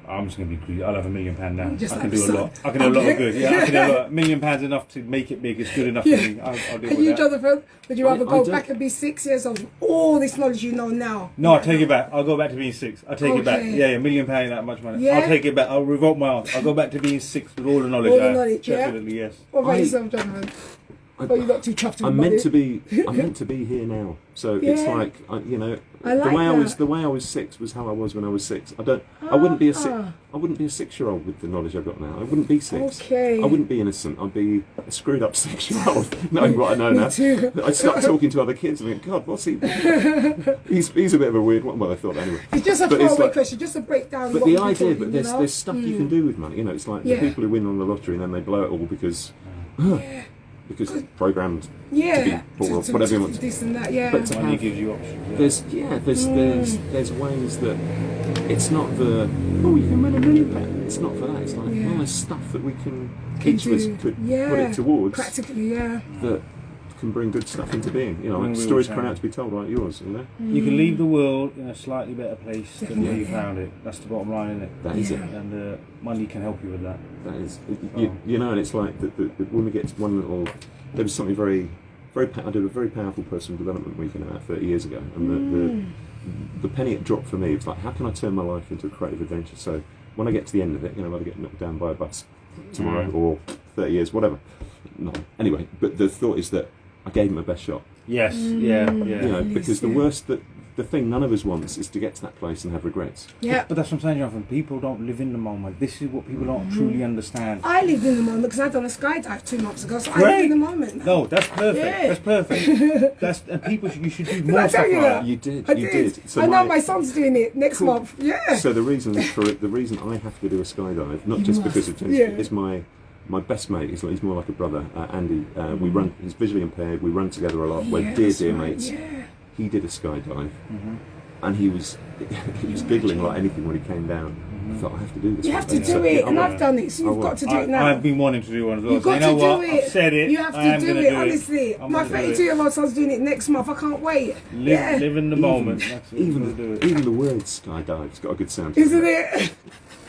I'm just going to be greedy. I'll have £1 million now. Just I like can do a son. lot. I can do a lot of good. Yeah, I can do a lot. £1 million enough to make it big. It's good enough for me. I'll deal And with you, that. Jonathan, would you rather I go don't- back and be 6 years old with all this knowledge you know now? No, I'll take it back. I'll go back to being 6. I'll take it back. Okay. Yeah, £1 million, that much money. Yeah. I'll take it back. I'll revolt my arm. I'll go back to being 6 with all the knowledge. All the I have. knowledge, yeah? Definitely, yes. What about I- yourself, Jonathan? Or you're not too chuffed with I'm money? meant to be. I'm meant to be here now. So it's Yeah. like you know, I like the way I was. that. The way I was 6 was how I was when I was 6. I wouldn't be a six. Ah. I wouldn't be a 6-year-old with the knowledge I've got now. I wouldn't be 6. Okay. I wouldn't be innocent. I'd be a screwed up 6-year-old, knowing what I know Me now. too. I'd start talking to other kids and think, God, what's he? He's a bit of a weird one. Well, I thought anyway. It's just a But it's throwaway like- question, just to break down But what the we're idea, talking, but you know? there's stuff you can do with money. You know, it's like Yeah. the people who win on the lottery and then they blow it all because programmed to be Yeah. poor or whatever you want. This and that, yeah. But to Money have, gives you options. Yeah. there's ways that it's not the you can win £1 million. It's not for that. It's like Yeah. there's stuff that we can Can each of us do. could Yeah. put it towards Practically, yeah. that can bring good stuff into being. You know, When like we stories were cry saying. out to be told, like yours. You know, You can leave the world in a slightly better place than where you Definitely. found it. That's the bottom line, isn't it? that is it. And money can help you with that. That is, you know, and it's like when we get to one little, there was something very, very. I did a very powerful personal development weekend about 30 years ago, and the penny it dropped for me was like, how can I turn my life into a creative adventure? So when I get to the end of it, you know, whether I get knocked down by a bus tomorrow or 30 years, whatever. No, anyway, but the thought is that I gave him my best shot. Yes, yeah. You know, because the thing none of us wants is to get to that place and have regrets. Yeah. But that's what I'm saying, Jonathan. People don't live in the moment. This is what people don't truly understand. I lived in the moment because I'd done a skydive 2 months ago, so I Great. live in the moment. No, that's perfect. Yeah. That's perfect. And people, you should do more I stuff tell you like that? that. You did, I you did. did. So I know my son's doing it next Cool. month. Yeah. So the reason I have to do a skydive, not just because of tennis, Yeah. it's my best mate. He's more like a brother, Andy. We run. He's visually impaired. We run together a lot. We're Yeah, dear that's right, mates. Yeah. He did a skydive, and he was giggling like anything when he came down. I thought I have to do this. You one have to day. do So, it, yeah, and I I've will. done it, so I you've will. got to do it now. I've been wanting to do one as well. You've So got you know to what? do it. I've said it. You have I am to do gonna it, honestly. I'm My gonna do it. 32-year-old son's doing it next month. I can't wait. Live in the moment. That's what we're gonna do it. Even the word skydive's got a good sound. Isn't it?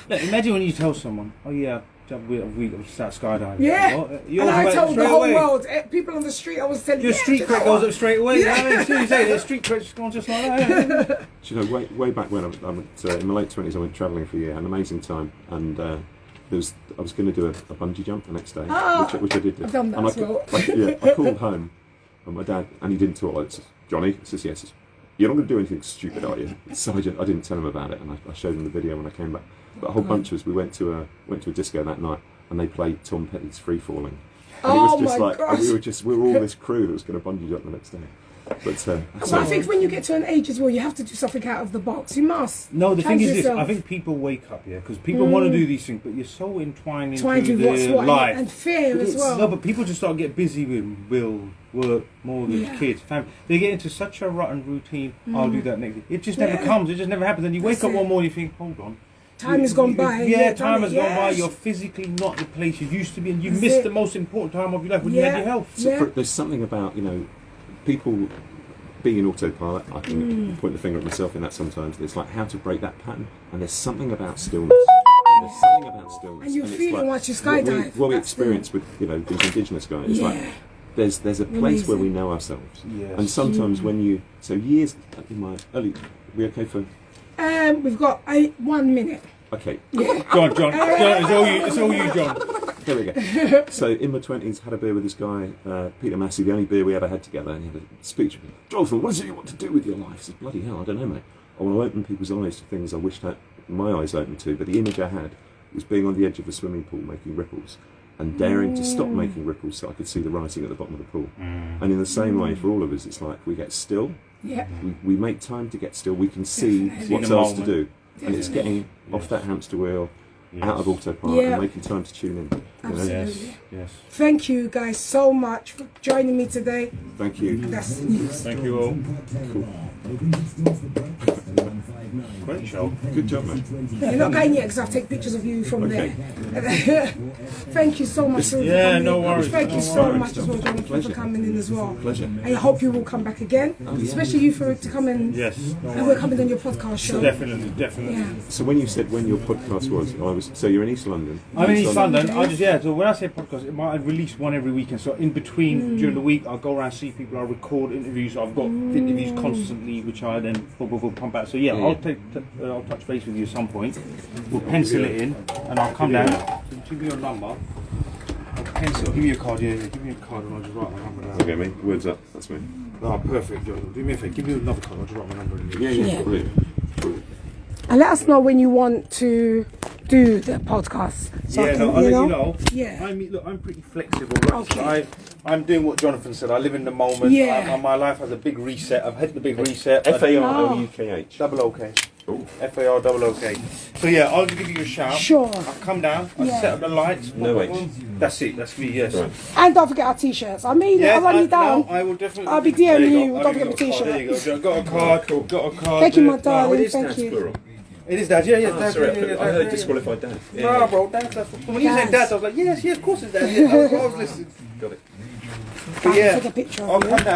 Look, imagine when you tell someone, "Oh yeah, I've start skydiving." Yeah. What? You And I automatic told the straight whole away. world, people on the street, I was telling Your yeah, street do you know cred goes what? up straight away. Yeah. I mean, as soon as you say that, street cred's gone just like that. Do you know, way back when I went in my late 20s, I went travelling for a year, had an amazing time, and I was going to do a bungee jump the next day, which I did. I've done that and as well. I called home, and my dad, and he didn't talk like this. Johnny, he says, yes, you're not going to do anything stupid, are you? So I didn't tell him about it, and I showed him the video when I came back. But a whole bunch of us, we went to a disco that night, and they played Tom Petty's Free Falling. And it was just my like, gosh. we were all this crew that was going to bungee jump the next day. But Well, I think when you get to an age as well, you have to do something out of the box. You must. No, the thing Challenge is this. yourself. I think people wake up, yeah, because people want to do these things, but you're so entwined Trying into to what's their what life. and fear as well. No, but people just start to get busy with will, work, more than Yeah. kids, family. They get into such a rotten routine. I'll do that next. It just never Yeah. comes. It just never happens. And you wake That's up one it. morning, you think, hold on. Time has gone by. and Yeah, you've done time it. has gone by. Yes. You're physically not the place you used to be, and you That's missed it. the most important time of your life when you had your health. So Yeah. there's something about, people being in autopilot. I can point the finger at myself in that sometimes. It's like how to break that pattern, and there's something about stillness. There's something about stillness. And you it's feel it once you what skydive. What we That's experience with these indigenous guys. It's Yeah. like there's a place where we know ourselves, and sometimes when you years in my early, we okay for We've got 1 minute. okay. John, it's all you, John. There we go. So in my 20s, had a beer with this guy, Peter Massey, the only beer we ever had together, and he had a speech. Jonathan, what is it you want to do with your life? I said, bloody hell, I don't know, mate. I want to open people's eyes to things I wished my eyes open to, but the image I had was being on the edge of a swimming pool making ripples and daring to stop making ripples so I could see the writing at the bottom of the pool. And in the same way, for all of us, it's like we get still, Yeah. we make time to get still, we can see Definitely. what's In the else to moment. do. And it's getting off that hamster wheel, out of autopilot, Yeah. and making time to tune in. Absolutely. Yes, yes. Thank you guys so much for joining me today. Thank you. That's news. Thank you all. Cool. Opens its doors for breakfast at 159. Great show. Good job, mate. You're not going yet because I'll take pictures of you from Okay. there. Thank you so much. For Yeah, coming no in. worries. Thank you No so worries. much as well, Jonathan, for coming in as well. Pleasure. And I hope you will come back again, especially you for to come in. Yes. No And we're worries. coming on your podcast show. Definitely, definitely. Yeah. So when you said when your podcast was, so you're in East London. I'm in East London. So when I say podcast, I release one every weekend. So in between, during the week, I'll go around, see people, I'll record interviews. I've got interviews constantly, which I then pump out. So yeah, I'll touch base with you at some point. We'll pencil it in, and I'll come down. Give me your number. I'll pencil. Give me your card. Yeah, give me a card, and I'll just write my number down. Okay, mate. Words up. That's me. Oh, perfect. Do me a favour. Give me another card. I'll just write my number in. Yeah. Brilliant. And let us know when you want to do the podcast. So Yeah, I can, no, I'll let you know. Yeah. I'm pretty flexible. Right? Okay. I'm doing what Jonathan said. I live in the moment. Yeah. My life has a big reset. I've had the big reset. FAROUKH. Double OK. Oh. FAR double OK. So yeah, I'll give you a shout. Sure. I'll come down. I'll set up the lights. No H. That's it. That's me. Yes. Right. And don't forget our t-shirts. I mean, Yes, I'll run you down. No, I will definitely. I'll be There DMing you you. go. Don't forget my There t-shirt. you go. Got a card. Got a card. Thank you, my Oh, darling. it is Thank dad's you. plural. It is dad. Yeah. Oh, Dad, sorry, yeah, I heard yeah. disqualified dad. Nah, bro. That's when you said dad, I was like, yes, of course it's dad. Yeah, I was listening. Got it. But yeah, Take a picture of I'll you. come down.